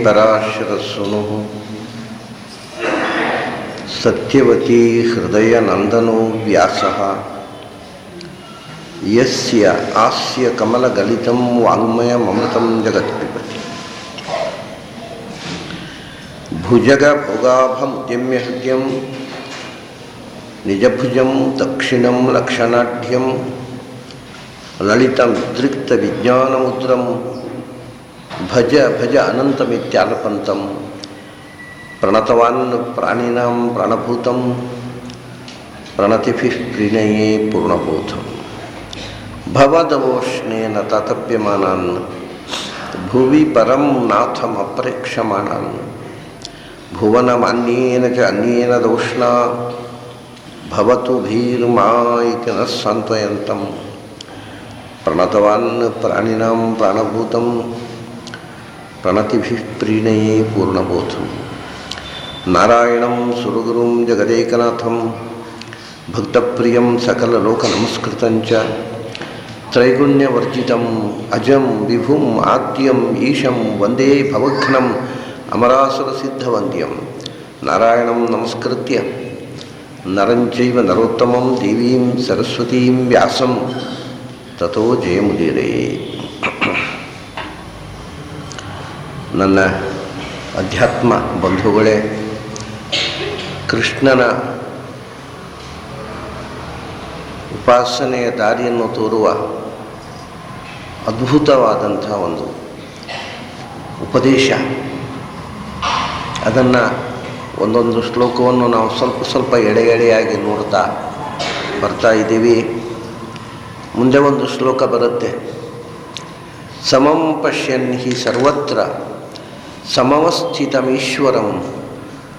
ಪರಾಶರಸ್ಸುನುಃ ಸತ್ಯವತಿ ಹೃದಯನಂದನೋ ವ್ಯಾಸಃ ಯಸ್ಯ ಆಸ್ಯ ಕಮಲಗಲಿತಂ ವಾङ्ಮಯಮೃತಂ ಜಗತ್ಪಿಬತಿ ಭುಜಗಭೋಗಾಭಮುದ್ಯಮ್ಯ ಹೃದ್ಯಂ ನಿಜಭುಜಂ ದಕ್ಷಿಣಂ ಲಕ್ಷಣಾಢ್ಯಂ ಲಲಿತಮುದ್ರಿಕ್ತವಿಜ್ಞಾನಮುದ್ರಂ ಭಜ ಭಜ ಅನಂತಮಿತ್ಯಾಲಪಂತಂ ಪ್ರಣತವಾನ್ ಪ್ರಾಣಿನಾಂ ಪ್ರಾಣಭೂತಂ ಪ್ರಣತಿಭಿಃ ಪ್ರೀಣಯೇ ಪೂರ್ಣಬೋಧಂ ಭವದವೋಷ್ಣೇನ ತಾತಪ್ಯಮಾನಾನ್ ಭುವಿ ಪರಂ ನಾಥಮಪ್ರೇಕ್ಷಮಾಣಾನ್ ಭುವನಮಾನ್ಯೇನ ಚ ಅನ್ಯೇನ ದೋಷ್ಣಾ ಭವತು ಭೀರ್ಮಾ ಇತಿ ನಃ ಸಾಂತ್ವಯಂತಂ ಪ್ರಣತವಾನ್ ಪ್ರಾಣಿನಾಂ ಪ್ರಾಣಭೂತಂ ಪ್ರಣತಿಭಿಃ ಪ್ರೀಣಯೇ ಪೂರ್ಣಬೋಧಂ ನಾರಾಯಣಂ ಸುರಗುರುಂ ಜಗದೇಕನಾಥಂ ಭಕ್ತಪ್ರಿಯಂ ಸಕಲಲೋಕನಮಸ್ಕೃತಂ ಚ ತ್ರೈಗುಣ್ಯವರ್ಜಿತಂ ಅಜಂ ವಿಭುಂ ಆದ್ಯಂ ಈಶಂ ವಂದೇ ಭವಘ್ನಂ ಅಮರಾಸುರಸಿದ್ಧವಂದ್ಯಂ ನಾರಾಯಣಂ ನಮಸ್ಕೃತ್ಯ ನರಂ ಚೈವ ನರೋತ್ತಮಂ ದೇವೀಂ ಸರಸ್ವತೀಂ ವ್ಯಾಸಂ ತಥೋ ಜಯಮುದೀರೇ. ನನ್ನ ಅಧ್ಯಾತ್ಮ ಬಂಧುಗಳೇ, ಕೃಷ್ಣನ ಉಪಾಸನೆಯ ದಾರಿಯನ್ನು ತೋರುವ ಅದ್ಭುತವಾದಂಥ ಒಂದು ಉಪದೇಶ, ಅದನ್ನು ಒಂದೊಂದು ಶ್ಲೋಕವನ್ನು ನಾವು ಸ್ವಲ್ಪ ಸ್ವಲ್ಪ ಎಡೆಯಾಗಿ ನೋಡ್ತಾ ಬರ್ತಾ ಇದ್ದೀವಿ. ಮುಂದೆ ಒಂದು ಶ್ಲೋಕ ಬರುತ್ತೆ, ಸಮಂ ಪಶ್ಯನ್ ಹಿ ಸರ್ವತ್ರ ಸಮವಸ್ಥಿತಮೀಶ್ವರಂ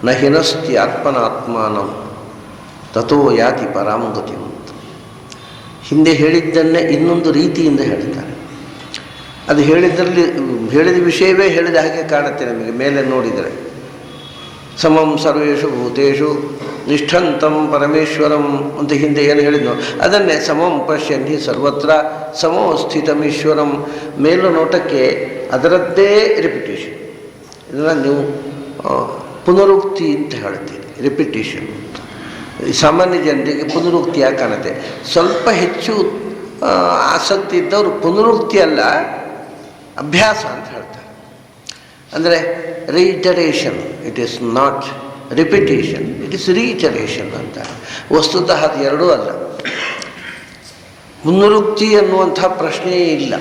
ನ ಹಿನಸ್ತಿ ಆತ್ಮನಾತ್ಮಾನಂ ತಥೋ ಯಾತಿ ಪರಾಂ ಗತಿಂ. ಹಿಂದೆ ಹೇಳಿದ್ದನ್ನೇ ಇನ್ನೊಂದು ರೀತಿಯಿಂದ ಹೇಳ್ತಾರೆ. ಅದು ಹೇಳಿದ ವಿಷಯವೇ ಹೇಳಿದ ಹಾಗೆ ಕಾಣುತ್ತೆ ನಮಗೆ ಮೇಲೆ ನೋಡಿದರೆ. ಸಮಂ ಸರ್ವೇಷು ಭೂತೇಷು ನಿಷ್ಠಂತಂ ಪರಮೇಶ್ವರಂ ಅಂತ ಹಿಂದೆ ಏನು ಹೇಳಿದ್ನೋ ಅದನ್ನೇ ಸಮಂ ಪಶ್ಯನ್ ಹಿ ಸರ್ವತ್ರ ಸಮವಸ್ಥಿತಮೀಶ್ವರಂ. ಮೇಲು ನೋಟಕ್ಕೆ ಅದರದ್ದೇ ರಿಪಿಟೇಷನ್. ಇದನ್ನು ನೀವು ಪುನರುಕ್ತಿ ಅಂತ ಹೇಳ್ತೀರಿ, ರಿಪಿಟೇಷನ್. ಸಾಮಾನ್ಯ ಜನರಿಗೆ ಪುನರುಕ್ತಿಯಾಗಿ ಕಾಣುತ್ತೆ. ಸ್ವಲ್ಪ ಹೆಚ್ಚು ಆಸಕ್ತಿ ಇದ್ದವರು ಪುನರುಕ್ತಿ ಅಲ್ಲ, ಅಭ್ಯಾಸ ಅಂತ ಹೇಳ್ತಾರೆ. ಅಂದರೆ reiteration, it is not repetition, it is reiteration ಅಂತ. ವಸ್ತುತಃ ಅದು ಎರಡೂ ಅಲ್ಲ. ಪುನರುಕ್ತಿ ಅನ್ನುವಂಥ ಪ್ರಶ್ನೆಯೇ ಇಲ್ಲ.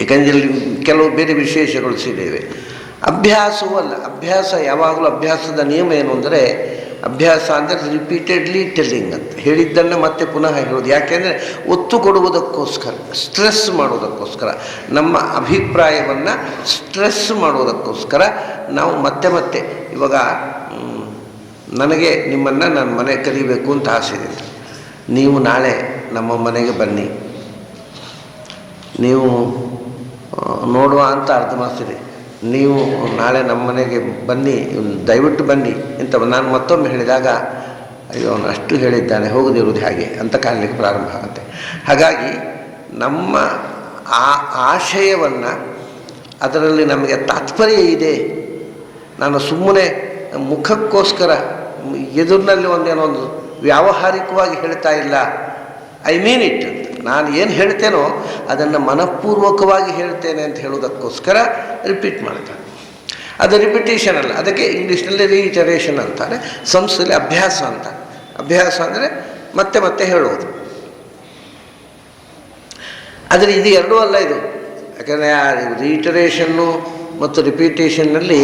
ಏಕೆಂದರೆ ಕೆಲವು ಬೇರೆ ವಿಶೇಷಗಳು ಸಿಗಿವೆ. ಅಭ್ಯಾಸವೂ ಅಲ್ಲ. ಅಭ್ಯಾಸ ಯಾವಾಗಲೂ ಅಭ್ಯಾಸದ ನಿಯಮ ಏನು ಅಂದರೆ, ಅಭ್ಯಾಸ ಅಂದರೆ ರಿಪೀಟೆಡ್ಲಿ ಟೆಲ್ಲಿಂಗ್ ಅಂತ. ಹೇಳಿದ್ದನ್ನು ಮತ್ತೆ ಪುನಃ ಹೇಳೋದು. ಯಾಕೆಂದರೆ ಒತ್ತು ಕೊಡುವುದಕ್ಕೋಸ್ಕರ, ಸ್ಟ್ರೆಸ್ ಮಾಡೋದಕ್ಕೋಸ್ಕರ, ನಮ್ಮ ಅಭಿಪ್ರಾಯವನ್ನು ಸ್ಟ್ರೆಸ್ ಮಾಡೋದಕ್ಕೋಸ್ಕರ ನಾವು ಮತ್ತೆ ಮತ್ತೆ ಇವಾಗ ನನಗೆ ನಿಮ್ಮನ್ನು ನನ್ನ ಮನೆ ಕರೀಬೇಕು ಅಂತ ಆಸೆ ಇದೆ. ನೀವು ನಾಳೆ ನಮ್ಮ ಮನೆಗೆ ಬನ್ನಿ, ನೀವು ನೋಡುವ ಅಂತ ಅರ್ಧ ಮಾಡ್ತೀರಿ. ನೀವು ನಾಳೆ ನಮ್ಮ ಮನೆಗೆ ಬನ್ನಿ, ದಯವಿಟ್ಟು ಬನ್ನಿ ಅಂತ ನಾನು ಮತ್ತೊಮ್ಮೆ ಹೇಳಿದಾಗ, ಅಯ್ಯೋ ಅವನು ಅಷ್ಟು ಹೇಳಿದ್ದಾನೆ, ಹೋಗದಿರುವುದು ಹಾಗೆ ಅಂತ ಕಾಣಲಿಕ್ಕೆ ಪ್ರಾರಂಭ ಆಗುತ್ತೆ. ಹಾಗಾಗಿ ನಮ್ಮ ಆ ಆಶಯವನ್ನು, ಅದರಲ್ಲಿ ನಮಗೆ ತಾತ್ಪರ್ಯ ಇದೆ, ನಾನು ಸುಮ್ಮನೆ ಮುಖಕ್ಕೋಸ್ಕರ ಎದುರಿನಲ್ಲಿ ಒಂದೇನೊಂದು ವ್ಯಾವಹಾರಿಕವಾಗಿ ಹೇಳ್ತಾ ಇಲ್ಲ, ಐ ಮೀನ್ ಇಟ್ ಅಂತ. ನಾನು ಏನು ಹೇಳ್ತೇನೋ ಅದನ್ನು ಮನಃಪೂರ್ವಕವಾಗಿ ಹೇಳ್ತೇನೆ ಅಂತ ಹೇಳೋದಕ್ಕೋಸ್ಕರ ರಿಪೀಟ್ ಮಾಡ್ತಾರೆ. ಅದು ರಿಪಿಟೇಷನ್ ಅಲ್ಲ, ಅದಕ್ಕೆ ಇಂಗ್ಲೀಷ್ನಲ್ಲಿ ರೀಟರೇಷನ್ ಅಂತಾರೆ, ಸಂಸ್ಕೃತದಲ್ಲಿ ಅಭ್ಯಾಸ ಅಂತ. ಅಭ್ಯಾಸ ಅಂದರೆ ಮತ್ತೆ ಮತ್ತೆ ಹೇಳೋದು. ಆದರೆ ಇದು ಎರಡೂ ಅಲ್ಲ ಇದು. ಯಾಕಂದರೆ ರೀಟರೇಷನ್ನು ಮತ್ತು ರಿಪೀಟೇಷನ್ನಲ್ಲಿ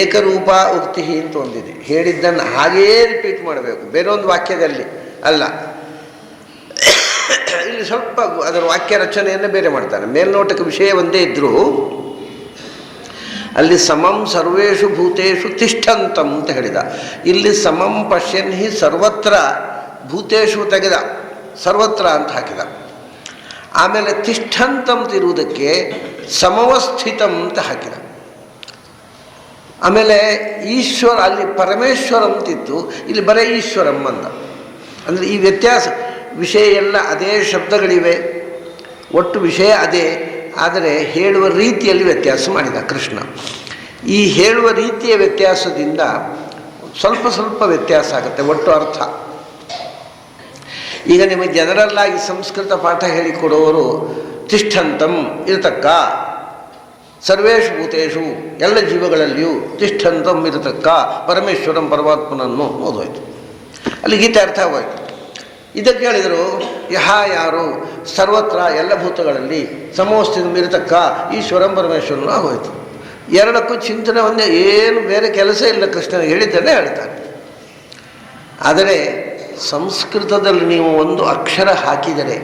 ಏಕರೂಪ ಉಕ್ತಿ ಅಂತ ಒಂದಿದೆ. ಹೇಳಿದ್ದನ್ನು ಹಾಗೆಯೇ ರಿಪೀಟ್ ಮಾಡಬೇಕು, ಬೇರೊಂದು ವಾಕ್ಯದಲ್ಲಿ ಅಲ್ಲ. ಇಲ್ಲಿ ಸ್ವಲ್ಪ ಅದರ ವಾಕ್ಯ ರಚನೆಯನ್ನು ಬೇರೆ ಮಾಡ್ತಾನೆ. ಮೇಲ್ನೋಟಕ್ಕೆ ವಿಷಯ ಒಂದೇ ಇದ್ದರೂ ಅಲ್ಲಿ ಸಮಂ ಸರ್ವೇಷು ಭೂತೇಷು ತಿಷ್ಠಂತಂ ಅಂತ ಹೇಳಿದ. ಇಲ್ಲಿ ಸಮಂ ಪಶ್ಯನ್ ಹಿ ಸರ್ವತ್ರ, ಭೂತೇಷು ತೆಗೆದ, ಸರ್ವತ್ರ ಅಂತ ಹಾಕಿದ. ಆಮೇಲೆ ತಿಷ್ಠಂತಂ ಇರುವುದಕ್ಕೆ ಸಮವಸ್ಥಿತಂ ಅಂತ ಹಾಕಿದ. ಆಮೇಲೆ ಈಶ್ವರ, ಅಲ್ಲಿ ಪರಮೇಶ್ವರಂ ಅಂತಿತ್ತು, ಇಲ್ಲಿ ಬರೀ ಈಶ್ವರಂ ಅಂದ. ಅಂದರೆ ಈ ವ್ಯತ್ಯಾಸ, ವಿಷಯ ಎಲ್ಲ ಅದೇ ಶಬ್ದಗಳಿವೆ, ಒಟ್ಟು ವಿಷಯ ಅದೇ, ಆದರೆ ಹೇಳುವ ರೀತಿಯಲ್ಲಿ ವ್ಯತ್ಯಾಸ ಮಾಡಿದ ಕೃಷ್ಣ. ಈ ಹೇಳುವ ರೀತಿಯ ವ್ಯತ್ಯಾಸದಿಂದ ಸ್ವಲ್ಪ ಸ್ವಲ್ಪ ವ್ಯತ್ಯಾಸ ಆಗುತ್ತೆ ಒಟ್ಟು ಅರ್ಥ. ಈಗ ನಿಮಗೆ ಜನರಲ್ಲಾಗಿ ಸಂಸ್ಕೃತ ಪಾಠ ಹೇಳಿಕೊಡುವವರು ತಿಷ್ಠಂತಂ ಇರತಕ್ಕ, ಸರ್ವೇಷು ಭೂತೇಷು ಎಲ್ಲ ಜೀವಗಳಲ್ಲಿಯೂ ತಿಷ್ಠಂತಂ ಇರತಕ್ಕ ಪರಮೇಶ್ವರಂ ಪರಮಾತ್ಮನನ್ನು ಓದೋಯ್ತು, ಅಲ್ಲಿ ಗೀತೆ ಅರ್ಥ ಆಗೋಯ್ತು. ಇದಕ್ಕೆ ಹೇಳಿದರು ಯಹ ಯಾರು ಸರ್ವತ್ರ ಎಲ್ಲ ಭೂತಗಳಲ್ಲಿ ಸಮೋಸ್ಥಿತ ಇರತಕ್ಕ ಈಶ್ವರಂ ಪರಮೇಶ್ವರನು ಆಗೋಯ್ತು. ಎರಡಕ್ಕೂ ಚಿಂತನೆ ಒಂದೇ, ಏನು ಬೇರೆ ಕೆಲಸ ಇಲ್ಲ, ಕೃಷ್ಣನಿಗೆ ಹೇಳಿದ್ದನ್ನೇ ಹೇಳ್ತಾನೆ. ಆದರೆ ಸಂಸ್ಕೃತದಲ್ಲಿ ನೀವು ಒಂದು ಅಕ್ಷರ ಹಾಕಿದರೆ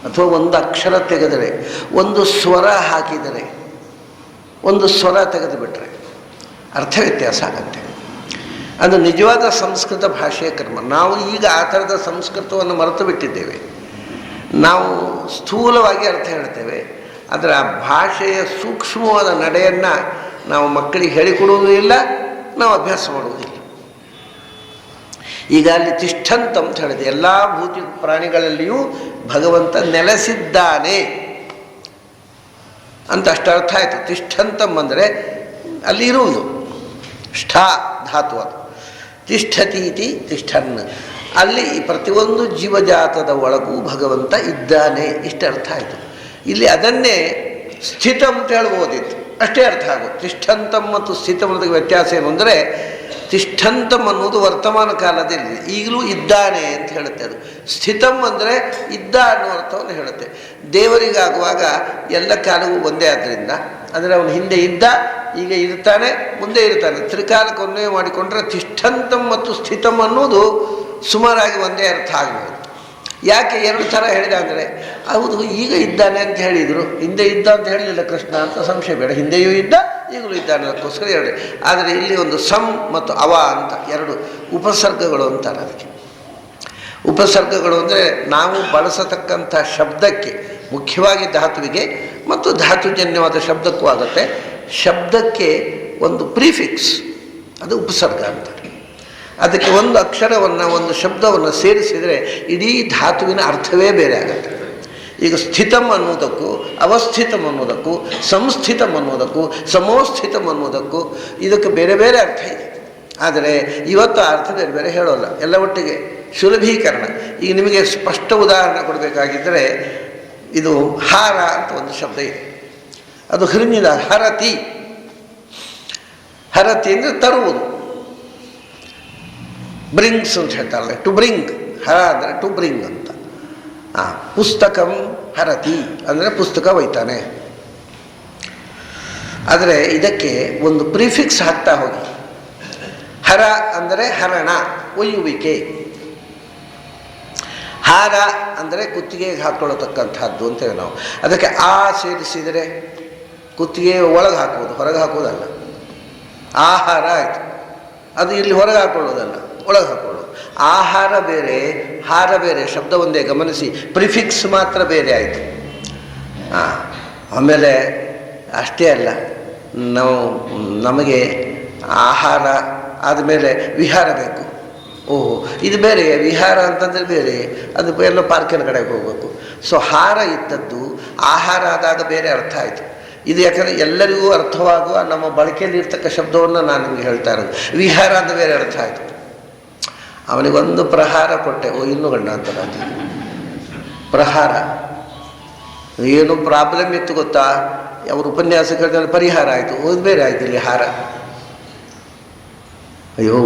ಅಥವಾ ಒಂದು ಅಕ್ಷರ ತೆಗೆದರೆ, ಒಂದು ಸ್ವರ ಹಾಕಿದರೆ, ಒಂದು ಸ್ವರ ತೆಗೆದು ಬಿಟ್ಟರೆ ಅರ್ಥ ವ್ಯತ್ಯಾಸ ಆಗುತ್ತೆ. ಅದು ನಿಜವಾದ ಸಂಸ್ಕೃತ ಭಾಷೆಯ ಕರ್ಮ. ನಾವು ಈಗ ಆ ಥರದ ಸಂಸ್ಕೃತವನ್ನು ಮರೆತು ಬಿಟ್ಟಿದ್ದೇವೆ. ನಾವು ಸ್ಥೂಲವಾಗಿ ಅರ್ಥ ಹೇಳ್ತೇವೆ, ಆದರೆ ಆ ಭಾಷೆಯ ಸೂಕ್ಷ್ಮವಾದ ನಡೆಯನ್ನು ನಾವು ಮಕ್ಕಳಿಗೆ ಹೇಳಿಕೊಡುವುದೂ ಇಲ್ಲ, ನಾವು ಅಭ್ಯಾಸ ಮಾಡುವುದಿಲ್ಲ. ಈಗ ಅಲ್ಲಿ ತಿಷ್ಠಂತ ಅಂತ ಹೇಳಿದೆ, ಎಲ್ಲ ಭೂತಿ ಪ್ರಾಣಿಗಳಲ್ಲಿಯೂ ಭಗವಂತ ನೆಲೆಸಿದ್ದಾನೆ ಅಂತ ಅಷ್ಟರ್ಥ ಆಯಿತು. ತಿಷ್ಠಂತಂ ಅಂದರೆ ಅಲ್ಲಿ ಇರುವುದು, ಷ್ಠಾ ಧಾತು ಅದು. ತಿಷ್ಠತಿ ಇತಿ ತಿಷ್ಠನ್, ಅಲ್ಲಿ ಪ್ರತಿಯೊಂದು ಜೀವಜಾತದ ಒಳಗೂ ಭಗವಂತ ಇದ್ದಾನೆ, ಇಷ್ಟು ಅರ್ಥ ಆಯಿತು. ಇಲ್ಲಿ ಅದನ್ನೇ ಸ್ಥಿತಂ ಅಂತ ಹೇಳ್ಬೋದಿತ್ತು, ಅಷ್ಟೇ ಅರ್ಥ ಆಗೋದು. ತಿಷ್ಠಂತಂ ಮತ್ತು ಸ್ಥಿತಂ ಅನ್ನೋದಕ್ಕೆ ವ್ಯತ್ಯಾಸ ಏನು ಅಂದರೆ, ತಿಷ್ಠಂತಂ ಅನ್ನೋದು ವರ್ತಮಾನ ಕಾಲದಲ್ಲಿ ಈಗಲೂ ಇದ್ದಾನೆ ಅಂತ ಹೇಳುತ್ತೆ. ಅದು ಸ್ಥಿತಂ ಅಂದರೆ ಇದ್ದ ಅನ್ನೋ ಅರ್ಥವನ್ನು ಹೇಳುತ್ತೆ. ದೇವರಿಗಾಗುವಾಗ ಎಲ್ಲ ಕಾಲವೂ ಒಂದೇ ಆದ್ದರಿಂದ, ಅಂದರೆ ಅವನು ಹಿಂದೆ ಇದ್ದ, ಈಗ ಇರ್ತಾನೆ, ಮುಂದೆ ಇರ್ತಾನೆ, ತ್ರಿಕಾಲಕ್ಕೆ ಒಂದೇ ಮಾಡಿಕೊಂಡ್ರೆ ತಿಷ್ಠಂತಂ ಮತ್ತು ಸ್ಥಿತಂ ಅನ್ನೋದು ಸುಮಾರಾಗಿ ಒಂದೇ ಅರ್ಥ ಆಗ್ಬೋದು. ಯಾಕೆ ಎರಡು ಥರ ಹೇಳಿದ ಅಂದರೆ, ಹೌದು ಈಗ ಇದ್ದಾನೆ ಅಂತ ಹೇಳಿದರು, ಹಿಂದೆ ಇದ್ದ ಅಂತ ಹೇಳಲಿಲ್ಲ ಕೃಷ್ಣ ಅಂತ ಸಂಶಯ ಬೇಡ, ಹಿಂದೆಯೂ ಇದ್ದ ಈಗಲೂ ಇದ್ದಾನೆ, ಅದಕ್ಕೋಸ್ಕರ ಎರಡು. ಆದರೆ ಇಲ್ಲಿ ಒಂದು ಸಂ ಮತ್ತು ಅವ ಅಂತ ಎರಡು ಉಪಸರ್ಗಗಳು ಅಂತಾರೆ. ಅದಕ್ಕೆ ಉಪಸರ್ಗಗಳು ಅಂದರೆ ನಾವು ಬಳಸತಕ್ಕಂಥ ಶಬ್ದಕ್ಕೆ, ಮುಖ್ಯವಾಗಿ ಧಾತುವಿಗೆ ಮತ್ತು ಧಾತುಜನ್ಯವಾದ ಶಬ್ದಕ್ಕೂ ಆಗುತ್ತೆ, ಶಬ್ದಕ್ಕೆ ಒಂದು ಪ್ರಿಫಿಕ್ಸ್, ಅದು ಉಪಸರ್ಗ ಅಂತ. ಅದಕ್ಕೆ ಒಂದು ಅಕ್ಷರವನ್ನು, ಒಂದು ಶಬ್ದವನ್ನು ಸೇರಿಸಿದರೆ ಇಡೀ ಧಾತುವಿನ ಅರ್ಥವೇ ಬೇರೆ ಆಗುತ್ತೆ. ಈಗ ಸ್ಥಿತಂ ಅನ್ನೋದಕ್ಕೂ ಅವಸ್ಥಿತಂ ಅನ್ನೋದಕ್ಕೂ ಸಂಸ್ಥಿತಂ ಅನ್ನೋದಕ್ಕೂ ಸಮೋಸ್ಥಿತಂ ಅನ್ನೋದಕ್ಕೂ ಇದಕ್ಕೆ ಬೇರೆ ಬೇರೆ ಅರ್ಥ ಇದೆ. ಆದರೆ ಇವತ್ತು ಅರ್ಥ ಬೇರೆ ಬೇರೆ ಹೇಳೋಲ್ಲ, ಎಲ್ಲ ಒಟ್ಟಿಗೆ ಸುಲಭೀಕರಣ. ಈಗ ನಿಮಗೆ ಸ್ಪಷ್ಟ ಉದಾಹರಣೆ ಕೊಡಬೇಕಾಗಿದ್ದರೆ, ಇದು ಹಾರ ಅಂತ ಒಂದು ಶಬ್ದ ಇದೆ, ಅದು ಹೃನ್ಯದ ಹರತಿ. ಹರತಿ ಅಂದರೆ ತರುವುದು, ಬ್ರಿಂಗ್ಸ್ ಅಂತ ಹೇಳ್ತಾರಲ್ಲ, ಟು ಬ್ರಿಂಗ್. ಹರ ಅಂದರೆ ಟು ಬ್ರಿಂಗ್ ಅಂತ. ಪುಸ್ತಕಂ ಹರತಿ ಅಂದರೆ ಪುಸ್ತಕ ಒಯ್ತಾನೆ. ಆದರೆ ಇದಕ್ಕೆ ಒಂದು ಪ್ರಿಫಿಕ್ಸ್ ಹಾಕ್ತಾ ಹೋಗಿ. ಹರ ಅಂದರೆ ಹರಣ, ಒಯ್ಯುವಿಕೆ. ಹಾರ ಅಂದರೆ ಕುತ್ತಿಗೆಗೆ ಹಾಕ್ಕೊಳ್ಳತಕ್ಕಂಥದ್ದು ಅಂತೇವೆ ನಾವು. ಅದಕ್ಕೆ ಆ ಸೇರಿಸಿದರೆ ಕುತ್ತಿಗೆ ಒಳಗೆ ಹಾಕುವುದು, ಹೊರಗೆ ಹಾಕುವುದಲ್ಲ. ಆಹಾರ ಆಯಿತು, ಅದು ಇಲ್ಲಿ ಹೊರಗೆ ಹಾಕೊಳ್ಳೋದಲ್ಲ, ಒಳಗೆ ಹಾಕೊಳ್ಳೋದು. ಆಹಾರ ಬೇರೆ, ಹಾರ ಬೇರೆ, ಶಬ್ದ ಒಂದೇ, ಗಮನಿಸಿ. ಪ್ರಿಫಿಕ್ಸ್ ಮಾತ್ರ ಬೇರೆ ಆಯಿತು. ಆಮೇಲೆ ಅಷ್ಟೇ ಅಲ್ಲ, ನಮಗೆ ಆಹಾರ ಆದಮೇಲೆ ವಿಹಾರ ಬೇಕು. ಓಹೋ, ಇದು ಬೇರೆ, ವಿಹಾರ ಅಂತಂದರೆ ಬೇರೆ, ಅದು ಎಲ್ಲ ಪಾರ್ಕಿನ ಕಡೆಗೆ ಹೋಗಬೇಕು. ಸೊ ಹಾರ ಇದ್ದದ್ದು ಆಹಾರ ಆದಾಗ ಬೇರೆ ಅರ್ಥ ಆಯಿತು. ಇದು ಯಾಕಂದರೆ ಎಲ್ಲರಿಗೂ ಅರ್ಥವಾಗುವ ನಮ್ಮ ಬಳಕೆಯಲ್ಲಿ ಇರ್ತಕ್ಕ ಶಬ್ದವನ್ನು ನಾನು ನಿಮಗೆ ಹೇಳ್ತಾ ಇರೋದು. ವಿಹಾರ ಅಂತ ಬೇರೆ ಅರ್ಥ ಆಯಿತು. ಅವನಿಗೊಂದು ಪ್ರಹಾರ ಕೊಟ್ಟೆ, ಇನ್ನೂ ಗಂಡ ಅಂತ ಪ್ರಹಾರ. ಏನು ಪ್ರಾಬ್ಲಮ್ ಇತ್ತು ಗೊತ್ತಾ, ಅವ್ರ ಉಪನ್ಯಾಸ ಕೇಳಿದ್ರೆ ಪರಿಹಾರ ಆಯಿತು, ಅದು ಬೇರೆ ಆಯಿತು. ಇಲ್ಲಿ ಹಾರ, ಅಯ್ಯೋ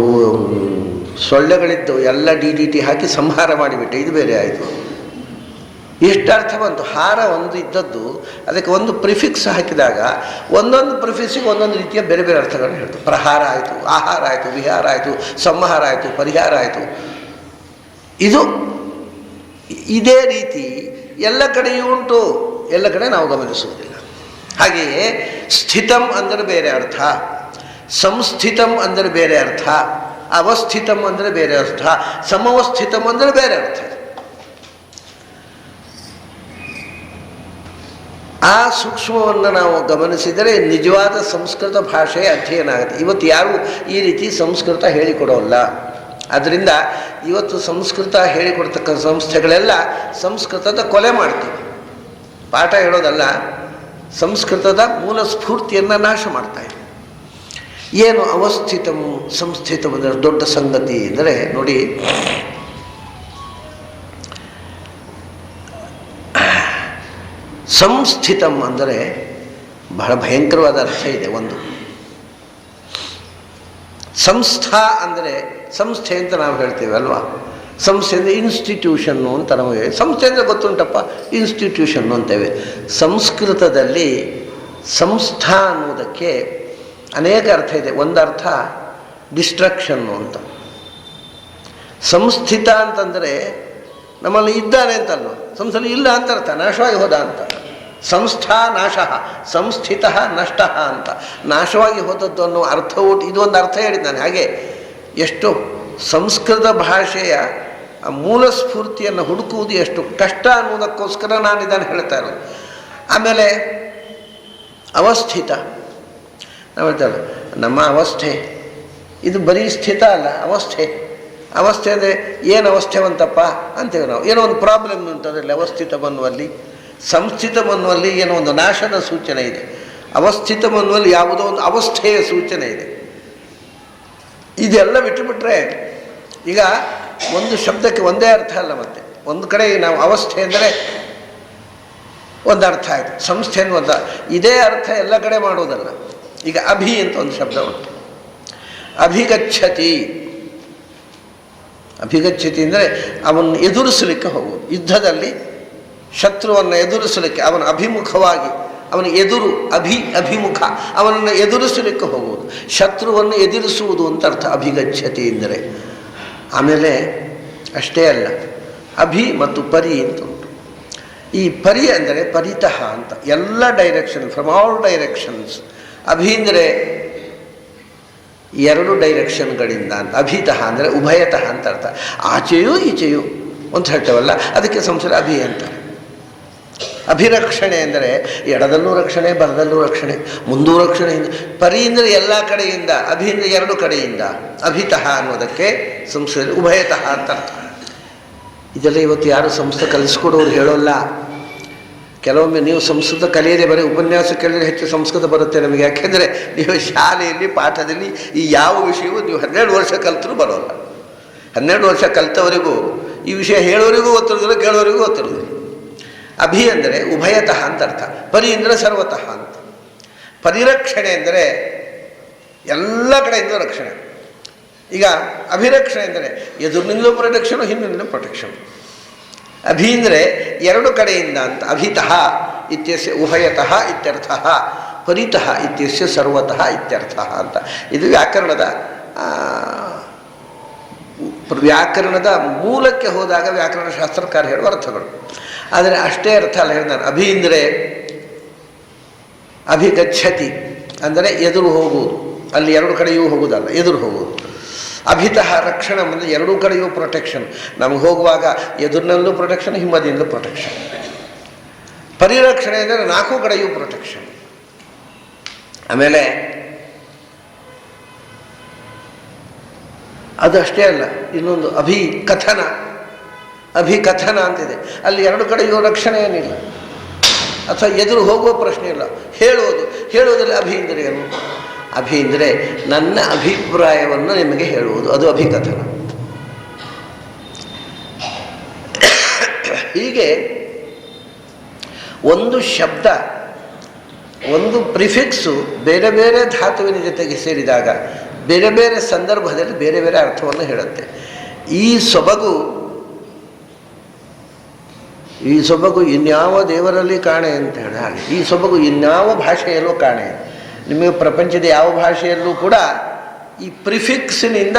ಸೊಳ್ಳೆಗಳಿದ್ದವು ಎಲ್ಲ DDT ಹಾಕಿ ಸಂಹಾರ ಮಾಡಿಬಿಟ್ಟೆ, ಇದು ಬೇರೆ ಆಯಿತು. ಎಷ್ಟು ಅರ್ಥ ಬಂತು. ಹಾರ ಒಂದು ಇದ್ದದ್ದು, ಅದಕ್ಕೆ ಒಂದು ಪ್ರಿಫಿಕ್ಸ್ ಹಾಕಿದಾಗ ಒಂದೊಂದು ಪ್ರಿಫಿಕ್ಸಿಗೆ ಒಂದೊಂದು ರೀತಿಯ ಬೇರೆ ಬೇರೆ ಅರ್ಥಗಳನ್ನು ಹೇಳ್ತು. ಪ್ರಹಾರ ಆಯಿತು, ಆಹಾರ ಆಯಿತು, ವಿಹಾರ ಆಯಿತು, ಸಂಹಾರ ಆಯಿತು, ಪರಿಹಾರ ಆಯಿತು. ಇದು ಇದೇ ರೀತಿ ಎಲ್ಲ ಕಡೆಯೂ ಉಂಟು, ಎಲ್ಲ ಕಡೆ ನಾವು ಗಮನಿಸುವುದಿಲ್ಲ. ಹಾಗೆಯೇ ಸ್ಥಿತಂ ಅಂದರೆ ಬೇರೆ ಅರ್ಥ, ಸಂಸ್ಥಿತಂ ಅಂದರೆ ಬೇರೆ ಅರ್ಥ, ಅವಸ್ಥಿತಂ ಅಂದರೆ ಬೇರೆ ಅರ್ಥ, ಸಮವಸ್ಥಿತಂ ಅಂದರೆ ಬೇರೆ ಅರ್ಥ. ಆ ಸೂಕ್ಷ್ಮವನ್ನು ನಾವು ಗಮನಿಸಿದರೆ ನಿಜವಾದ ಸಂಸ್ಕೃತ ಭಾಷೆಯ ಅಧ್ಯಯನ ಆಗುತ್ತೆ. ಇವತ್ತು ಯಾರೂ ಈ ರೀತಿ ಸಂಸ್ಕೃತ ಹೇಳಿಕೊಡೋಲ್ಲ. ಆದ್ದರಿಂದ ಇವತ್ತು ಸಂಸ್ಕೃತ ಹೇಳಿಕೊಡ್ತಕ್ಕ ಸಂಸ್ಥೆಗಳೆಲ್ಲ ಸಂಸ್ಕೃತದ ಕೊಲೆ ಮಾಡ್ತೀವಿ. ಪಾಠ ಹೇಳೋದಲ್ಲ, ಸಂಸ್ಕೃತದ ಮೂಲ ಸ್ಫೂರ್ತಿಯನ್ನು ನಾಶ ಮಾಡ್ತಾ ಇದೆ. ಏನು ಅವಸ್ಥಿತಂ ಸಂಸ್ಥಿತಂ ಅಂದರೆ ದೊಡ್ಡ ಸಂಗತಿ ಅಂದರೆ ನೋಡಿ, ಸಂಸ್ಥಿತಂ ಅಂದರೆ ಬಹಳ ಭಯಂಕರವಾದ ಅರ್ಥ ಇದೆ. ಒಂದು ಸಂಸ್ಥಾ ಅಂದರೆ ಸಂಸ್ಥೆ ಅಂತ ನಾವು ಹೇಳ್ತೇವೆ ಅಲ್ವಾ. ಸಂಸ್ಥೆ ಅಂದರೆ ಇನ್ಸ್ಟಿಟ್ಯೂಷನ್ನು ಅಂತ ನಮಗೆ, ಸಂಸ್ಥೆ ಅಂದರೆ ಗೊತ್ತುಂಟಪ್ಪ, ಇನ್ಸ್ಟಿಟ್ಯೂಷನ್ನು ಅಂತೇವೆ. ಸಂಸ್ಕೃತದಲ್ಲಿ ಸಂಸ್ಥಾ ಅನ್ನೋದಕ್ಕೆ ಅನೇಕ ಅರ್ಥ ಇದೆ. ಒಂದು ಅರ್ಥ ಡಿಸ್ಟ್ರಕ್ಷನ್ನು ಅಂತ. ಸಂಸ್ಥಿತ ಅಂತಂದರೆ ನಮ್ಮಲ್ಲಿ ಇದ್ದಾನೆ ಅಂತಲ್ವ, ಸಂಸ್ಥೆಯಲ್ಲಿ ಇಲ್ಲ ಅಂತ ಅರ್ಥ, ನಾಶವಾಗಿ ಹೋದ ಅಂತ. ಸಂಸ್ಥಾ ನಾಶ, ಸಂಸ್ಥಿತ ನಷ್ಟ ಅಂತ. ನಾಶವಾಗಿ ಹೋದದ್ದು ಅನ್ನೋ ಅರ್ಥವು ಇದೊಂದು ಅರ್ಥ ಹೇಳಿದ್ದಾನೆ. ಹಾಗೆ ಎಷ್ಟು ಸಂಸ್ಕೃತ ಭಾಷೆಯ ಮೂಲ ಸ್ಫೂರ್ತಿಯನ್ನು ಹುಡುಕುವುದು ಎಷ್ಟು ಕಷ್ಟ ಅನ್ನೋದಕ್ಕೋಸ್ಕರ ನಾನು ಇದನ್ನು ಹೇಳ್ತಾ ಇರೋದು. ಆಮೇಲೆ ಅವಸ್ಥಿತ, ನಾವು ಹೇಳ್ತಾರೆ ನಮ್ಮ ಅವಸ್ಥೆ ಇದು ಬರೀ ಸ್ಥಿತ ಅಲ್ಲ, ಅವಸ್ಥೆ. ಅವಸ್ಥೆ ಅಂದರೆ ಏನು ಅವಸ್ಥೆವಂತಪ್ಪ ಅಂತೇವೆ ನಾವು. ಏನೋ ಒಂದು ಪ್ರಾಬ್ಲಮ್ ಉಂಟು ಅದರಲ್ಲಿ ಅವಸ್ಥಿತ ಬನ್ನುವಲ್ಲಿ. ಸಂಸ್ಥಿತ ಬನ್ನುವಲ್ಲಿ ಏನೋ ಒಂದು ನಾಶದ ಸೂಚನೆ ಇದೆ. ಅವಸ್ಥಿತ ಬನ್ನುವಲ್ಲಿ ಯಾವುದೋ ಒಂದು ಅವಸ್ಥೆಯ ಸೂಚನೆ ಇದೆ. ಇದೆಲ್ಲ ಬಿಟ್ಟುಬಿಟ್ರೆ ಈಗ ಒಂದು ಶಬ್ದಕ್ಕೆ ಒಂದೇ ಅರ್ಥ ಅಲ್ಲ. ಮತ್ತೆ ಒಂದು ಕಡೆ ನಾವು ಅವಸ್ಥೆ ಅಂದರೆ ಒಂದು ಅರ್ಥ ಆಯಿತು, ಸಂಸ್ಥೆ ಒಂದು ಇದೇ ಅರ್ಥ ಎಲ್ಲ ಕಡೆ ಮಾಡೋದಲ್ಲ. ಈಗ ಅಭಿ ಅಂತ ಒಂದು ಶಬ್ದ ಉಂಟು. ಅಭಿಗಚ್ಚತಿ, ಅಭಿಗಚ್ಚತಿ ಅಂದರೆ ಅವನು ಎದುರಿಸಲಿಕ್ಕೆ ಹೋಗುವುದು. ಯುದ್ಧದಲ್ಲಿ ಶತ್ರುವನ್ನು ಎದುರಿಸಲಿಕ್ಕೆ ಅವನ ಅಭಿಮುಖವಾಗಿ, ಅವನ ಎದುರು ಅಭಿಮುಖ, ಅವನನ್ನು ಎದುರಿಸಲಿಕ್ಕೆ ಹೋಗುವುದು, ಶತ್ರುವನ್ನು ಎದುರಿಸುವುದು ಅಂತ ಅರ್ಥ ಅಭಿಗಚ್ಚತಿ ಎಂದರೆ. ಆಮೇಲೆ ಅಷ್ಟೇ ಅಲ್ಲ, ಅಭಿ ಮತ್ತು ಪರಿ ಅಂತ ಉಂಟು. ಈ ಪರಿ ಅಂದರೆ ಪರಿತಃ ಅಂತ, ಎಲ್ಲ direction, from all directions. Abhi ಅಂದರೆ ಎರಡು ಡೈರೆಕ್ಷನ್ಗಳಿಂದ ಅಂತ. ಅಭಿತಃ ಅಂದರೆ ಉಭಯತಃ ಅಂತ ಅರ್ಥ. ಆಚೆಯೂ ಈಚೆಯೂ ಅಂತ ಹೇಳ್ತೇವಲ್ಲ, ಅದಕ್ಕೆ ಸಂಸಾರ ಅಭಿ ಅಂತ. ಅಭಿರಕ್ಷಣೆ ಅಂದರೆ ಎಡದಲ್ಲೂ ರಕ್ಷಣೆ, ಬಲದಲ್ಲೂ ರಕ್ಷಣೆ, ಮುಂದೂ ರಕ್ಷಣೆ. ಪರಿ ಅಂದರೆ ಎಲ್ಲ ಕಡೆಯಿಂದ, ಅಭಿ ಅಂದರೆ ಎರಡು ಕಡೆಯಿಂದ. ಅಭಿತಃ ಅನ್ನೋದಕ್ಕೆ ಸಂಸ್ಕೃತದಲ್ಲಿ ಉಭಯತಃ ಅಂತ ಅರ್ಥ. ಇದೆಲ್ಲ ಇವತ್ತು ಯಾರು ಸಂಸ್ಕೃತ ಕಲಿಸ್ಕೊಡೋರು ಹೇಳೋಲ್ಲ. ಕೆಲವೊಮ್ಮೆ ನೀವು ಸಂಸ್ಕೃತ ಕಲಿಯದೆ ಬರೀ ಉಪನ್ಯಾಸ ಕೇಳಿದರೆ ಹೆಚ್ಚು ಸಂಸ್ಕೃತ ಬರುತ್ತೆ ನಮಗೆ. ಯಾಕೆಂದರೆ ನೀವು ಶಾಲೆಯಲ್ಲಿ ಪಾಠದಲ್ಲಿ ಈ ಯಾವ ವಿಷಯವೂ ನೀವು 12 ವರ್ಷ ಕಲಿತರೂ ಬರೋಲ್ಲ. 12 ವರ್ಷ ಕಲಿತವರಿಗೂ ಈ ವಿಷಯ ಹೇಳೋರಿಗೂ ಗೊತ್ತಿರೋದಿಲ್ಲ, ಕೇಳೋರಿಗೂ ಗೊತ್ತಿರೋದಿಲ್ಲ. ಅಭಿ ಅಂದರೆ ಉಭಯತಃ ಅಂತ ಅರ್ಥ. ಪರಿ ಅಂದರೆ ಸರ್ವತಃ ಅಂತ. ಪರಿರಕ್ಷಣೆ ಅಂದರೆ ಎಲ್ಲ ಕಡೆಯಿಂದ ರಕ್ಷಣೆ. ಈಗ ಅಭಿರಕ್ಷಣೆ ಅಂದರೆ ಎದುರಿನಿಂದಲೂ ಪ್ರೊಟೆಕ್ಷನು, ಹಿಂದಿನಿಂದಲೂ ಪ್ರೊಟೆಕ್ಷನ್. ಅಭಿ ಅಂದರೆ ಎರಡು ಕಡೆಯಿಂದ ಅಂತ. ಅಭಿತಃ ಇತ್ಯಸ್ಯ ಉಭಯತಃ ಇತ್ಯರ್ಥ, ಪರಿತಃ ಇತ್ಯಸ್ಯ ಸರ್ವತಃ ಇತ್ಯರ್ಥ ಅಂತ. ಇದು ವ್ಯಾಕರಣದ ಮೂಲಕ್ಕೆ ಹೋದಾಗ ವ್ಯಾಕರಣ ಶಾಸ್ತ್ರಕಾರ ಹೇಳುವ ಅರ್ಥಗಳು. ಆದರೆ ಅಷ್ಟೇ ಅರ್ಥ ಅಲ್ಲ ಹೇಳ್ತಾರೆ. ಅಭಿ ಅಂದರೆ ಅಭಿಗಚ್ಚತಿ ಅಂದರೆ ಎದುರು ಹೋಗುವುದು, ಅಲ್ಲಿ ಎರಡು ಕಡೆಯೂ ಹೋಗುವುದಲ್ಲ, ಎದುರು ಹೋಗುವುದು. ಅಭಿತಃ ರಕ್ಷಣೆ ಅಂದರೆ ಎರಡೂ ಕಡೆಯೂ ಪ್ರೊಟೆಕ್ಷನ್. ನಮಗೆ ಹೋಗುವಾಗ ಎದುರಿನಲ್ಲೂ ಪ್ರೊಟೆಕ್ಷನ್, ಹಿಂಬದಿಯಿಂದಲೂ ಪ್ರೊಟೆಕ್ಷನ್. ಪರಿರಕ್ಷಣೆ ಅಂದರೆ 4 ಕಡೆಯೂ ಪ್ರೊಟೆಕ್ಷನ್. ಆಮೇಲೆ ಅದು ಅಷ್ಟೇ ಅಲ್ಲ, ಇನ್ನೊಂದು ಅಭಿಕಥನ. ಅಭಿಕಥನ ಅಂತಿದೆ, ಅಲ್ಲಿ ಎರಡು ಕಡೆಯೂ ರಕ್ಷಣೆ ಏನಿಲ್ಲ, ಅಥವಾ ಎದುರು ಹೋಗುವ ಪ್ರಶ್ನೆ ಇಲ್ಲ. ಹೇಳುವುದರಲ್ಲಿ ಅಭಿ ಅಂದರೆ ಏನು? ಅಭಿ ಅಂದರೆ ನನ್ನ ಅಭಿಪ್ರಾಯವನ್ನು ನಿಮಗೆ ಹೇಳುವುದು, ಅದು ಅಭಿಕಥನ. ಹೀಗೆ ಒಂದು ಶಬ್ದ, ಒಂದು ಪ್ರಿಫಿಕ್ಸು ಬೇರೆ ಬೇರೆ ಧಾತುವಿನ ಜೊತೆಗೆ ಸೇರಿದಾಗ ಬೇರೆ ಬೇರೆ ಸಂದರ್ಭದಲ್ಲಿ ಬೇರೆ ಬೇರೆ ಅರ್ಥವನ್ನು ಹೇಳುತ್ತೆ. ಈ ಸೊಬಗು ಇನ್ಯಾವ ದೇವರಲ್ಲಿ ಕಾಣೆ ಅಂತ ಹೇಳಿ ಹಾಗೆ, ಈ ಸೊಬಗು ಇನ್ಯಾವ ಭಾಷೆಯಲ್ಲೂ ಕಾಣೆ. ನಿಮಗೆ ಪ್ರಪಂಚದ ಯಾವ ಭಾಷೆಯಲ್ಲೂ ಕೂಡ ಈ ಪ್ರಿಫಿಕ್ಸಿನಿಂದ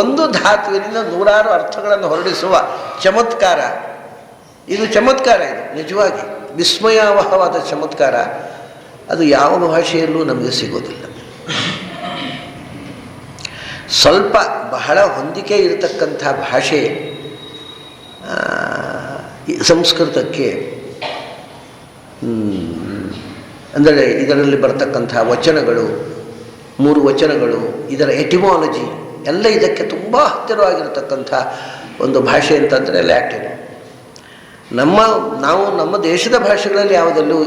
ಒಂದು ಧಾತುವಿನಿಂದ 100 ಅರ್ಥಗಳನ್ನು ಹೊರಡಿಸುವ ಚಮತ್ಕಾರ ಇದು. ಚಮತ್ಕಾರ ಇದು ನಿಜವಾಗಿ ವಿಸ್ಮಯಾವಹವಾದ ಚಮತ್ಕಾರ. ಅದು ಯಾವ ಭಾಷೆಯಲ್ಲೂ ನಮಗೆ ಸಿಗೋದಿಲ್ಲ. ಸ್ವಲ್ಪ ಬಹಳ ಹೊಂದಿಕೆ ಇರತಕ್ಕಂಥ ಭಾಷೆ ಸಂಸ್ಕೃತಕ್ಕೆ. ಅಂದರೆ ಇದರಲ್ಲಿ ಬರ್ತಕ್ಕಂಥ ವಚನಗಳು, 3 ವಚನಗಳು, ಇದರ ಎಟಿಮಾಲಜಿ ಎಲ್ಲ ಇದಕ್ಕೆ ತುಂಬ ಹತ್ತಿರವಾಗಿರತಕ್ಕಂಥ ಒಂದು ಭಾಷೆ ಅಂತಂದರೆ ಲ್ಯಾಟಿನ್. ನಾವು ನಮ್ಮ ದೇಶದ ಭಾಷೆಗಳಲ್ಲಿ ಯಾವುದಲ್ಲೂ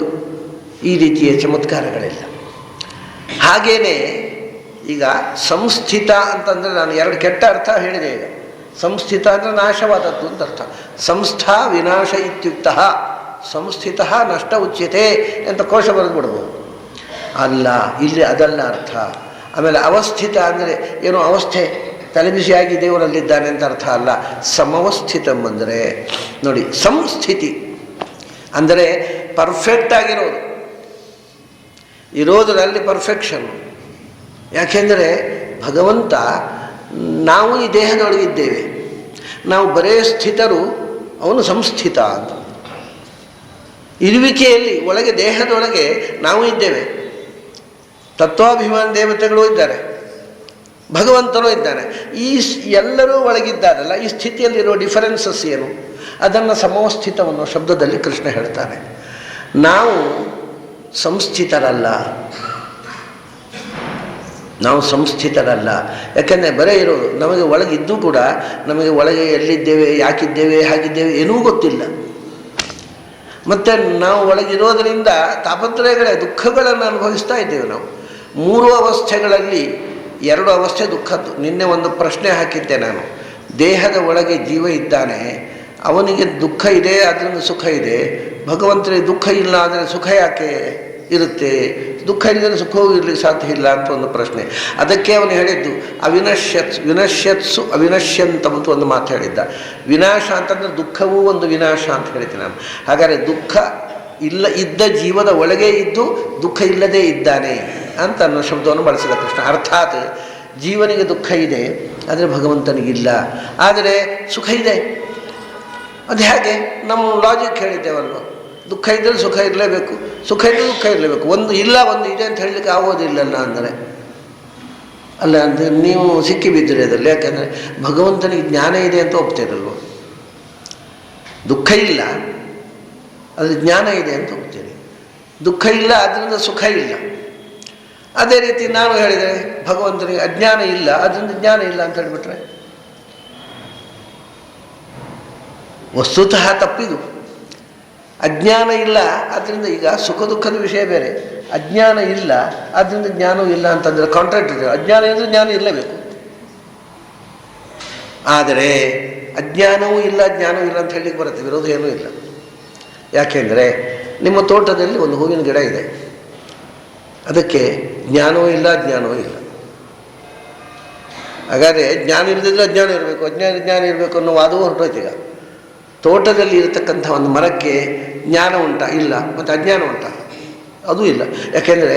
ಈ ರೀತಿಯ ಚಮತ್ಕಾರಗಳಿಲ್ಲ. ಹಾಗೇನೆ ಈಗ ಸಂಸ್ಥಿತ ಅಂತಂದರೆ ನಾನು ಎರಡು ಕೆಟ್ಟ ಅರ್ಥ ಹೇಳಿದೆ. ಈಗ ಸಂಸ್ಥಿತ ಅಂದರೆ ನಾಶವಾದದ್ದು ಅಂತ ಅರ್ಥ. ಸಂಸ್ಥಾ ವಿನಾಶ ಇತ್ಯುಕ್ತ ಸಂಸ್ಥಿತ ನಷ್ಟ ಉಚ್ಯತೆ ಅಂತ ಕೋಶ ಬರೆದುಬಿಡ್ಬೋದು. ಅಲ್ಲ, ಇಲ್ಲಿ ಅದಲ್ಲ ಅರ್ಥ. ಆಮೇಲೆ ಅವಸ್ಥಿತ ಅಂದರೆ ಏನೋ ಅವಸ್ಥೆ ತಲೆಬಿಸಿಯಾಗಿ ದೇವರಲ್ಲಿದ್ದಾನೆ ಅಂತ ಅರ್ಥ ಅಲ್ಲ. ಸಮವಸ್ಥಿತಂ ಅಂದರೆ ನೋಡಿ, ಸಂಸ್ಥಿತಿ ಅಂದರೆ ಪರ್ಫೆಕ್ಟ್ ಆಗಿರೋದು, ಇರೋದರಲ್ಲಿ ಪರ್ಫೆಕ್ಷನ್. ಯಾಕೆಂದರೆ ಭಗವಂತ ನಾವು ಈ ದೇಹದೊಳಗಿದ್ದೇವೆ, ನಾವು ಬರೇ ಸ್ಥಿತರು, ಅವನು ಸಂಸ್ಥಿತ ಅಂತ. ಇರುವಿಕೆಯಲ್ಲಿ ಒಳಗೆ ದೇಹದೊಳಗೆ ನಾವು ಇದ್ದೇವೆ. ತತ್ವಾಭಿಮಾನ ದೇವತೆಗಳು ಇದ್ದಾರೆ, ಭಗವಂತನೂ ಇದ್ದಾನೆ. ಈ ಎಲ್ಲರೂ ಒಳಗಿದ್ದಾರಲ್ಲ, ಈ ಸ್ಥಿತಿಯಲ್ಲಿರೋ ಡಿಫರೆನ್ಸಸ್ ಏನು, ಅದನ್ನು ಸಮವಸ್ಥಿತವನ್ನು ಶಬ್ದದಲ್ಲಿ ಕೃಷ್ಣ ಹೇಳ್ತಾನೆ. ನಾವು ಸಂಸ್ಥಿತರಲ್ಲ, ನಾವು ಸಂಸ್ಥಿತರಲ್ಲ. ಯಾಕೆಂದರೆ ಬರೇ ಇರೋದು, ನಮಗೆ ಒಳಗಿದ್ದು ಕೂಡ ನಮಗೆ ಒಳಗೆ ಎಲ್ಲಿದ್ದೇವೆ, ಯಾಕಿದ್ದೇವೆ, ಹಾಗಿದ್ದೇವೆ ಏನೂ ಗೊತ್ತಿಲ್ಲ. ಮತ್ತು ನಾವು ಒಳಗಿರೋದರಿಂದ ತಾಪತ್ರಯಗಳೇ, ದುಃಖಗಳನ್ನು ಅನುಭವಿಸ್ತಾ ಇದ್ದೇವೆ. ನಾವು ಮೂರು ಅವಸ್ಥೆಗಳಲ್ಲಿ ಎರಡು ಅವಸ್ಥೆ ದುಃಖದ್ದು. ನಿನ್ನೆ ಒಂದು ಪ್ರಶ್ನೆ ಹಾಕಿದ್ದೆ ನಾನು. ದೇಹದ ಒಳಗೆ ಜೀವ ಇದ್ದಾನೆ, ಅವನಿಗೆ ದುಃಖ ಇದೆ, ಅದರಿಂದ ಸುಖ ಇದೆ. ಭಗವಂತನಿಗೆ ದುಃಖ ಇಲ್ಲ ಆದರೆ ಸುಖ ಯಾಕೆ ಇರುತ್ತೆ? ದುಃಖ ಇಲ್ಲದೆ ಸುಖವೂ ಇರಲಿಕ್ಕೆ ಸಾಧ್ಯ ಇಲ್ಲ ಅಂತ ಒಂದು ಪ್ರಶ್ನೆ. ಅದಕ್ಕೆ ಅವನು ಹೇಳಿದ್ದು ವಿನಶ್ಯತ್ಸು ಅವಿನಶ್ಯಂತಂತ ಒಂದು ಮಾತು ಹೇಳಿದ್ದ. ವಿನಾಶ ಅಂತಂದರೆ ದುಃಖವೂ ಒಂದು ವಿನಾಶ ಅಂತ ಹೇಳ್ತೀನಿ ನಾನು. ಹಾಗಾದರೆ ದುಃಖ ಇದ್ದ ಜೀವದ ಒಳಗೆ ಇದ್ದು ದುಃಖ ಇಲ್ಲದೇ ಇದ್ದಾನೆ ಅಂತ ಅನ್ನೋ ಶಬ್ದವನ್ನು ಬಳಸಿದ ಕೃಷ್ಣ. ಅರ್ಥಾತ್ ಜೀವನಿಗೆ ದುಃಖ ಇದೆ, ಆದರೆ ಭಗವಂತನಿಗಿಲ್ಲ. ಆದರೆ ಸುಖ ಇದೆ. ಅದು ಹೇಗೆ? ನಮ್ಮ ಲಾಜಿಕ್ ಹೇಳಿದ್ದೇವಲ್ವ, ದುಃಖ ಇದ್ದರೆ ಸುಖ ಇರಲೇಬೇಕು, ಸುಖ ಇದ್ದರೆ ದುಃಖ ಇರಲೇಬೇಕು. ಒಂದು ಇಲ್ಲ ಒಂದು ಇದೆ ಅಂತ ಹೇಳಲಿಕ್ಕೆ ಆಗೋದಿಲ್ಲಲ್ಲ ಅಂದರೆ ಅಲ್ಲ ಅಂದರೆ ನೀವು ಸಿಕ್ಕಿ ಬಿದ್ದರೆ ಅದರಲ್ಲಿ. ಯಾಕೆಂದರೆ ಭಗವಂತನಿಗೆ ಜ್ಞಾನ ಇದೆ ಅಂತ ಒಪ್ತೀರಲ್ವ. ದುಃಖ ಇಲ್ಲ, ಅದು ಜ್ಞಾನ ಇದೆ ಅಂತ ಹೋಗ್ತೀರಿ. ದುಃಖ ಇಲ್ಲ, ಅದರಿಂದ ಸುಖ ಇಲ್ಲ. ಅದೇ ರೀತಿ ನಾನು ಹೇಳಿದರೆ ಭಗವಂತನಿಗೆ ಅಜ್ಞಾನ ಇಲ್ಲ, ಅದರಿಂದ ಜ್ಞಾನ ಇಲ್ಲ ಅಂತ ಹೇಳಿಬಿಟ್ರೆ ವಸ್ತುತಃ ತಪ್ಪಿದು. ಅಜ್ಞಾನ ಇಲ್ಲ, ಅದರಿಂದ ಈಗ ಸುಖ ದುಃಖದ ವಿಷಯ ಬೇರೆ. ಅಜ್ಞಾನ ಇಲ್ಲ, ಅದರಿಂದ ಜ್ಞಾನವೂ ಇಲ್ಲ ಅಂತಂದರೆ ಕಾಂಟ್ರಾಕ್ಟ್. ಅಜ್ಞಾನ ಅಂದರೆ ಜ್ಞಾನ ಇರಲೇಬೇಕು. ಆದರೆ ಅಜ್ಞಾನವೂ ಇಲ್ಲ ಜ್ಞಾನವೂ ಇಲ್ಲ ಅಂತ ಹೇಳಲಿಕ್ಕೆ ಬರುತ್ತೆ, ವಿರೋಧ ಏನೂ ಇಲ್ಲ. ಯಾಕೆಂದರೆ ನಿಮ್ಮ ತೋಟದಲ್ಲಿ ಒಂದು ಹೂವಿನ ಗಿಡ ಇದೆ, ಅದಕ್ಕೆ ಜ್ಞಾನವೂ ಇಲ್ಲ ಜ್ಞಾನವೂ ಇಲ್ಲ. ಹಾಗಾದರೆ ಜ್ಞಾನ ಇಲ್ಲದಿದ್ದರೆ ಅಜ್ಞಾನ ಇರಬೇಕು, ಜ್ಞಾನ ಇರಬೇಕು ಅನ್ನೋ ವಾದವೂ ಹೊರಟೋಯ್ತು. ಈಗ ತೋಟದಲ್ಲಿ ಇರತಕ್ಕಂಥ ಒಂದು ಮರಕ್ಕೆ ಜ್ಞಾನ ಉಂಟಾ? ಇಲ್ಲ. ಮತ್ತು ಅಜ್ಞಾನ ಉಂಟಾ? ಅದೂ ಇಲ್ಲ. ಯಾಕೆಂದರೆ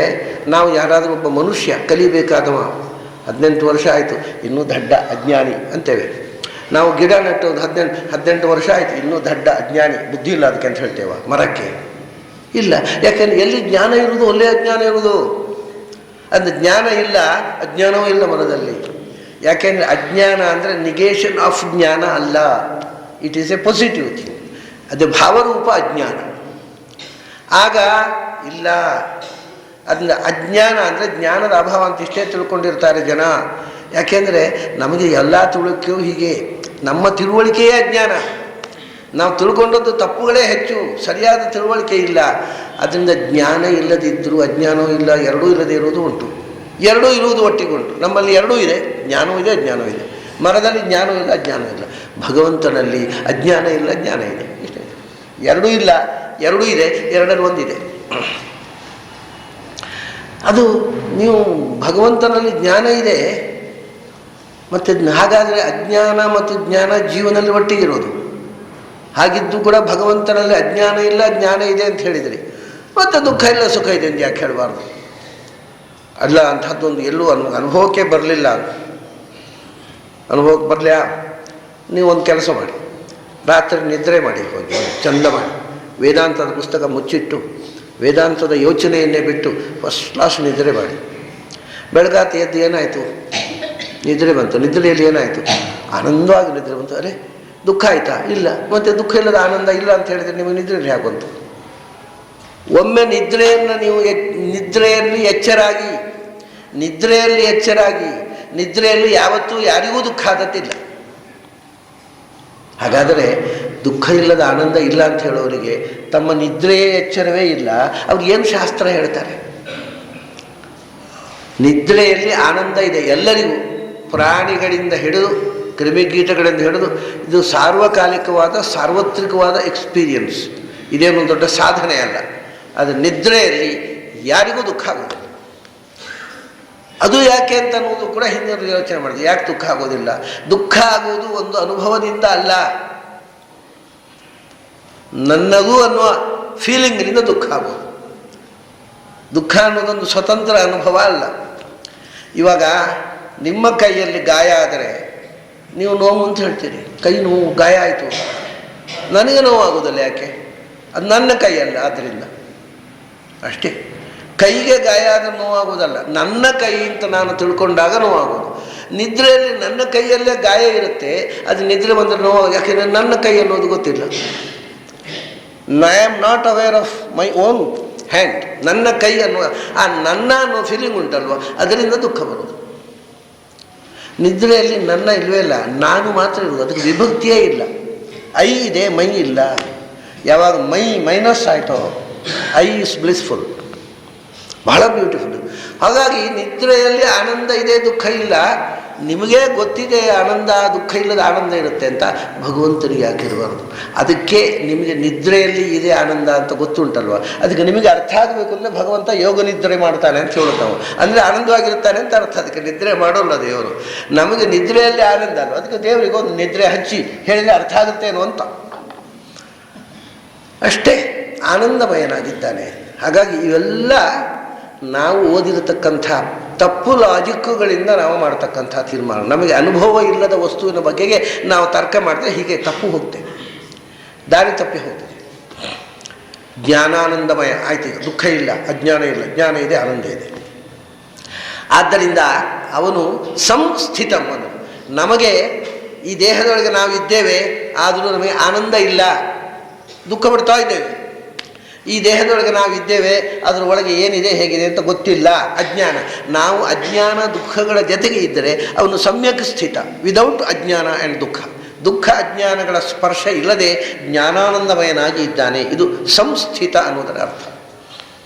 ನಾವು ಯಾರಾದರೂ ಒಬ್ಬ ಮನುಷ್ಯ ಕಲಿಬೇಕಾದವ 18 ವರ್ಷ ಆಯಿತು, ಇನ್ನೂ ದಡ್ಡ ಅಜ್ಞಾನಿ ಅಂತೇವೆ. ನಾವು ಗಿಡ ನೆಟ್ಟೋದು 18 ವರ್ಷ ಆಯಿತು, ಇನ್ನೂ ದಡ್ಡ ಅಜ್ಞಾನಿ, ಬುದ್ಧಿ ಇಲ್ಲ ಅದಕ್ಕೆ ಅಂತ ಹೇಳ್ತೇವೆ. ಮರಕ್ಕೆ ಇಲ್ಲ. ಯಾಕೆಂದರೆ ಎಲ್ಲಿ ಜ್ಞಾನ ಇರುವುದು ಒಳ್ಳೆ ಅಜ್ಞಾನ ಇರುವುದು. ಅದು ಜ್ಞಾನ ಇಲ್ಲ, ಅಜ್ಞಾನವೂ ಇಲ್ಲ ಮರದಲ್ಲಿ. ಯಾಕೆಂದರೆ ಅಜ್ಞಾನ ಅಂದರೆ ನಿಗೇಷನ್ ಆಫ್ ಜ್ಞಾನ ಅಲ್ಲ, it is A positive thing. ಅದು ಭಾವರೂಪ ಅಜ್ಞಾನ. ಆಗ ಇಲ್ಲ, ಅದನ್ನ ಅಜ್ಞಾನ ಅಂದರೆ ಜ್ಞಾನದ ಅಭಾವ ಅಂತ ಇಷ್ಟೇ ತಿಳ್ಕೊಂಡಿರ್ತಾರೆ ಜನ. ಯಾಕೆಂದರೆ ನಮಗೆ ಎಲ್ಲ ತಿಳುವಳಿಕೆಯೂ ಹೀಗೆ, ನಮ್ಮ ತಿಳುವಳಿಕೆಯೇ ಅಜ್ಞಾನ. ನಾವು ತಿಳ್ಕೊಂಡದ್ದು ತಪ್ಪುಗಳೇ ಹೆಚ್ಚು, ಸರಿಯಾದ ತಿಳುವಳಿಕೆ ಇಲ್ಲ. ಅದರಿಂದ ಜ್ಞಾನ ಇಲ್ಲದಿದ್ದರೂ ಅಜ್ಞಾನವೂ ಇಲ್ಲ, ಎರಡೂ ಇಲ್ಲದೆ ಇರುವುದು ಉಂಟು, ಎರಡೂ ಇರುವುದು ಒಟ್ಟಿಗೆ ಉಂಟು. ನಮ್ಮಲ್ಲಿ ಎರಡೂ ಇದೆ, ಜ್ಞಾನವೂ ಇದೆ ಅಜ್ಞಾನವೂ ಇದೆ. ಮರದಲ್ಲಿ ಜ್ಞಾನವೂ ಇಲ್ಲ ಅಜ್ಞಾನ ಇಲ್ಲ. ಭಗವಂತನಲ್ಲಿ ಅಜ್ಞಾನ ಇಲ್ಲ ಜ್ಞಾನ ಇದೆ, ಇಷ್ಟೇ. ಎರಡೂ ಇಲ್ಲ, ಎರಡೂ ಇದೆ, ಎರಡರಲ್ಲಿ ಒಂದಿದೆ. ಅದು ನೀವು ಭಗವಂತನಲ್ಲಿ ಜ್ಞಾನ ಇದೆ, ಮತ್ತು ಹಾಗಾದರೆ ಅಜ್ಞಾನ ಮತ್ತು ಜ್ಞಾನ ಜೀವನದಲ್ಲಿ ಒಟ್ಟಿಗಿರೋದು. ಹಾಗಿದ್ದು ಕೂಡ ಭಗವಂತನಲ್ಲಿ ಅಜ್ಞಾನ ಇಲ್ಲ ಜ್ಞಾನ ಇದೆ ಅಂತ ಹೇಳಿದ್ರಿ, ಮತ್ತು ದುಃಖ ಇಲ್ಲ ಸುಖ ಇದೆ ಅಂತ ಯಾಕೆ ಹೇಳಬಾರ್ದು? ಅಲ್ಲ, ಅಂಥದ್ದೊಂದು ಎಲ್ಲೂ ಅನುಭವಕ್ಕೆ ಬರಲಿಲ್ಲ. ಅನುಭವಕ್ಕೆ ಬರಲಿಲ್ಲ. ನೀವು ಒಂದು ಕೆಲಸ ಮಾಡಿ, ರಾತ್ರಿ ನಿದ್ರೆ ಮಾಡಿ, ಹೋಗಿ ಚಂದ ಮಾಡಿ, ವೇದಾಂತದ ಪುಸ್ತಕ ಮುಚ್ಚಿಟ್ಟು ವೇದಾಂತದ ಯೋಚನೆಯನ್ನೇ ಬಿಟ್ಟು ಫಸ್ಟ್ ಕ್ಲಾಸ್ ನಿದ್ರೆ ಮಾಡಿ. ಬೆಳಗಾತ ಎದ್ದು ಏನಾಯಿತು? ನಿದ್ರೆ ಬಂತು. ನಿದ್ರೆಯಲ್ಲಿ ಏನಾಯಿತು? ಆನಂದವಾಗಿ ನಿದ್ರೆ ಬಂತು. ಅರೆ, ದುಃಖ ಆಯಿತಾ? ಇಲ್ಲ. ಮತ್ತು ದುಃಖ ಇಲ್ಲದ ಆನಂದ ಇಲ್ಲ ಅಂತ ಹೇಳಿದರೆ ನಿಮಗೆ ನಿದ್ರೆಯಲ್ಲಿ ಹೇಗೆ ಬಂತು? ಒಮ್ಮೆ ನಿದ್ರೆಯನ್ನು ನೀವು ನಿದ್ರೆಯಲ್ಲಿ ಎಚ್ಚರಾಗಿ ನಿದ್ರೆಯಲ್ಲಿ ಯಾವತ್ತೂ ಯಾರಿಗೂ ದುಃಖ ಆದದ್ದಿಲ್ಲ. ಹಾಗಾದರೆ ದುಃಖ ಇಲ್ಲದ ಆನಂದ ಇಲ್ಲ ಅಂತ ಹೇಳೋರಿಗೆ ತಮ್ಮ ನಿದ್ರೆಯೇ ಎಚ್ಚರವೇ ಇಲ್ಲ, ಅವ್ರಿಗೇನು ಶಾಸ್ತ್ರ ಹೇಳ್ತಾರೆ? ನಿದ್ರೆಯಲ್ಲಿ ಆನಂದ ಇದೆ ಎಲ್ಲರಿಗೂ, ಪ್ರಾಣಿಗಳಿಂದ ಹಿಡಿದು ಕ್ರಿಮಿಕೀಟಗಳಿಂದ ಹಿಡಿದು. ಇದು ಸಾರ್ವಕಾಲಿಕವಾದ ಸಾರ್ವತ್ರಿಕವಾದ ಎಕ್ಸ್ಪೀರಿಯನ್ಸ್, ಇದೇನು ದೊಡ್ಡ ಸಾಧನೆ ಅಲ್ಲ. ಅದು ನಿದ್ರೆಯಲ್ಲಿ ಯಾರಿಗೂ ದುಃಖ ಆಗೋದಿಲ್ಲ. ಅದು ಯಾಕೆ ಅಂತ ಅನ್ನೋದು ಕೂಡ ಹಿಂದೆ ಯೋಚನೆ ಮಾಡಿದೆ. ಯಾಕೆ ದುಃಖ ಆಗೋದಿಲ್ಲ? ದುಃಖ ಆಗುವುದು ಒಂದು ಅನುಭವದಿಂದ ಅಲ್ಲ, ನನ್ನದು ಅನ್ನುವ ಫೀಲಿಂಗಿನಿಂದ ದುಃಖ ಆಗೋದು. ದುಃಖ ಅನ್ನೋದೊಂದು ಸ್ವತಂತ್ರ ಅನುಭವ ಅಲ್ಲ. ಇವಾಗ ನಿಮ್ಮ ಕೈಯಲ್ಲಿ ಗಾಯ ಆದರೆ ನೀವು ನೋವು ಅಂತ ಹೇಳ್ತೀರಿ, ಕೈ ನೋವು, ಗಾಯ ಆಯಿತು, ನನಗೆ ನೋವಾಗೋದಿಲ್ಲ. ಯಾಕೆ? ಅದು ನನ್ನ ಕೈಯಲ್ಲ, ಆದ್ದರಿಂದ ಅಷ್ಟೇ. ಕೈಗೆ ಗಾಯ ಆದರೆ ನೋವಾಗೋದಲ್ಲ, ನನ್ನ ಕೈ ಅಂತ ನಾನು ತಿಳ್ಕೊಂಡಾಗ ನೋವಾಗೋದು. ನಿದ್ರೆಯಲ್ಲಿ ನನ್ನ ಕೈಯಲ್ಲೇ ಗಾಯ ಇರುತ್ತೆ, ಅದು ನಿದ್ರೆ ಬಂದರೆ ನೋವು. ಯಾಕೆಂದರೆ ನನ್ನ ಕೈ ಅನ್ನೋದು ಗೊತ್ತಿಲ್ಲ. I am not aware of my own hand. ನನ್ನ ಕೈ ಅನ್ನುವ ಆ ನನ್ನ ಅನ್ನೋ ಫೀಲಿಂಗ್ ಉಂಟಲ್ವ, ಅದರಿಂದ ದುಃಖ ಬರೋದು. ನಿದ್ರೆಯಲ್ಲಿ ನನ್ನ ಇಲ್ವೇ ಇಲ್ಲ, ನಾನು ಮಾತ್ರ ಇರೋದು, ಅದಕ್ಕೆ ವಿಭಕ್ತಿಯೇ ಇಲ್ಲ. ಐ ಇದೆ, ಮೈ ಇಲ್ಲ. ಯಾವಾಗ ಮೈ ಮೈನಸ್ ಆಯಿತೋ ಐ ಇಸ್ ಬ್ಲಿಸ್ಫುಲ್. ಬಹಳ ಬ್ಯೂಟಿಫುಲ್. ಹಾಗಾಗಿ ನಿದ್ರೆಯಲ್ಲಿ ಆನಂದ ಇದೆ, ದುಃಖ ಇಲ್ಲ. ನಿಮಗೇ ಗೊತ್ತಿದೆ ಆನಂದ, ದುಃಖ ಇಲ್ಲದ ಆನಂದ ಇರುತ್ತೆ ಅಂತ, ಭಗವಂತನಿಗೆ ಯಾಕಿರಬಾರ್ದು? ಅದಕ್ಕೆ ನಿಮಗೆ ನಿದ್ರೆಯಲ್ಲಿ ಇದೆ ಆನಂದ ಅಂತ ಗೊತ್ತುಂಟಲ್ವ, ಅದಕ್ಕೆ ನಿಮಗೆ ಅರ್ಥ ಆಗಬೇಕು ಅಂದರೆ ಭಗವಂತ ಯೋಗ ನಿದ್ರೆ ಮಾಡ್ತಾನೆ ಅಂತ ಹೇಳೋದು ನಾವು. ಅಂದರೆ ಆನಂದವಾಗಿರ್ತಾನೆ ಅಂತ ಅರ್ಥ. ಅದಕ್ಕೆ ನಿದ್ರೆ ಮಾಡೋಲ್ಲ ದೇವರು. ನಮಗೆ ನಿದ್ರೆಯಲ್ಲಿ ಆನಂದ ಅಲ್ವ, ಅದಕ್ಕೆ ದೇವರಿಗೆ ಒಂದು ನಿದ್ರೆ ಹಚ್ಚಿ ಹೇಳಿದರೆ ಅರ್ಥ ಆಗುತ್ತೇನೋ ಅಂತ ಅಷ್ಟೇ. ಆನಂದಮಯನಾಗಿದ್ದಾನೆ. ಹಾಗಾಗಿ ಇವೆಲ್ಲ ನಾವು ಓದಿರತಕ್ಕಂಥ ತಪ್ಪು ಲಾಜಿಕ್ಕುಗಳಿಂದ ನಾವು ಮಾಡ್ತಕ್ಕಂಥ ತೀರ್ಮಾನ. ನಮಗೆ ಅನುಭವ ಇಲ್ಲದ ವಸ್ತುವಿನ ಬಗೆಗೆ ನಾವು ತರ್ಕ ಮಾಡಿದ್ರೆ ಹೀಗೆ ತಪ್ಪು ಹೋಗ್ತೇವೆ, ದಾರಿ ತಪ್ಪಿ ಹೋಗ್ತದೆ. ಜ್ಞಾನಾನಂದಮಯ ಆಯ್ತು, ಈಗ ದುಃಖ ಇಲ್ಲ, ಅಜ್ಞಾನ ಇಲ್ಲ, ಜ್ಞಾನ ಇದೆ, ಆನಂದ ಇದೆ. ಆದ್ದರಿಂದ ಅವನು ಸಂಸ್ಥಿತಮ್ಮನು. ನಮಗೆ ಈ ದೇಹದೊಳಗೆ ನಾವಿದ್ದೇವೆ, ಆದರೂ ನಮಗೆ ಆನಂದ ಇಲ್ಲ, ದುಃಖ ಪಡ್ತಾ ಇದ್ದೇವೆ. ಈ ದೇಹದೊಳಗೆ ನಾವಿದ್ದೇವೆ, ಅದರ ಒಳಗೆ ಏನಿದೆ ಹೇಗಿದೆ ಅಂತ ಗೊತ್ತಿಲ್ಲ, ಅಜ್ಞಾನ. ನಾವು ಅಜ್ಞಾನ ದುಃಖಗಳ ಜೊತೆಗೆ ಇದ್ದರೆ ಅವನು ಸಮ್ಯಕ್ ಸ್ಥಿತ, ವಿದೌಟ್ ಅಜ್ಞಾನ ಆ್ಯಂಡ್ ದುಃಖ. ದುಃಖ ಅಜ್ಞಾನಗಳ ಸ್ಪರ್ಶ ಇಲ್ಲದೆ ಜ್ಞಾನಾನಂದಮಯನಾಗಿ ಇದ್ದಾನೆ. ಇದು ಸಂಸ್ಥಿತ ಅನ್ನೋದರ ಅರ್ಥ.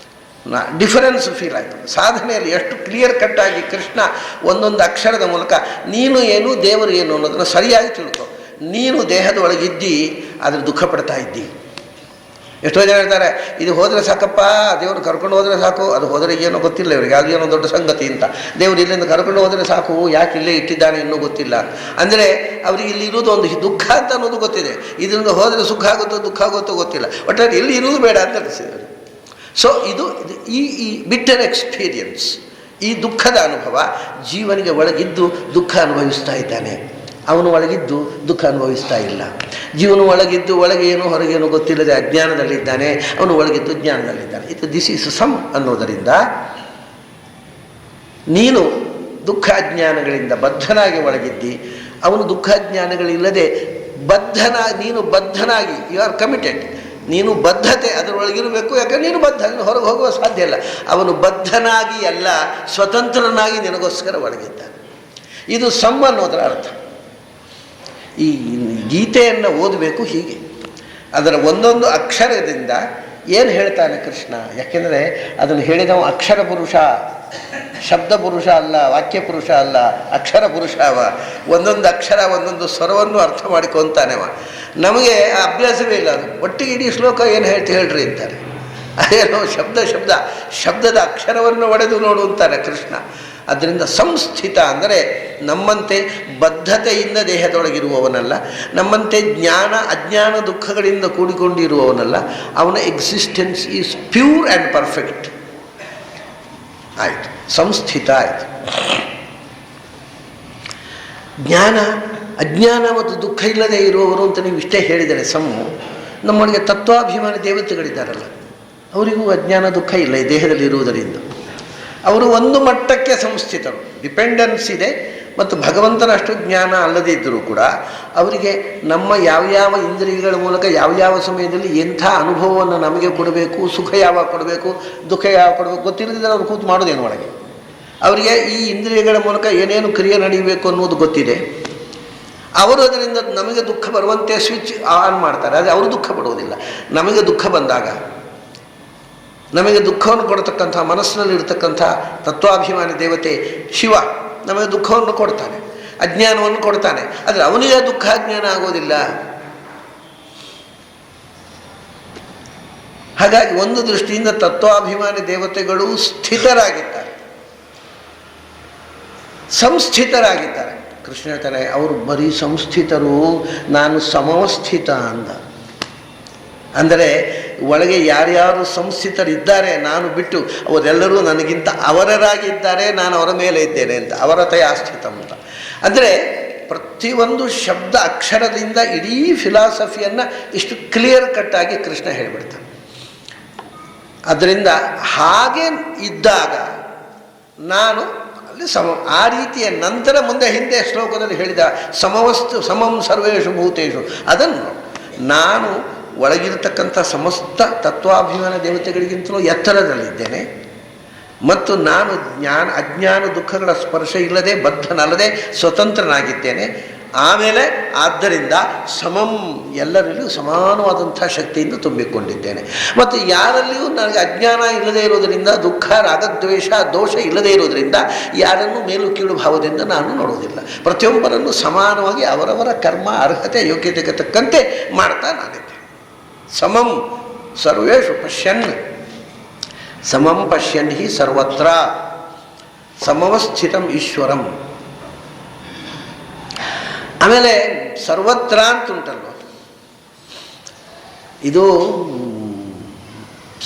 ಡಿಫರೆನ್ಸ್ ಫೀಲ್ ಆಯಿತು. ಸಾಧನೆಯಲ್ಲಿ ಎಷ್ಟು ಕ್ಲಿಯರ್ ಕಟ್ಟಾಗಿ ಕೃಷ್ಣ ಒಂದೊಂದು ಅಕ್ಷರದ ಮೂಲಕ ನೀನು ಏನು ದೇವರು ಏನು ಅನ್ನೋದನ್ನು ಸರಿಯಾಗಿ ತಿಳ್ಕೊ. ನೀನು ದೇಹದೊಳಗಿದ್ದಿ, ಆದರೆ ದುಃಖ ಪಡ್ತಾ ಇದ್ದಿ. ಎಷ್ಟೋ ಜನ ಹೇಳ್ತಾರೆ, ಇದು ಹೋದರೆ ಸಾಕಪ್ಪ, ದೇವರು ಕರ್ಕೊಂಡು ಹೋದರೆ ಸಾಕು. ಅದು ಹೋದರೆ ಏನೋ ಗೊತ್ತಿಲ್ಲ ಇವರಿಗೆ, ಅದು ಏನೋ ದೊಡ್ಡ ಸಂಗತಿ ಅಂತ. ದೇವರು ಇಲ್ಲಿಂದ ಕರ್ಕೊಂಡು ಹೋದರೆ ಸಾಕು, ಯಾಕೆ ಇಲ್ಲೇ ಇಟ್ಟಿದ್ದಾನೆ ಇನ್ನೂ ಗೊತ್ತಿಲ್ಲ. ಅಂದರೆ ಅವರಿಗೆ ಇಲ್ಲಿ ಇರೋದು ಒಂದು ದುಃಖ ಅಂತ ಅನ್ನೋದು ಗೊತ್ತಿದೆ. ಇದರಿಂದ ಹೋದರೆ ಸುಖ ಆಗುತ್ತೋ ದುಃಖ ಆಗುತ್ತೋ ಗೊತ್ತಿಲ್ಲ. ಒಟ್ಟಾರೆ ಇಲ್ಲಿ ಇರುವುದು ಬೇಡ ಅಂತ ಅನಿಸಿದ್ದಾರೆ. ಸೊ ಇದು ಈ ಬಿಟ್ಟರ್ ಎಕ್ಸ್ಪೀರಿಯನ್ಸ್, ಈ ದುಃಖದ ಅನುಭವ ಜೀವನಿಗೆ ಒಳಗಿದ್ದು ದುಃಖ ಅನುಭವಿಸ್ತಾ ಇದ್ದಾನೆ. ಅವನು ಒಳಗಿದ್ದು ದುಃಖ ಅನುಭವಿಸ್ತಾ ಇಲ್ಲ. ಜೀವನ ಒಳಗಿದ್ದು ಒಳಗೆ ಏನೋ ಹೊರಗೇನೋ ಗೊತ್ತಿಲ್ಲದೆ ಅಜ್ಞಾನದಲ್ಲಿದ್ದಾನೆ, ಅವನು ಒಳಗಿದ್ದು ಜ್ಞಾನದಲ್ಲಿದ್ದಾನೆ. ಇದು ದಿಸ್ ಈಸ್ ಸಮ್ ಅನ್ನೋದರಿಂದ ನೀನು ದುಃಖಾಜ್ಞಾನಗಳಿಂದ ಬದ್ಧನಾಗಿ ಒಳಗಿದ್ದಿ, ಅವನು ದುಃಖಾಜ್ಞಾನಗಳಿಲ್ಲದೆ ನೀನು ಬದ್ಧನಾಗಿ, ಯು ಆರ್ ಕಮಿಟೆಡ್. ನೀನು ಬದ್ಧತೆ ಅದರೊಳಗಿರಬೇಕು. ಯಾಕಂದ್ರೆ ನೀನು ಬದ್ಧ, ನೀನು ಹೊರಗೆ ಹೋಗುವ ಸಾಧ್ಯ ಇಲ್ಲ. ಅವನು ಬದ್ಧನಾಗಿ ಅಲ್ಲ, ಸ್ವತಂತ್ರನಾಗಿ ನಿನಗೋಸ್ಕರ ಒಳಗಿದ್ದಾನೆ. ಇದು ಸಮ್ ಅನ್ನೋದರ ಅರ್ಥ. ಈ ಗೀತೆಯನ್ನು ಓದಬೇಕು ಹೀಗೆ. ಅದರ ಒಂದೊಂದು ಅಕ್ಷರದಿಂದ ಏನು ಹೇಳ್ತಾನೆ ಕೃಷ್ಣ. ಯಾಕೆಂದರೆ ಅದನ್ನು ಹೇಳಿದವ ಅಕ್ಷರ ಪುರುಷ, ಶಬ್ದ ಪುರುಷ ಅಲ್ಲ, ವಾಕ್ಯ ಪುರುಷ ಅಲ್ಲ, ಅಕ್ಷರ ಪುರುಷ ಅವ. ಒಂದೊಂದು ಅಕ್ಷರ ಒಂದೊಂದು ಸ್ವರವನ್ನು ಅರ್ಥ ಮಾಡಿಕೊತಾನೆವ. ನಮಗೆ ಆ ಅಭ್ಯಾಸವೇ ಇಲ್ಲ. ಅದು ಒಟ್ಟಿಗೆ ಇಡೀ ಶ್ಲೋಕ ಏನು ಹೇಳ್ರಿ ಅಂತಾರೆ. ಅದೇನೋ ಶಬ್ದದ ಅಕ್ಷರವನ್ನು ಒಡೆದು ನೋಡು ಅಂತಾನೆ ಕೃಷ್ಣ. ಅದರಿಂದ ಸಂಸ್ಥಿತ ಅಂದರೆ ನಮ್ಮಂತೆ ಬದ್ಧತೆಯಿಂದ ದೇಹದೊಳಗಿರುವವನಲ್ಲ, ನಮ್ಮಂತೆ ಅಜ್ಞಾನ ದುಃಖಗಳಿಂದ ಕೂಡಿಕೊಂಡಿರುವವನಲ್ಲ. ಅವನ existence is pure and perfect. ಆಯಿತು, ಸಂಸ್ಥಿತ ಆಯಿತು. ಜ್ಞಾನ ಅಜ್ಞಾನ ಮತ್ತು ದುಃಖ ಇಲ್ಲದೆ ಇರುವವರು ಅಂತ ನೀವು ಇಷ್ಟೇ ಹೇಳಿದರೆ ಸಮ್ಮು. ನಮ್ಮೊಳಗೆ ತತ್ವಾಭಿಮಾನಿ ದೇವತೆಗಳಿದ್ದಾರಲ್ಲ, ಅವರಿಗೂ ಅಜ್ಞಾನ ದುಃಖ ಇಲ್ಲ ಈ ದೇಹದಲ್ಲಿ ಇರುವುದರಿಂದ. ಅವರು ಒಂದು ಮಟ್ಟಕ್ಕೆ ಸಂಸ್ಥಿತರು, ಡಿಪೆಂಡೆನ್ಸ್ ಇದೆ. ಮತ್ತು ಭಗವಂತನಷ್ಟು ಜ್ಞಾನ ಅಲ್ಲದೇ ಇದ್ದರೂ ಕೂಡ ಅವರಿಗೆ ನಮ್ಮ ಯಾವ್ಯಾವ ಇಂದ್ರಿಯಗಳ ಮೂಲಕ ಯಾವ್ಯಾವ ಸಮಯದಲ್ಲಿ ಎಂಥ ಅನುಭವವನ್ನು ನಮಗೆ ಕೊಡಬೇಕು, ಸುಖ ಯಾವಾಗ ಕೊಡಬೇಕು, ದುಃಖ ಯಾವಾಗ ಕೊಡಬೇಕು ಗೊತ್ತಿಲ್ಲದಿದ್ದರೆ ಅವ್ರು ಕೂತು ಮಾಡೋದೇನು ಒಳಗೆ. ಅವರಿಗೆ ಈ ಇಂದ್ರಿಯಗಳ ಮೂಲಕ ಏನೇನು ಕ್ರಿಯೆ ನಡೀಬೇಕು ಅನ್ನೋದು ಗೊತ್ತಿದೆ. ಅವರು ಅದರಿಂದ ನಮಗೆ ದುಃಖ ಬರುವಂತೆ ಸ್ವಿಚ್ ಆನ್ ಮಾಡ್ತಾರೆ, ಆದರೆ ಅವರು ದುಃಖ ಪಡುವುದಿಲ್ಲ. ನಮಗೆ ದುಃಖ ಬಂದಾಗ ನಮಗೆ ದುಃಖವನ್ನು ಕೊಡ್ತಕ್ಕಂಥ ಮನಸ್ಸಿನಲ್ಲಿ ಇರತಕ್ಕಂಥ ತತ್ವಾಭಿಮಾನಿ ದೇವತೆ ಶಿವ ನಮಗೆ ದುಃಖವನ್ನು ಕೊಡ್ತಾನೆ, ಅಜ್ಞಾನವನ್ನು ಕೊಡ್ತಾನೆ. ಆದರೆ ಅವನಿಗೆ ದುಃಖ ಅಜ್ಞಾನ ಆಗೋದಿಲ್ಲ. ಹಾಗಾಗಿ ಒಂದು ದೃಷ್ಟಿಯಿಂದ ತತ್ವಾಭಿಮಾನಿ ದೇವತೆಗಳು ಸ್ಥಿತರಾಗಿದ್ದಾರೆ, ಸಂಸ್ಥಿತರಾಗಿದ್ದಾರೆ. ಕೃಷ್ಣ ಹೇಳ್ತಾನೆ ಅವರು ಬರೀ ಸಂಸ್ಥಿತರು, ನಾನು ಸಮವಸ್ಥಿತ ಅಂದ. ಅಂದರೆ ಒಳಗೆ ಯಾರ್ಯಾರು ಸಂಸ್ಥಿತರಿದ್ದಾರೆ ನಾನು ಬಿಟ್ಟು ಅವರೆಲ್ಲರೂ ನನಗಿಂತ ಅವರರಾಗಿದ್ದಾರೆ, ನಾನು ಅವರ ಮೇಲೆ ಇದ್ದೇನೆ ಅಂತ, ಅವರತೆಯ ಸ್ಥಿತ ಅಂತ. ಅಂದರೆ ಪ್ರತಿಯೊಂದು ಶಬ್ದ ಅಕ್ಷರದಿಂದ ಇಡೀ ಫಿಲಾಸಫಿಯನ್ನು ಇಷ್ಟು ಕ್ಲಿಯರ್ ಕಟ್ಟಾಗಿ ಕೃಷ್ಣ ಹೇಳಿಬಿಡ್ತಾನೆ. ಅದರಿಂದ ಹಾಗೆ ಇದ್ದಾಗ ನಾನು ಅಲ್ಲಿ ಆ ರೀತಿಯ ನಂತರ ಮುಂದೆ ಹಿಂದೆ ಶ್ಲೋಕದಲ್ಲಿ ಹೇಳಿದ ಸಮಂ ಸರ್ವೇಷು ಭೂತೇಷು, ಅದನ್ನು ನಾನು ಒಳಗಿರತಕ್ಕಂಥ ಸಮಸ್ತ ತತ್ವಾಭಿಮಾನ ದೇವತೆಗಳಿಗಿಂತಲೂ ಎತ್ತರದಲ್ಲಿದ್ದೇನೆ ಮತ್ತು ನಾನು ಅಜ್ಞಾನ ದುಃಖಗಳ ಸ್ಪರ್ಶ ಇಲ್ಲದೆ ಬದ್ಧನಲ್ಲದೆ ಸ್ವತಂತ್ರನಾಗಿದ್ದೇನೆ. ಆಮೇಲೆ ಆದ್ದರಿಂದ ಎಲ್ಲರಲ್ಲಿಯೂ ಸಮಾನವಾದಂಥ ಶಕ್ತಿಯಿಂದ ತುಂಬಿಕೊಂಡಿದ್ದೇನೆ. ಮತ್ತು ಯಾರಲ್ಲಿಯೂ ನನಗೆ ಅಜ್ಞಾನ ಇಲ್ಲದೇ ಇರೋದರಿಂದ, ದುಃಖ ರಾಗದ್ವೇಷ ದೋಷ ಇಲ್ಲದೇ ಇರೋದರಿಂದ ಯಾರನ್ನು ಮೇಲು ಕೀಳು ಭಾವದಿಂದ ನಾನು ನೋಡುವುದಿಲ್ಲ. ಪ್ರತಿಯೊಬ್ಬರನ್ನು ಸಮಾನವಾಗಿ ಅವರವರ ಕರ್ಮ ಅರ್ಹತೆ ಯೋಗ್ಯತೆಗೆ ತಕ್ಕಂತೆ ಮಾಡ್ತಾ ನಾನಿದ್ದೆ. ಸಮಂ ಸರ್ವೇಷು ಪಶ್ಯನ್, ಸಮಂ ಪಶ್ಯನ್ ಹಿ ಸರ್ವತ್ರ ಸಮವಸ್ಥಿತಂ ಈಶ್ವರಂ. ಆಮೇಲೆ ಸರ್ವತ್ರ ಅಂತುಂಟಲ್ವ, ಇದು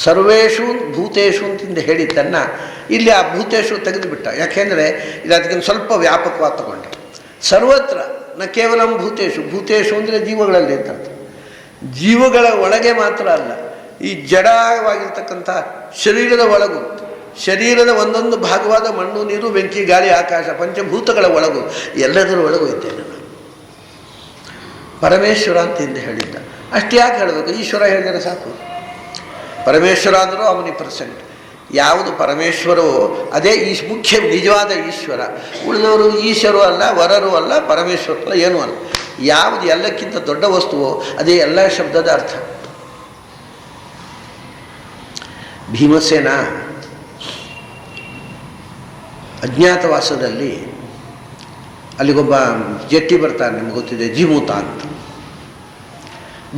ಸರ್ವೇಷು ಭೂತೇಶು ಅಂತಿಂದ ಹೇಳಿದ್ದನ್ನು ಇಲ್ಲಿ ಆ ಭೂತೇಶು ತೆಗೆದುಬಿಟ್ಟ. ಯಾಕೆಂದರೆ ಇದು ಅದಕ್ಕಿಂತ ಸ್ವಲ್ಪ ವ್ಯಾಪಕವಾಗಿ ತಗೊಂಡೆ. ಸರ್ವತ್ರ ನ ಕೇವಲ ಭೂತೇಶು ಅಂದರೆ ಜೀವಗಳಲ್ಲಿ ಅಂತ ಅರ್ಥ. ಜೀವಗಳ ಒಳಗೆ ಮಾತ್ರ ಅಲ್ಲ, ಈ ಜಡವಾಗಿರ್ತಕ್ಕಂಥ ಶರೀರದ ಒಳಗೂ, ಶರೀರದ ಒಂದೊಂದು ಭಾಗವಾದ ಮಣ್ಣು ನೀರು ಬೆಂಕಿ ಗಾಳಿ ಆಕಾಶ ಪಂಚಭೂತಗಳ ಒಳಗೂ ಎಲ್ಲದರ ಒಳಗೂ ಇದ್ದೇನೆ ನಾನು. ಪರಮೇಶ್ವರ ಅಂತ ಹಿಂದೆ ಹೇಳಿದ್ದ. ಅಷ್ಟು ಯಾಕೆ ಹೇಳಬೇಕು? ಈಶ್ವರ ಹೇಳಿದರೆ ಸಾಕು. ಪರಮೇಶ್ವರ ಅಂದರೂ ಅವನಿ ಪರ್ಸೆಂಟ್. ಯಾವುದು ಪರಮೇಶ್ವರವೋ ಅದೇ ಮುಖ್ಯ ನಿಜವಾದ ಈಶ್ವರ. ಉಳಿದವರು ಈಶ್ವರೂ ಅಲ್ಲ, ವರರೂ ಅಲ್ಲ, ಪರಮೇಶ್ವರಲ್ಲ, ಏನೂ ಅಲ್ಲ. ಯಾವುದು ಎಲ್ಲಕ್ಕಿಂತ ದೊಡ್ಡ ವಸ್ತುವೋ ಅದೇ ಎಲ್ಲ ಶಬ್ದದ ಅರ್ಥ. ಭೀಮಸೇನ ಅಜ್ಞಾತವಾಸದಲ್ಲಿ ಅಲ್ಲಿಗೊಬ್ಬ ಜಟ್ಟಿ ಬರ್ತಾನೆ, ನಿಮ್ಗೆ ಗೊತ್ತಿದೆ, ಜೀಮೂತ ಅಂತ.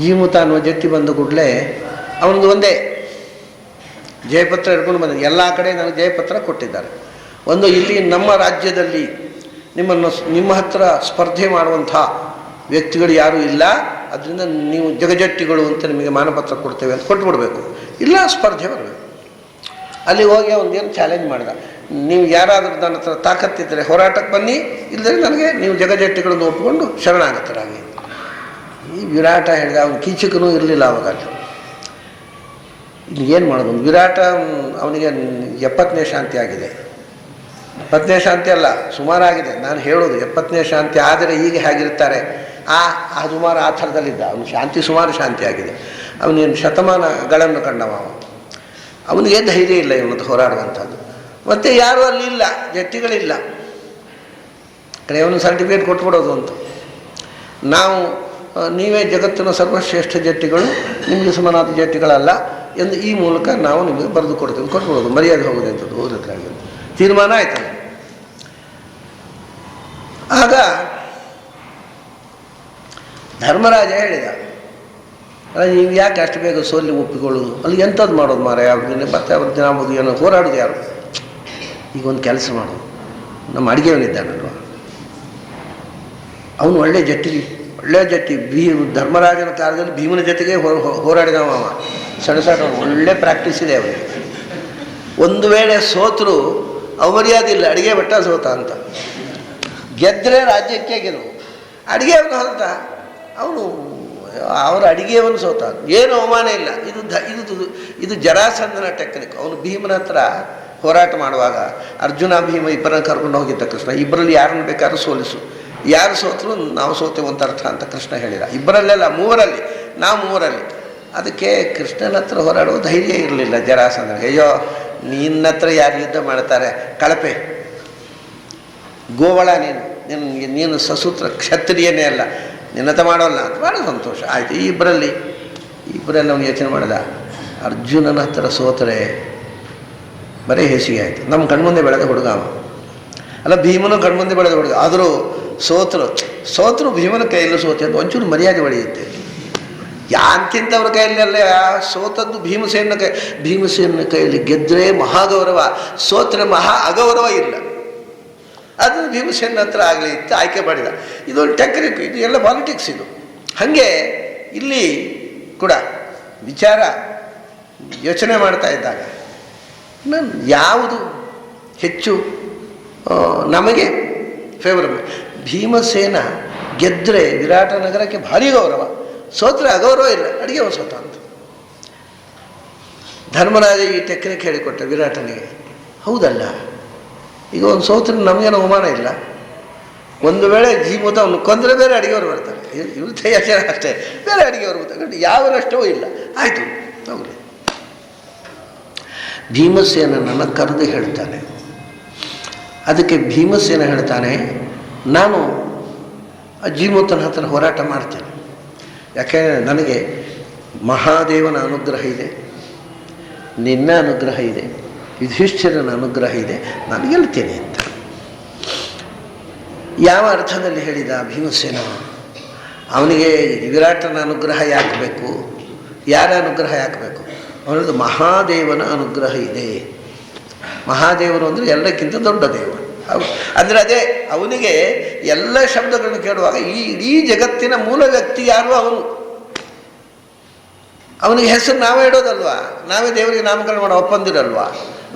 ಜೀಮೂತ ಅನ್ನುವ ಜಟ್ಟಿ ಬಂದ ಕೂಡಲೇ ಅವನದು ಒಂದೇ ಜಯಪತ್ರ ಹಿಡ್ಕೊಂಡು ಬಂದ. ಎಲ್ಲ ಕಡೆ ನನಗೆ ಜಯಪತ್ರ ಕೊಟ್ಟಿದ್ದಾರೆ. ಒಂದು ಇಲ್ಲಿ ನಮ್ಮ ರಾಜ್ಯದಲ್ಲಿ ನಿಮ್ಮ ಹತ್ರ ಸ್ಪರ್ಧೆ ಮಾಡುವಂಥ ವ್ಯಕ್ತಿಗಳು ಯಾರೂ ಇಲ್ಲ, ಅದರಿಂದ ನೀವು ಜಗಜಟ್ಟಿಗಳು ಅಂತ ನಿಮಗೆ ಮಾನಪತ್ರ ಕೊಡ್ತೇವೆ ಅಂತ ಕೊಟ್ಬಿಡ್ಬೇಕು, ಇಲ್ಲ ಸ್ಪರ್ಧೆ ಬರಬೇಕು. ಅಲ್ಲಿಗೆ ಹೋಗಿ ಅವನಿಗೇನು ಚಾಲೆಂಜ್ ಮಾಡಿದ, ನೀವು ಯಾರಾದರೂ ನನ್ನ ಹತ್ರ ತಾಕತ್ತಿದ್ದರೆ ಹೋರಾಟಕ್ಕೆ ಬನ್ನಿ, ಇಲ್ಲದ್ರೆ ನನಗೆ ನೀವು ಜಗಜಟ್ಟಿಗಳನ್ನು ಒಪ್ಪಿಕೊಂಡು ಶರಣಾಗತರಾಗಿ. ಈ ವಿರಾಟ ಹೇಳಿದ. ಅವನು ಕೀಚಕನೂ ಇರಲಿಲ್ಲ ಅವಾಗ. ಇಲ್ಲಿ ಏನು ಮಾಡೋದು? ವಿರಾಟ ಅವನಿಗೆ 70ನೇ ಶಾಂತಿ ಆಗಿದೆ. 70ನೇ ಶಾಂತಿ ಅಲ್ಲ, ಸುಮಾರಾಗಿದೆ. ನಾನು ಹೇಳೋದು 70ನೇ ಶಾಂತಿ ಆದರೆ ಈಗ ಹೇಗಿರ್ತಾರೆ ಆ ಸುಮಾರು ಆ ಥರದಲ್ಲಿದ್ದ. ಅವನು ಶಾಂತಿ ಸುಮಾರು ಶಾಂತಿ ಆಗಿದೆ. ಅವನೇನು ಶತಮಾನಗಳನ್ನು ಕಂಡವ. ಅವನಿಗೆ ಧೈರ್ಯ ಇಲ್ಲ ಇವನದ್ದು ಹೋರಾಡುವಂಥದ್ದು. ಮತ್ತು ಯಾರೂ ಅಲ್ಲಿ ಇಲ್ಲ, ಜಟ್ಟಿಗಳಿಲ್ಲ. ಕಡೆ ಅವನು ಸರ್ಟಿಫಿಕೇಟ್ ಕೊಟ್ಬಿಡೋದು ಅಂತ. ನೀವೇ ಜಗತ್ತಿನ ಸರ್ವಶ್ರೇಷ್ಠ ಜಟ್ಟಿಗಳು, ನಿಮಗೆ ಸಮಾನಾದ ಜಟ್ಟಿಗಳಲ್ಲ ಎಂದು ಈ ಮೂಲಕ ನಾವು ನಿಮಗೆ ಬರೆದು ಕೊಡ್ತೀವಿ, ಕೊಟ್ಬಿಡೋದು, ಮರ್ಯಾದೆ ಹೋಗೋದು ಅಂತದ್ದು ಹೋದ್ರಾಗಿ ತೀರ್ಮಾನ ಆಯ್ತಲ್ಲ. ಆಗ ಧರ್ಮರಾಜ ಹೇಳಿದ, ನೀವು ಯಾಕೆ ಅಷ್ಟು ಬೇಗ ಸೋಲಿ ಒಪ್ಪಿಕೊಳ್ಳೋದು? ಅಲ್ಲಿ ಎಂಥದ್ದು ಮಾಡೋದು ಮಾರ, ಅವ್ರಿಗೆ ಮತ್ತೆ ಅವ್ರ ದಿನ ಆಗ್ಬೋದು, ಏನೋ ಹೋರಾಡೋದು ಯಾರು? ಈಗ ಒಂದು ಕೆಲಸ ಮಾಡೋದು, ನಮ್ಮ ಅಡುಗೆಯವನಿದ್ದಾನಲ್ವ, ಅವನು ಒಳ್ಳೆ ಜಟ್ಟಿ. ಧರ್ಮರಾಜನ ಕಾಲದಲ್ಲಿ ಭೀಮನ ಜೊತೆಗೆ ಹೋರಾಡಿದವ. ಸಣ್ಣ ಒಳ್ಳೆ ಪ್ರಾಕ್ಟೀಸ್ ಇದೆ ಅವನಿಗೆ. ಒಂದು ವೇಳೆ ಸೋತರು ಅವಮರ್ಯಾದಿಲ್ಲ, ಅಡುಗೆ ಬೆಟ್ಟ ಸೋತ ಅಂತ. ಗೆದ್ದರೆ ರಾಜ್ಯಕ್ಕೆ ಗೆಲುವು. ಅಡುಗೆಯವನು ಹೊರತ ಅವನು ಅವರ ಅಡುಗೆಯವನು ಸೋತ, ಏನು ಅವಮಾನ ಇಲ್ಲ. ಇದು ಜರಾಸಂಧನ ಟೆಕ್ನಿಕ್. ಅವನು ಭೀಮನ ಹತ್ರ ಹೋರಾಟ ಮಾಡುವಾಗ ಅರ್ಜುನ ಭೀಮ ಇಬ್ಬರನ್ನ ಕರ್ಕೊಂಡು ಹೋಗಿದ್ದ ಕೃಷ್ಣ. ಇಬ್ಬರಲ್ಲಿ ಯಾರನ್ನು ಬೇಕಾದ್ರೂ ಸೋಲಿಸು, ಯಾರು ಸೋತರು ನಾವು ಸೋತೇವೆ ಅಂತ ಅರ್ಥ ಅಂತ ಕೃಷ್ಣ ಹೇಳಿದ. ಇಬ್ಬರಲ್ಲೆಲ್ಲ, ಮೂವರಲ್ಲಿ, ನಾವು ಮೂವರಲ್ಲಿ. ಅದಕ್ಕೆ ಕೃಷ್ಣನ ಹತ್ರ ಹೋರಾಡುವ ಧೈರ್ಯ ಇರಲಿಲ್ಲ ಜರಾಸಂಧ. ಅಯ್ಯೋ ನಿನ್ನ ಹತ್ರ ಯಾರು ಯುದ್ಧ ಮಾಡ್ತಾರೆ, ಕಳಪೆ ಗೋವಳ, ನೀನು ಸಸೂತ್ರ ಕ್ಷತ್ರಿಯನೇ ಅಲ್ಲ, ನಿನ್ನತ ಮಾಡೋಲ್ಲ ಅಂತ ಭಾಳ ಸಂತೋಷ ಆಯಿತು. ಇಬ್ಬರಲ್ಲಿ ಅವನು ಯೋಚನೆ ಮಾಡಿದ, ಅರ್ಜುನನ ಹತ್ರ ಸೋತರೆ ಬರೀ ಹೇಸಿಗೆ ಆಯಿತು. ನಮ್ಮ ಕಣ್ಮುಂದೆ ಬೆಳೆದ ಹುಡುಗ ಅವ ಅಲ್ಲ, ಭೀಮನು ಕಣ್ಮುಂದೆ ಬೆಳೆದ ಹುಡುಗ. ಆದರೂ ಸೋತರು ಭೀಮನ ಕೈಯಲ್ಲೂ ಸೋತೆ ಅಂತ ಒಂಚೂರು ಮರ್ಯಾದೆ ಒಳೆಯುತ್ತೆ. ಯಾಂತಿಂತವ್ರ ಕೈಯಲ್ಲೇ ಸೋತದ್ದು ಭೀಮಸೇನ ಕೈಯಲ್ಲಿ ಗೆದ್ದರೆ ಮಹಾಗೌರವ, ಸೋತ್ರೆ ಮಹಾ ಅಗೌರವ ಇಲ್ಲ. ಅದನ್ನು ಭೀಮಸೇನ ಹತ್ರ ಆಗಲಿ ಇತ್ತು, ಆಯ್ಕೆ ಮಾಡಿದ. ಇದೊಂದು ಟೆಕ್ನಿಕ್, ಇದು ಎಲ್ಲ ಪಾಲಿಟಿಕ್ಸ್. ಇದು ಹಾಗೆ ಇಲ್ಲಿ ಕೂಡ ವಿಚಾರ ಯೋಚನೆ ಮಾಡ್ತಾ ಇದ್ದಾಗ ಯಾವುದು ಹೆಚ್ಚು ನಮಗೆ ಫೇವರಬಲ್? ಭೀಮಸೇನ ಗೆದ್ದರೆ ವಿರಾಟ ನಗರಕ್ಕೆ ಭಾರಿ ಗೌರವ, ಸೋತ್ರೆ ಅಗೌರವ ಇಲ್ಲ, ಅಡಿಗೆ ಸೋತ ಅಂತ. ಧರ್ಮರಾಜ ಈ ಟೆಕ್ನಿಕ್ ಹೇಳಿಕೊಟ್ಟ ವಿರಾಟನಿಗೆ. ಹೌದಲ್ಲ, ಈಗ ಒಂದು ಸೋತ್ರೆ ನಮಗೇನು ಅವಮಾನ ಇಲ್ಲ. ಒಂದು ವೇಳೆ ಜೀಮೂತ ಅವನು ಕೊಂದರೆ ಬೇರೆ ಅಡಿಗೆಯವರು ಬರ್ತಾರೆ, ಇವ್ರು ತಯಾರ ಅಷ್ಟೇ, ಬೇರೆ ಅಡಿಗೆಯವರು ಬರ್ತಾರೆ, ಯಾವ ನಷ್ಟವೂ ಇಲ್ಲ. ಆಯಿತು ಹೋಗಲಿ. ಭೀಮಸೇನನ್ನು ಕರೆದು ಹೇಳ್ತಾನೆ. ಅದಕ್ಕೆ ಭೀಮಸೇನ ಹೇಳ್ತಾನೆ, ನಾನು ಜೀಮೂತನ ಹತ್ರ ಹೋರಾಟ ಮಾಡ್ತೇನೆ, ಯಾಕೆಂದರೆ ನನಗೆ ಮಹಾದೇವನ ಅನುಗ್ರಹ ಇದೆ, ನಿನ್ನ ಅನುಗ್ರಹ ಇದೆ, ಯುಧಿಷ್ಠಿರನ ಅನುಗ್ರಹ ಇದೆ, ನಾನು ಗೆಲ್ತೇನೆ ಅಂತ. ಯಾವ ಅರ್ಥದಲ್ಲಿ ಹೇಳಿದ ಭೀಮಸೇನ? ಅವನಿಗೆ ವಿರಾಟನ ಅನುಗ್ರಹ ಯಾಕೆ ಬೇಕು, ಯಾರ ಅನುಗ್ರಹ ಯಾಕೆ ಬೇಕು? ಅವನದು ಮಹಾದೇವನ ಅನುಗ್ರಹ ಇದೆ. ಮಹಾದೇವರು ಅಂದರೆ ಎಲ್ಲಕ್ಕಿಂತ ದೊಡ್ಡ ದೇವರು. ಅಂದರೆ ಅದೇ ಅವನಿಗೆ ಎಲ್ಲ ಶಬ್ದಗಳನ್ನು ಕೇಳುವಾಗ ಈ ಇಡೀ ಜಗತ್ತಿನ ಮೂಲ ವ್ಯಕ್ತಿ ಯಾರು ಅವನು. ಅವನಿಗೆ ಹೆಸರು ನಾವೇ ಇಡೋದಲ್ವಾ, ನಾವೇ ದೇವರಿಗೆ ನಾಮಕರಣ ಮಾಡೋ ಒಪ್ಪಂದಿರಲ್ವಾ?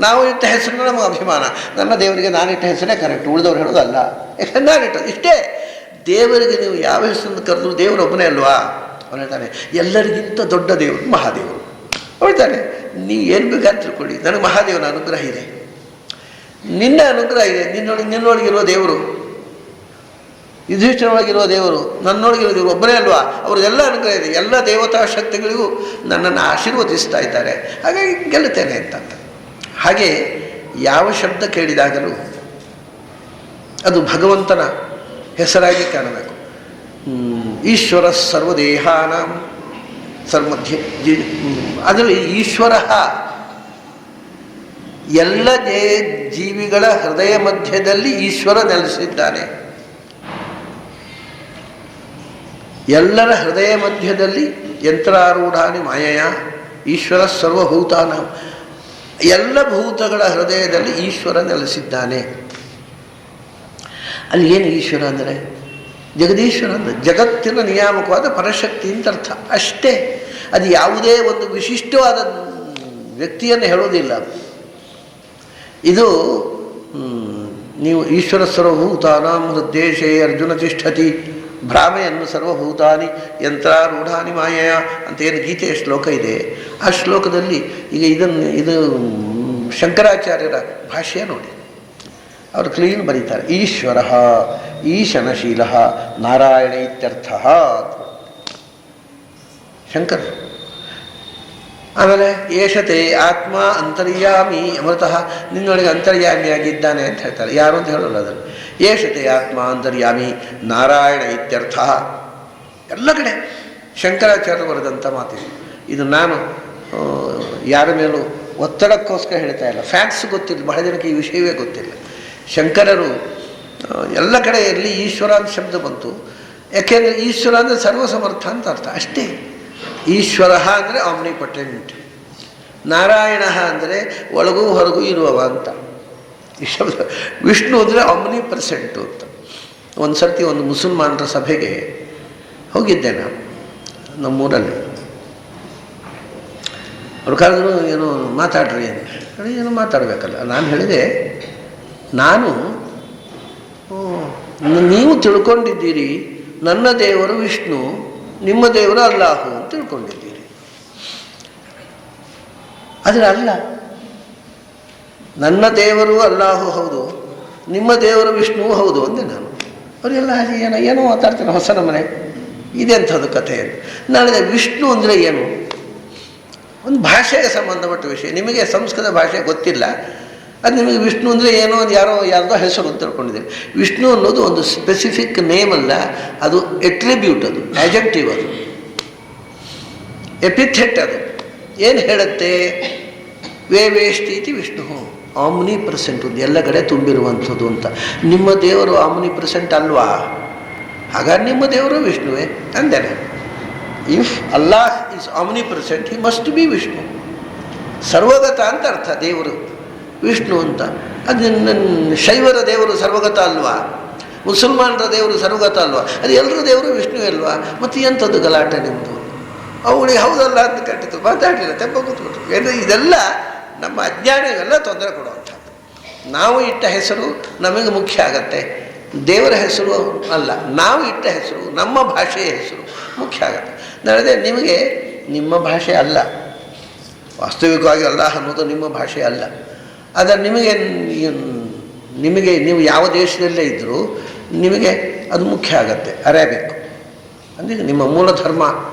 ನಾವು ಇಟ್ಟ ಹೆಸರನ್ನ ನಮಗೆ ಅಭಿಮಾನ. ನನ್ನ ದೇವರಿಗೆ ನಾನಿಟ್ಟ ಹೆಸರೇ ಕರೆಕ್ಟ್, ಉಳಿದವ್ರು ಹೇಳೋದಲ್ಲ, ಯಾಕಂದ್ರೆ ನಾನಿಟ್ಟದು ಇಷ್ಟೇ. ದೇವರಿಗೆ ನೀವು ಯಾವ ಹೆಸರನ್ನು ಕರೆದ್ರು ದೇವರೊಬ್ಬನೇ ಅಲ್ವಾ? ಅವನು ಹೇಳ್ತಾನೆ, ಎಲ್ಲರಿಗಿಂತ ದೊಡ್ಡ ದೇವರು ಮಹಾದೇವರು. ಹೇಳ್ತಾನೆ, ನೀವು ಏನು ಬೇಕಾದ್ರೆ ತಿಳ್ಕೊಳ್ಳಿ, ನನಗೆ ಮಹಾದೇವನ ಅನುಗ್ರಹ ಇದೆ, ನಿನ್ನ ಅನುಗ್ರಹ ಇದೆ. ನಿನ್ನೊಳಗಿರುವ ದೇವರು, ಯುಧಿಷ್ಠಿರೊಳಗಿರುವ ದೇವರು, ನನ್ನೊಳಗಿರುವ ದೇವರು ಒಬ್ಬನೇ ಅಲ್ವಾ? ಅವ್ರಿಗೆಲ್ಲ ಅನುಗ್ರಹ ಇದೆ. ಎಲ್ಲ ದೇವತಾ ಶಕ್ತಿಗಳಿಗೂ ನನ್ನನ್ನು ಆಶೀರ್ವದಿಸ್ತಾ ಇದ್ದಾರೆ, ಹಾಗಾಗಿ ಗೆಲ್ಲುತ್ತೇನೆ ಅಂತ. ಹಾಗೆ ಯಾವ ಶಬ್ದ ಕೇಳಿದಾಗಲೂ ಅದು ಭಗವಂತನ ಹೆಸರಾಗಿ ಕಾಣಬೇಕು. ಈಶ್ವರ ಸರ್ವದೇಹಾನಾಂ ಸರ್ವಮಧ್ಯೆ, ಅದರಲ್ಲಿ ಈಶ್ವರ ಎಲ್ಲ ಜೀವಿಗಳ ಹೃದಯ ಮಧ್ಯದಲ್ಲಿ ಈಶ್ವರ ನೆಲೆಸಿದ್ದಾನೆ. ಎಲ್ಲರ ಹೃದಯ ಮಧ್ಯದಲ್ಲಿ ಯಂತ್ರಾರೂಢಾನಿ ಮಾಯೆಯ ಈಶ್ವರ ಸರ್ವಭೂತಾನ, ಎಲ್ಲ ಭೂತಗಳ ಹೃದಯದಲ್ಲಿ ಈಶ್ವರ ನೆಲೆಸಿದ್ದಾನೆ. ಅಲ್ಲಿ ಏನು ಈಶ್ವರ ಅಂದರೆ? ಜಗದೀಶ್ವರ ಅಂದರೆ ಜಗತ್ತಿನ ನಿಯಾಮಕವಾದ ಪರಶಕ್ತಿ ಅಂತ ಅರ್ಥ ಅಷ್ಟೇ. ಅದು ಯಾವುದೇ ಒಂದು ವಿಶಿಷ್ಟವಾದ ವ್ಯಕ್ತಿಯನ್ನು ಹೇಳೋದಿಲ್ಲ. ಇದು ನೀವು ಈಶ್ವರ ಸರ್ವಭೂತಾನಾಂ ಹೃದ್ದೇಶೇ ಅರ್ಜುನ ತಿಷ್ಠತಿ ಭ್ರಾಮೆಯನ್ನು ಸರ್ವಭೂತಾನಿ ಯಂತ್ರಾರೂಢಾನಿ ಮಾಯೆಯ ಅಂತ ಏನು ಗೀತೆಯ ಶ್ಲೋಕ ಇದೆ, ಆ ಶ್ಲೋಕದಲ್ಲಿ ಈಗ ಇದು ಶಂಕರಾಚಾರ್ಯರ ಭಾಷ್ಯ ನೋಡಿ, ಅವರು ಕ್ಲೀನ್ ಬರೀತಾರೆ. ಈಶ್ವರ ಈಶನಶೀಲ ನಾರಾಯಣ ಇತ್ಯರ್ಥ ಶಂಕರ. ಆಮೇಲೆ ಏಷತೆ ಆತ್ಮ ಅಂತರ್ಯಾಮಿ ಅಮೃತಃ, ನಿನ್ನೊಳಗೆ ಅಂತರ್ಯಾಮಿಯಾಗಿದ್ದಾನೆ ಅಂತ ಹೇಳ್ತಾರೆ. ಯಾರು ಅಂತ ಹೇಳೋಲ್ಲ ಅದನ್ನು. ಏಷತೆ ಆತ್ಮ ಅಂತರ್ಯಾಮಿ ನಾರಾಯಣ ಇತ್ಯರ್ಥ. ಎಲ್ಲ ಕಡೆ ಶಂಕರಾಚಾರ್ಯ ಬರೆದಂಥ ಮಾತಿದೆ. ಇದು ನಾನು ಯಾರ ಮೇಲೂ ಒತ್ತಡಕ್ಕೋಸ್ಕರ ಹೇಳ್ತಾ ಇಲ್ಲ, ಫ್ಯಾಕ್ಟ್ಸ್ ಗೊತ್ತಿಲ್ಲ, ಬಹಳ ಜನಕ್ಕೆ ಈ ವಿಷಯವೇ ಗೊತ್ತಿಲ್ಲ. ಶಂಕರರು ಎಲ್ಲ ಕಡೆ ಎಲ್ಲಿ ಈಶ್ವರ ಅಂತ ಶಬ್ದ ಬಂತು, ಯಾಕೆಂದರೆ ಈಶ್ವರ ಅಂದರೆ ಸರ್ವಸಮರ್ಥ ಅಂತ ಅರ್ಥ ಅಷ್ಟೇ. ಈಶ್ವರ ಅಂದರೆ ಆಮ್ನಿಪೊಟೆಂಟ್, ನಾರಾಯಣ ಅಂದರೆ ಒಳಗೂ ಹೊರಗೂ ಇರುವವ ಅಂತ ಈ ಶಬ್ದ. ವಿಷ್ಣು ಅಂದರೆ ಆಮ್ನಿಪರ್ಸೆಂಟು ಅಂತ. ಒಂದು ಸರ್ತಿ ಒಂದು ಮುಸಲ್ಮಾನರ ಸಭೆಗೆ ಹೋಗಿದ್ದೆ ನಾನು, ನಮ್ಮೂರಲ್ಲಿ. ಅವ್ರು ಕರೆದ್ರು, ಏನು ಮಾತಾಡ್ರಿ ಅಂತ. ಏನು ಮಾತಾಡಬೇಕಲ್ಲ. ನಾನು ಹೇಳಿದೆ, ನೀವು ತಿಳ್ಕೊಂಡಿದ್ದೀರಿ ನನ್ನ ದೇವರು ವಿಷ್ಣು, ನಿಮ್ಮ ದೇವರು ಅಲ್ಲಾಹು ಅಂತ ತಿಳ್ಕೊಂಡಿದ್ದೀರಿ. ಆದರೆ ಅಲ್ಲ, ನನ್ನ ದೇವರು ಅಲ್ಲಾಹು ಹೌದು, ನಿಮ್ಮ ದೇವರು ವಿಷ್ಣುವು ಹೌದು ಅಂದೆ ನಾನು. ಅವರೆಲ್ಲ ಏನೋ ಮಾತಾಡ್ತಾರೆ, ಹೊಸ ನಮ್ಮನೆ ಇದೆಂಥದ್ದು ಕಥೆ ಅಂತ. ನಾಳೆ ವಿಷ್ಣು ಅಂದರೆ ಏನು? ಒಂದು ಭಾಷೆಗೆ ಸಂಬಂಧಪಟ್ಟ ವಿಷಯ. ನಿಮಗೆ ಸಂಸ್ಕೃತ ಭಾಷೆ ಗೊತ್ತಿಲ್ಲ, ಅದು ನಿಮಗೆ ವಿಷ್ಣು ಅಂದರೆ ಏನೋ ಒಂದು ಯಾರ್ದೋ ಹೆಸರು ಅಂತ ತಿಳ್ಕೊಂಡಿದ್ದೀರಿ. ವಿಷ್ಣು ಅನ್ನೋದು ಒಂದು ಸ್ಪೆಸಿಫಿಕ್ ನೇಮ್ ಅಲ್ಲ, ಅದು ಎಟ್ರಿಬ್ಯೂಟ್, ಅದು ಆ್ಯಜೆಕ್ಟಿವ್, ಅದು ಎಪಿಥೆಟ್. ಅದು ಏನು ಹೇಳುತ್ತೆ? ವೇವೇಷ್ಟಿ ವಿಷ್ಣು ಆಮ್ನಿ ಪ್ರೆಸೆಂಟ್, ಒಂದು ಎಲ್ಲ ಕಡೆ ತುಂಬಿರುವಂಥದ್ದು ಅಂತ. ನಿಮ್ಮ ದೇವರು ಆಮ್ನಿ ಪ್ರೆಸೆಂಟ್ ಅಲ್ವಾ? ಹಾಗಾದ್ರೆ ನಿಮ್ಮ ದೇವರು ವಿಷ್ಣುವೇ ಅಂದೇನೆ. If Allah is omnipresent, he must be Vishnu. ಸರ್ವಗತ ಅಂತ ಅರ್ಥ ದೇವರು ವಿಷ್ಣು ಅಂತ. ಅದು ಶೈವರ ದೇವರು ಸರ್ವಗತ ಅಲ್ವಾ? ಮುಸಲ್ಮಾನರ ದೇವರು ಸರ್ವಗತ ಅಲ್ವಾ? ಅದು ಎಲ್ಲರ ದೇವರು ವಿಷ್ಣು ಅಲ್ವಾ? ಮತ್ತು ಎಂಥದ್ದು ಗಲಾಟೆ ನಿಮ್ಮದು? ಅವುಗಳಿಗೆ ಹೌದಲ್ಲ ಅಂತ ಕಟ್ಟಿತು ಮಾತಾಡಿಲ್ಲ, ತೆಪ್ಪ ಕೂತ್ಬಿಟ್ರು. ಇದೆಲ್ಲ ನಮ್ಮ ಅಜ್ಞಾನ, ಇವೆಲ್ಲ ತೊಂದರೆ ಕೊಡುವಂಥದ್ದು. ನಾವು ಇಟ್ಟ ಹೆಸರು ನಮಗೆ ಮುಖ್ಯ ಆಗತ್ತೆ, ದೇವರ ಹೆಸರು ಅಲ್ಲ. ನಾವು ಇಟ್ಟ ಹೆಸರು, ನಮ್ಮ ಭಾಷೆಯ ಹೆಸರು ಮುಖ್ಯ ಆಗತ್ತೆ. ನಾಳೆ ನಿಮಗೆ ನಿಮ್ಮ ಭಾಷೆ ಅಲ್ಲ, ವಾಸ್ತವಿಕವಾಗಿ ಅಲ್ಲಾಹ್ ಅನ್ನೋದು ನಿಮ್ಮ ಭಾಷೆ ಅಲ್ಲ. ಆದರೆ ನಿಮಗೆ ನೀವು ಯಾವ ದೇಶದಲ್ಲೇ ಇದ್ದರೂ ನಿಮಗೆ ಅದು ಮುಖ್ಯ ಆಗತ್ತೆ. ಅರೇಬಿಕ್ ಅಂದರೆ ನಿಮ್ಮ ಮೂಲ ಧರ್ಮ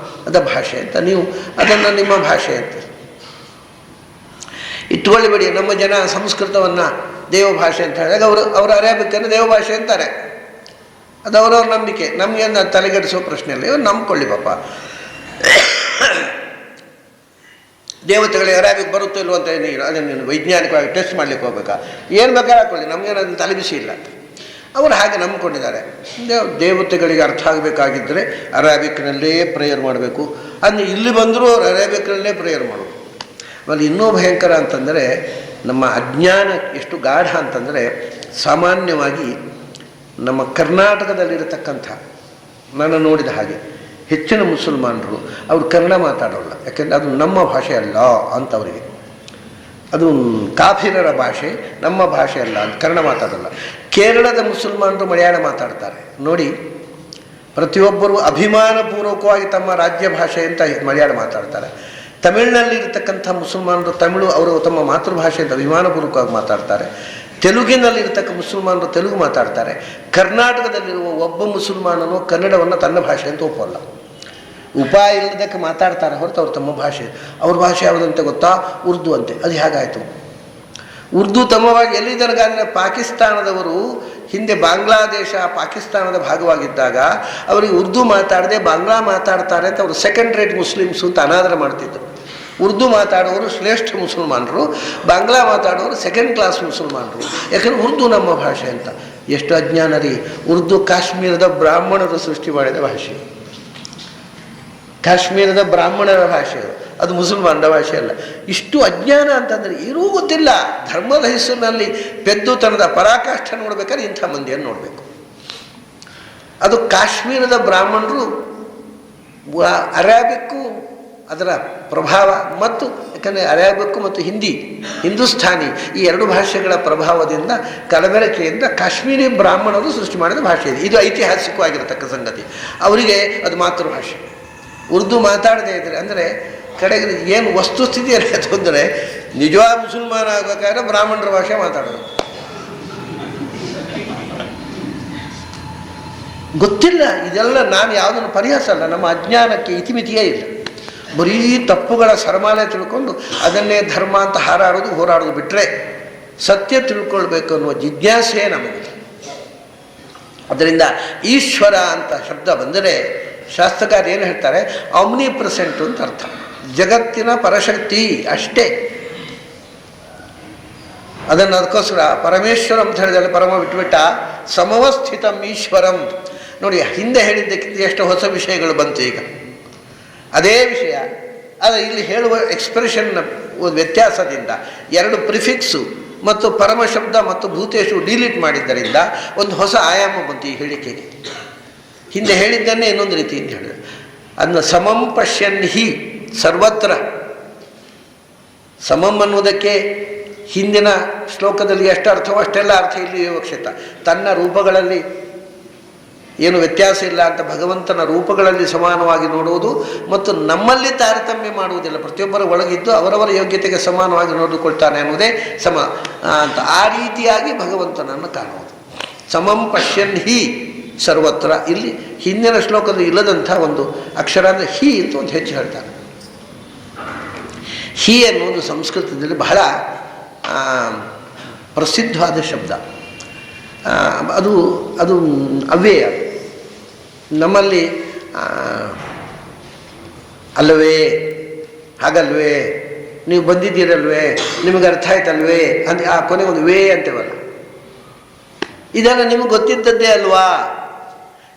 ಅದ ಭಾಷೆ ಅಂತ, ನೀವು ಅದನ್ನು ನಿಮ್ಮ ಭಾಷೆ ಅಂತ ಇಟ್ಕೊಳ್ಳಿಬೇಡಿ. ನಮ್ಮ ಜನ ಸಂಸ್ಕೃತವನ್ನು ದೇವಭಾಷೆ ಅಂತ ಹೇಳಿದಾಗ ಅವರು ಅರೇಬಿಕನ್ನು ದೇವಭಾಷೆ ಅಂತಾರೆ. ಅದು ಅವರವ್ರ ನಂಬಿಕೆ, ನಮಗೇನು ತಲೆಗೆಡಿಸೋ ಪ್ರಶ್ನೆ ಇಲ್ಲ. ಇವ್ರು ನಂಬ್ಕೊಳ್ಳಿ ಪಾಪ. ದೇವತೆಗಳಿಗೆ ಅರೇಬಿಕ್ ಬರುತ್ತೋ ಇಲ್ವೋ ಅಂತ ಅದನ್ನು ವೈಜ್ಞಾನಿಕವಾಗಿ ಟೆಸ್ಟ್ ಮಾಡಲಿಕ್ಕೆ ಹೋಗ್ಬೇಕಾ? ಏನು ಬೇಕಾದ್ರೆ ಹಾಕ್ಕೊಳ್ಳಿ, ನಮಗೇನು ಅದನ್ನು ತಲೆಬಿಸಿ ಇಲ್ಲ. ಅವರು ಹಾಗೆ ನಂಬ್ಕೊಂಡಿದ್ದಾರೆ. ದೇವತೆಗಳಿಗೆ ಅರ್ಥ ಆಗಬೇಕಾಗಿದ್ದರೆ ಅರೇಬಿಕ್ನಲ್ಲೇ ಪ್ರೇಯರ್ ಮಾಡಬೇಕು. ಅದು ಇಲ್ಲಿ ಬಂದರೂ ಅವರು ಅರೇಬಿಕ್ನಲ್ಲೇ ಪ್ರೇಯರ್ ಮಾಡೋದು. ಆಮೇಲೆ ಇನ್ನೂ ಭಯಂಕರ ಅಂತಂದರೆ, ನಮ್ಮ ಅಜ್ಞಾನ ಎಷ್ಟು ಗಾಢ ಅಂತಂದರೆ, ಸಾಮಾನ್ಯವಾಗಿ ನಮ್ಮ ಕರ್ನಾಟಕದಲ್ಲಿರತಕ್ಕಂಥ ನಾನು ನೋಡಿದ ಹಾಗೆ ಹೆಚ್ಚಿನ ಮುಸಲ್ಮಾನರು ಅವರು ಕನ್ನಡ ಮಾತಾಡೋಲ್ಲ. ಯಾಕೆಂದರೆ ಅದು ನಮ್ಮ ಭಾಷೆ ಅಲ್ಲ ಅಂತ ಅವರಿಗೆ. ಅದು ಕಾಫಿರರ ಭಾಷೆ, ನಮ್ಮ ಭಾಷೆ ಅಲ್ಲ ಅಂತ ಕನ್ನಡ ಮಾತಾಡೋಲ್ಲ. ಕೇರಳದ ಮುಸಲ್ಮಾನರು ಮಲಯಾಳ ಮಾತಾಡ್ತಾರೆ ನೋಡಿ. ಪ್ರತಿಯೊಬ್ಬರು ಅಭಿಮಾನಪೂರ್ವಕವಾಗಿ ತಮ್ಮ ರಾಜ್ಯ ಭಾಷೆ ಅಂತ ಮಲಯಾಳ ಮಾತಾಡ್ತಾರೆ. ತಮಿಳಿನಲ್ಲಿರ್ತಕ್ಕಂಥ ಮುಸಲ್ಮಾನರು ತಮಿಳು ಅವರು ತಮ್ಮ ಮಾತೃಭಾಷೆ ಅಂತ ಅಭಿಮಾನಪೂರ್ವಕವಾಗಿ ಮಾತಾಡ್ತಾರೆ. ತೆಲುಗಿನಲ್ಲಿರ್ತಕ್ಕ ಮುಸಲ್ಮಾನರು ತೆಲುಗು ಮಾತಾಡ್ತಾರೆ. ಕರ್ನಾಟಕದಲ್ಲಿರುವ ಒಬ್ಬ ಮುಸಲ್ಮಾನನು ಕನ್ನಡವನ್ನು ತನ್ನ ಭಾಷೆ ಅಂತ ಒಪ್ಪಲ್ಲ. ಉಪಾಯ ಇಲ್ಲದಕ್ಕೆ ಮಾತಾಡ್ತಾರೆ ಹೊರತು ಅವ್ರು ತಮ್ಮ ಭಾಷೆ. ಅವ್ರ ಭಾಷೆ ಯಾವುದಂತೆ ಗೊತ್ತಾ? ಉರ್ದು ಅಂತೆ. ಅದು ಹೇಗಾಯಿತು? ಉರ್ದು ತಮ್ಮವಾಗಿ ಎಲ್ಲಿ ತನಕ ಪಾಕಿಸ್ತಾನದವರು ಹಿಂದೆ ಬಾಂಗ್ಲಾದೇಶ ಪಾಕಿಸ್ತಾನದ ಭಾಗವಾಗಿದ್ದಾಗ ಅವರಿಗೆ ಉರ್ದು ಮಾತಾಡದೆ ಬಾಂಗ್ಲಾ ಮಾತಾಡ್ತಾರೆ ಅಂತ ಅವರು ಸೆಕೆಂಡ್ ರೇಟ್ ಮುಸ್ಲಿಮ್ಸು ಅಂತ ಅನಾದರ ಮಾಡ್ತಿದ್ದರು. ಉರ್ದು ಮಾತಾಡೋರು ಶ್ರೇಷ್ಠ ಮುಸಲ್ಮಾನರು, ಬಾಂಗ್ಲಾ ಮಾತಾಡೋರು ಸೆಕೆಂಡ್ ಕ್ಲಾಸ್ ಮುಸಲ್ಮಾನರು. ಯಾಕಂದರೆ ಉರ್ದು ನಮ್ಮ ಭಾಷೆ ಅಂತ. ಎಷ್ಟು ಅಜ್ಞಾನ ರೀ! ಉರ್ದು ಕಾಶ್ಮೀರದ ಬ್ರಾಹ್ಮಣರು ಸೃಷ್ಟಿ ಮಾಡಿದ ಭಾಷೆ. ಕಾಶ್ಮೀರದ ಬ್ರಾಹ್ಮಣರ ಭಾಷೆ ಅದು ಮುಸಲ್ಮಾನರ ಭಾಷೆ ಅಲ್ಲ. ಇಷ್ಟು ಅಜ್ಞಾನ ಅಂತಂದರೆ ಏನೂ ಗೊತ್ತಿಲ್ಲ. ಧರ್ಮದ ಹೆಸರಿನಲ್ಲಿ ಪೆದ್ದುತನದ ಪರಾಕಾಷ್ಠೆ ನೋಡ್ಬೇಕಾದ್ರೆ ಇಂಥ ಮಂದಿಯನ್ನು ನೋಡಬೇಕು. ಅದು ಕಾಶ್ಮೀರದ ಬ್ರಾಹ್ಮಣರು ಅರೇಬಿಕ್ಕು ಅದರ ಪ್ರಭಾವ, ಮತ್ತು ಯಾಕಂದರೆ ಅರೇಬಿಕ್ಕು ಮತ್ತು ಹಿಂದೂಸ್ಥಾನಿ ಈ ಎರಡು ಭಾಷೆಗಳ ಪ್ರಭಾವದಿಂದ ಕಲಬೆರಕೆಯಿಂದ ಕಾಶ್ಮೀರಿ ಬ್ರಾಹ್ಮಣರು ಸೃಷ್ಟಿ ಮಾಡಿದ ಭಾಷೆ ಇದೆ. ಇದು ಐತಿಹಾಸಿಕವಾಗಿರತಕ್ಕ ಸಂಗತಿ. ಅವರಿಗೆ ಅದು ಮಾತೃಭಾಷೆ. ಉರ್ದು ಮಾತಾಡದೇ ಇದ್ದರೆ ಅಂದರೆ ಕಡೆಗೆ ಏನು ವಸ್ತುಸ್ಥಿತಿ ಏನಾಯಿತು ಅಂದರೆ, ನಿಜವಾದ ಮುಸಲ್ಮಾನ ಆಗಬೇಕಾದ್ರೆ ಬ್ರಾಹ್ಮಣರ ಭಾಷೆ ಮಾತಾಡೋದು ಗೊತ್ತಿಲ್ಲ. ಇದೆಲ್ಲ ನಾನು ಯಾವುದನ್ನು ಪರಿಹಾಸ ಅಲ್ಲ, ನಮ್ಮ ಅಜ್ಞಾನಕ್ಕೆ ಇತಿಮಿತಿಯೇ ಇಲ್ಲ. ಬರೀ ತಪ್ಪುಗಳ ಸರಮಾಲೆ ತಿಳ್ಕೊಂಡು ಅದನ್ನೇ ಧರ್ಮ ಅಂತ ಹೋರಾಡೋದು ಬಿಟ್ಟರೆ ಸತ್ಯ ತಿಳ್ಕೊಳ್ಬೇಕು ಅನ್ನುವ ಜಿಜ್ಞಾಸೆ ನಮಗೆ. ಅದರಿಂದ ಈಶ್ವರ ಅಂತ ಶಬ್ದ ಬಂದರೆ ಶಾಸ್ತ್ರಕಾರ ಏನು ಹೇಳ್ತಾರೆ? ಆಮ್ನಿ ಪ್ರೆಸೆಂಟು ಅಂತ ಅರ್ಥ. ಜಗತ್ತಿನ ಪರಶಕ್ತಿ ಅಷ್ಟೇ. ಅದನ್ನು ಅದಕ್ಕೋಸ್ಕರ ಪರಮೇಶ್ವರಂ ಅಂತ ಹೇಳಿದಲ್ಲಿ ಪರಮ ಬಿಟ್ಟುಬಿಟ್ಟ. ಸಮವಸ್ಥಿತಂ ಈಶ್ವರಂ. ನೋಡಿ, ಹಿಂದೆ ಹೇಳಿದ್ದಕ್ಕಿಂತ ಎಷ್ಟು ಹೊಸ ವಿಷಯಗಳು ಬಂತು ಈಗ. ಅದೇ ವಿಷಯ ಆದರೆ ಇಲ್ಲಿ ಹೇಳುವ ಎಕ್ಸ್ಪ್ರೆಷನ್ನ ವ್ಯತ್ಯಾಸದಿಂದ ಎರಡು ಪ್ರಿಫಿಕ್ಸು ಮತ್ತು ಪರಮ ಶಬ್ದ ಮತ್ತು ಭೂತೇಶು ಡಿಲೀಟ್ ಮಾಡಿದ್ದರಿಂದ ಒಂದು ಹೊಸ ಆಯಾಮ ಬಂತು ಈ ಹೇಳಿಕೆಗೆ. ಹಿಂದೆ ಹೇಳಿದ್ದನ್ನೇ ಇನ್ನೊಂದು ರೀತಿ ಅಂತ ಹೇಳಿದೆ. ಅದನ್ನು ಸಮಂ ಪಶ್ಯನ್ ಹಿ ಸರ್ವತ್ರ. ಸಮಂ ಅನ್ನುವುದಕ್ಕೆ ಹಿಂದಿನ ಶ್ಲೋಕದಲ್ಲಿ ಎಷ್ಟು ಅರ್ಥವೋ ಅಷ್ಟೆಲ್ಲ ಅರ್ಥ ಇಲ್ಲಿ ವಿವಕ್ಷಿತ. ತನ್ನ ರೂಪಗಳಲ್ಲಿ ಏನು ವ್ಯತ್ಯಾಸ ಇಲ್ಲ ಅಂತ ಭಗವಂತನ ರೂಪಗಳಲ್ಲಿ ಸಮಾನವಾಗಿ ನೋಡುವುದು ಮತ್ತು ನಮ್ಮಲ್ಲಿ ತಾರತಮ್ಯ ಮಾಡುವುದಿಲ್ಲ. ಪ್ರತಿಯೊಬ್ಬರ ಒಳಗಿದ್ದು ಅವರವರ ಯೋಗ್ಯತೆಗೆ ಸಮಾನವಾಗಿ ನೋಡಿಕೊಳ್ತಾನೆ ಅನ್ನೋದೇ ಸಮ ಅಂತ. ಆ ರೀತಿಯಾಗಿ ಭಗವಂತನನ್ನು ಕಾಣುವುದು. ಸಮಂ ಪಶ್ಯನ್ ಹಿ ಸರ್ವತ್ರ. ಇಲ್ಲಿ ಹಿಂದಿನ ಶ್ಲೋಕದಲ್ಲಿ ಇಲ್ಲದಂಥ ಒಂದು ಅಕ್ಷರ ಅಂದರೆ ಹಿ ಅಂತ ಒಂದು ಹೆಚ್ಚು ಹೇಳ್ತಾರೆ. ಹಿ ಅನ್ನೋದು ಸಂಸ್ಕೃತದಲ್ಲಿ ಬಹಳ ಪ್ರಸಿದ್ಧವಾದ ಶಬ್ದ. ಅದು ಅದು ಅವ್ಯಯ. ನಮ್ಮಲ್ಲಿ ಅಲ್ಲವೇ, ಹಾಗಲ್ವೇ, ನೀವು ಬಂದಿದ್ದೀರಲ್ವೇ, ನಿಮಗೆ ಅರ್ಥ ಆಯ್ತಲ್ವೇ ಅಂತ ಆ ಕೊನೆಗೆ ಒಂದು ವೇ ಅಂತೇವಲ್ಲ, ಇದೆಲ್ಲ ನಿಮಗೆ ಗೊತ್ತಿದ್ದದ್ದೇ ಅಲ್ವಾ.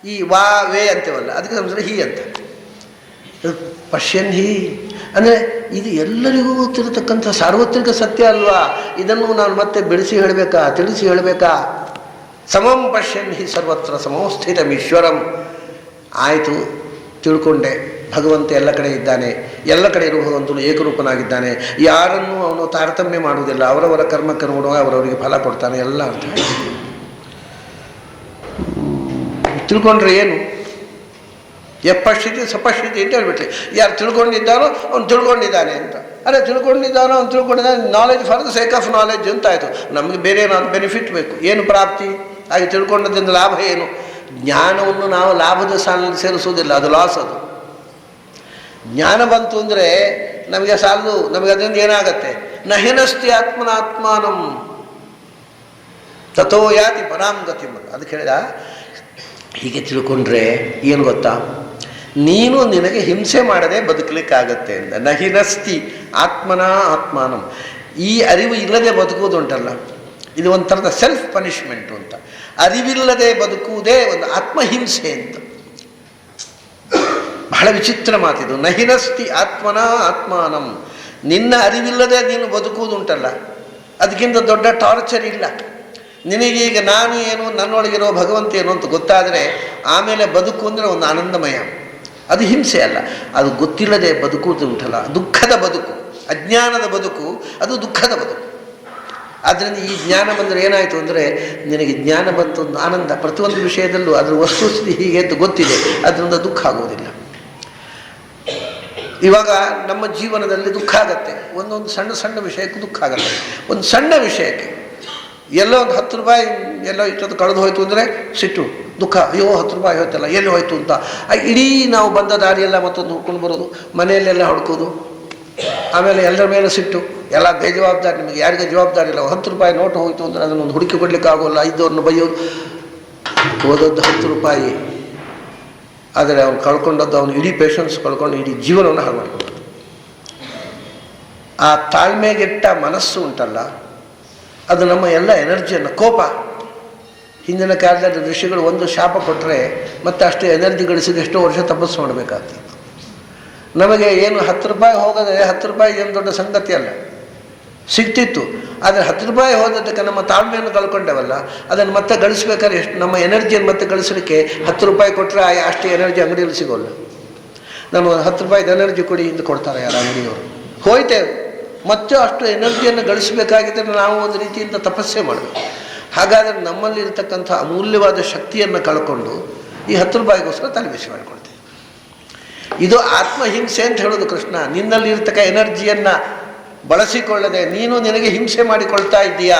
ಈ ವಾ ವೇ ಅಂತೇವಲ್ಲ, ಅದಕ್ಕೆ ನಮ್ಗೆ ಹೀ ಅಂತ. ಪಶ್ಯನ್ ಹಿ ಅಂದರೆ ಇದು ಎಲ್ಲರಿಗೂ ಗೊತ್ತಿರತಕ್ಕಂಥ ಸಾರ್ವತ್ರಿಕ ಸತ್ಯ ಅಲ್ವಾ. ಇದನ್ನು ನಾನು ಮತ್ತೆ ಬೆಳೆಸಿ ಹೇಳಬೇಕಾ, ತಿಳಿಸಿ ಹೇಳಬೇಕಾ? ಸಮಂ ಪಶ್ಯನ್ ಹಿ ಸರ್ವತ್ರ ಸಮೋಸ್ಥಿತಂ ಈಶ್ವರಂ. ಆಯಿತು, ತಿಳ್ಕೊಂಡೆ, ಭಗವಂತ ಎಲ್ಲ ಕಡೆ ಇದ್ದಾನೆ, ಎಲ್ಲ ಕಡೆ ಇರುವ ಭಗವಂತನು ಏಕರೂಪನಾಗಿದ್ದಾನೆ, ಯಾರನ್ನೂ ಅವನು ತಾರತಮ್ಯ ಮಾಡುವುದಿಲ್ಲ, ಅವರವರ ಕರ್ಮಕ್ಕನುಗುಣ ಅವರವರಿಗೆ ಫಲ ಕೊಡ್ತಾನೆ, ಎಲ್ಲ ಅಂತ ತಿಳ್ಕೊಂಡ್ರೆ ಏನು? ಎಪ್ಪಶ್ಚಿತಿ ಸಪಶ್ಚಿತಿ ಅಂತ ಹೇಳ್ಬಿಟ್ರಿ. ಯಾರು ತಿಳ್ಕೊಂಡಿದ್ದಾನೋ ಅವ್ನು ತಿಳ್ಕೊಂಡಿದ್ದಾನೆ ಅಂತ. ಅದೇ ತಿಳ್ಕೊಂಡಿದ್ದಾನೋ ಅವ್ನು ತಿಳ್ಕೊಂಡಿದ್ದಾನೆ, knowledge for the sake of knowledge ಅಂತ ಆಯಿತು. ನಮಗೆ ಬೇರೆ ಏನಾದ್ರು ಬೆನಿಫಿಟ್ ಬೇಕು, ಏನು ಪ್ರಾಪ್ತಿ? ಹಾಗೆ ತಿಳ್ಕೊಂಡದ್ರಿಂದ ಲಾಭ ಏನು? ಜ್ಞಾನವನ್ನು ನಾವು ಲಾಭದ ಸಾಲಿನಲ್ಲಿ ಸೇರಿಸುವುದಿಲ್ಲ, ಅದು ಲಾಸ್. ಅದು ಜ್ಞಾನ ಬಂತು ಅಂದರೆ ನಮಗೆ ಸಾಲದು. ನಮಗೆ ಅದರಿಂದ ಏನಾಗತ್ತೆ? ನಹಿನಸ್ತಿ ಆತ್ಮನಾತ್ಮಾನಂ ತಥೋ ಯಾತಿ ಪರಾಂ ಗತಿ. ಅದಕ್ಕೆ ಹೇಳಿದ, ಹೀಗೆ ತಿಳ್ಕೊಂಡ್ರೆ ಏನು ಗೊತ್ತಾ, ನೀನು ನಿನಗೆ ಹಿಂಸೆ ಮಾಡದೆ ಬದುಕಲಿಕ್ಕಾಗತ್ತೆ ಅಂತ. ನಹಿನಸ್ತಿ ಆತ್ಮನ ಆತ್ಮಾನಂ. ಈ ಅರಿವು ಇಲ್ಲದೆ ಬದುಕುವುದುಂಟಲ್ಲ, ಇದು ಒಂಥರದ ಸೆಲ್ಫ್ ಪನಿಷ್ಮೆಂಟು ಅಂತ. ಅರಿವಿಲ್ಲದೆ ಬದುಕುವುದೇ ಒಂದು ಆತ್ಮಹಿಂಸೆ ಅಂತ. ಬಹಳ ವಿಚಿತ್ರ ಮಾತಿದು. ನಹಿನಸ್ತಿ ಆತ್ಮನ ಆತ್ಮಾನಂ. ನಿನ್ನ ಅರಿವಿಲ್ಲದೆ ನೀನು ಬದುಕುವುದುಂಟಲ್ಲ, ಅದಕ್ಕಿಂತ ದೊಡ್ಡ ಟಾರ್ಚರ್ ಇಲ್ಲ. ನಿನಗೀಗ ನಾನು ಏನು, ನನ್ನೊಳಗಿರೋ ಭಗವಂತ ಏನು ಅಂತ ಗೊತ್ತಾದರೆ ಆಮೇಲೆ ಬದುಕು ಅಂದರೆ ಒಂದು ಆನಂದಮಯ. ಅದು ಹಿಂಸೆ ಅಲ್ಲ, ಅದು ಗೊತ್ತಿಲ್ಲದೆ ಬದುಕುವುದುಂಟಲ್ಲ, ದುಃಖದ ಬದುಕು, ಅಜ್ಞಾನದ ಬದುಕು, ಅದು ದುಃಖದ ಬದುಕು. ಆದ್ದರಿಂದ ಈ ಜ್ಞಾನ ಬಂದರೆ ಏನಾಯಿತು ಅಂದರೆ, ನಿನಗೆ ಜ್ಞಾನ ಬಂತು ಒಂದು ಆನಂದ. ಪ್ರತಿಯೊಂದು ವಿಷಯದಲ್ಲೂ ಅದರ ವಸ್ತುಸ್ಥಿತಿ ಹೀಗೆ ಅಂತ ಗೊತ್ತಿದೆ, ಅದರಿಂದ ದುಃಖ ಆಗುವುದಿಲ್ಲ. ಇವಾಗ ನಮ್ಮ ಜೀವನದಲ್ಲಿ ದುಃಖ ಆಗತ್ತೆ, ಒಂದೊಂದು ಸಣ್ಣ ಸಣ್ಣ ವಿಷಯಕ್ಕೂ ದುಃಖ ಆಗತ್ತೆ. ಒಂದು ಸಣ್ಣ ವಿಷಯಕ್ಕೆ ಎಲ್ಲೋ ಒಂದು 10 ರೂಪಾಯಿ ಎಲ್ಲೋ ಇಟ್ಟದ್ದು ಕಳೆದು ಹೋಯ್ತು ಅಂದರೆ ಸಿಟ್ಟು, ದುಃಖ. ಅಯ್ಯೋ 10 ರೂಪಾಯಿ ಹೋಯ್ತಲ್ಲ, ಎಲ್ಲಿ ಹೋಯ್ತು ಅಂತ. ಇಡೀ ನಾವು ಬಂದ ದಾರಿಯೆಲ್ಲ ಮತ್ತೊಂದು ಹುಡ್ಕೊಂಡು ಬರೋದು, ಮನೆಯಲ್ಲೆಲ್ಲ ಹುಡ್ಕೋದು, ಆಮೇಲೆ ಎಲ್ಲರ ಮೇಲೆ ಸಿಟ್ಟು, ಎಲ್ಲ ಬೇಜವಾಬ್ದಾರಿ. ನಿಮಗೆ ಯಾರಿಗೆ ಜವಾಬ್ದಾರಿ ಇಲ್ಲ. 10 ರೂಪಾಯಿ ನೋಟು ಹೋಯ್ತು ಅಂದರೆ ಅದನ್ನೊಂದು ಹುಡುಕಿ ಕೊಡ್ಲಿಕ್ಕೆ ಆಗೋಲ್ಲ, ಇದ್ದವ್ರನ್ನ ಬೈಯೋದು. ಹೋದದ್ದು 10 ರೂಪಾಯಿ, ಆದರೆ ಅವ್ನು ಕಳ್ಕೊಂಡದ್ದು, ಅವನು ಇಡೀ ಪೇಷನ್ಸ್ ಕಳ್ಕೊಂಡು ಇಡೀ ಜೀವನವನ್ನು ಹಾಳು ಮಾಡಿಕೊಂಡು. ಆ ತಾಳ್ಮೆಗೆಟ್ಟ ಮನಸ್ಸು ಉಂಟಲ್ಲ, ಅದು ನಮ್ಮ ಎಲ್ಲ ಎನರ್ಜಿಯನ್ನು, ಕೋಪ. ಹಿಂದಿನ ಕಾಲದಲ್ಲಿ ಋಷಿಗಳು ಒಂದು ಶಾಪ ಕೊಟ್ಟರೆ ಮತ್ತೆ ಅಷ್ಟು ಎನರ್ಜಿ ಗಳಿಸಿದ ಎಷ್ಟೋ ವರ್ಷ ತಪಸ್ಸು ಮಾಡಬೇಕಾಗ್ತದೆ. ನಮಗೆ ಏನು 10 ರೂಪಾಯಿ ಹೋಗದೆ, 10 ರೂಪಾಯಿ ಏನು ದೊಡ್ಡ ಸಂಗತಿ ಅಲ್ಲ, ಸಿಗ್ತಿತ್ತು. ಆದರೆ 10 ರೂಪಾಯಿ ಹೋದದ್ದಕ್ಕೆ ನಮ್ಮ ತಾಳ್ಮೆಯನ್ನು ಕಳ್ಕೊಂಡೇವಲ್ಲ, ಅದನ್ನು ಮತ್ತೆ ಗಳಿಸ್ಬೇಕಾದ್ರೆ ಎಷ್ಟು ನಮ್ಮ ಎನರ್ಜಿಯನ್ನು ಮತ್ತೆ ಗಳಿಸಲಿಕ್ಕೆ 10 ರೂಪಾಯಿ ಕೊಟ್ಟರೆ ಅಷ್ಟು ಎನರ್ಜಿ ಅಂಗಡಿಯಲ್ಲಿ ಸಿಗೋಲ್ಲ. ನಾನು 10 ರೂಪಾಯಿದು ಎನರ್ಜಿ ಕೊಡಿ ಎಂದು ಕೊಡ್ತಾರೆ ಯಾರು ಅಂಗಡಿಯವರು. ಹೋಯ್ತೇವೆ, ಮತ್ತೆ ಅಷ್ಟು ಎನರ್ಜಿಯನ್ನು ಗಳಿಸಬೇಕಾಗಿದ್ದರೆ ನಾವು ಒಂದು ರೀತಿಯಿಂದ ತಪಸ್ಸೆ ಮಾಡಬೇಕು. ಹಾಗಾದರೆ ನಮ್ಮಲ್ಲಿರ್ತಕ್ಕಂಥ ಅಮೂಲ್ಯವಾದ ಶಕ್ತಿಯನ್ನು ಕಳ್ಕೊಂಡು ಈ 10 ರೂಪಾಯಿಗೋಸ್ಕರ ತಲೆಬಿಸಿ ಮಾಡಿಕೊಳ್ತೇವೆ. ಇದು ಆತ್ಮಹಿಂಸೆ ಅಂತ ಹೇಳೋದು ಕೃಷ್ಣ. ನಿನ್ನಲ್ಲಿ ಇರ್ತಕ್ಕ ಎನರ್ಜಿಯನ್ನು ಬಳಸಿಕೊಳ್ಳದೆ ನೀನು ನಿನಗೆ ಹಿಂಸೆ ಮಾಡಿಕೊಳ್ತಾ ಇದ್ದೀಯಾ,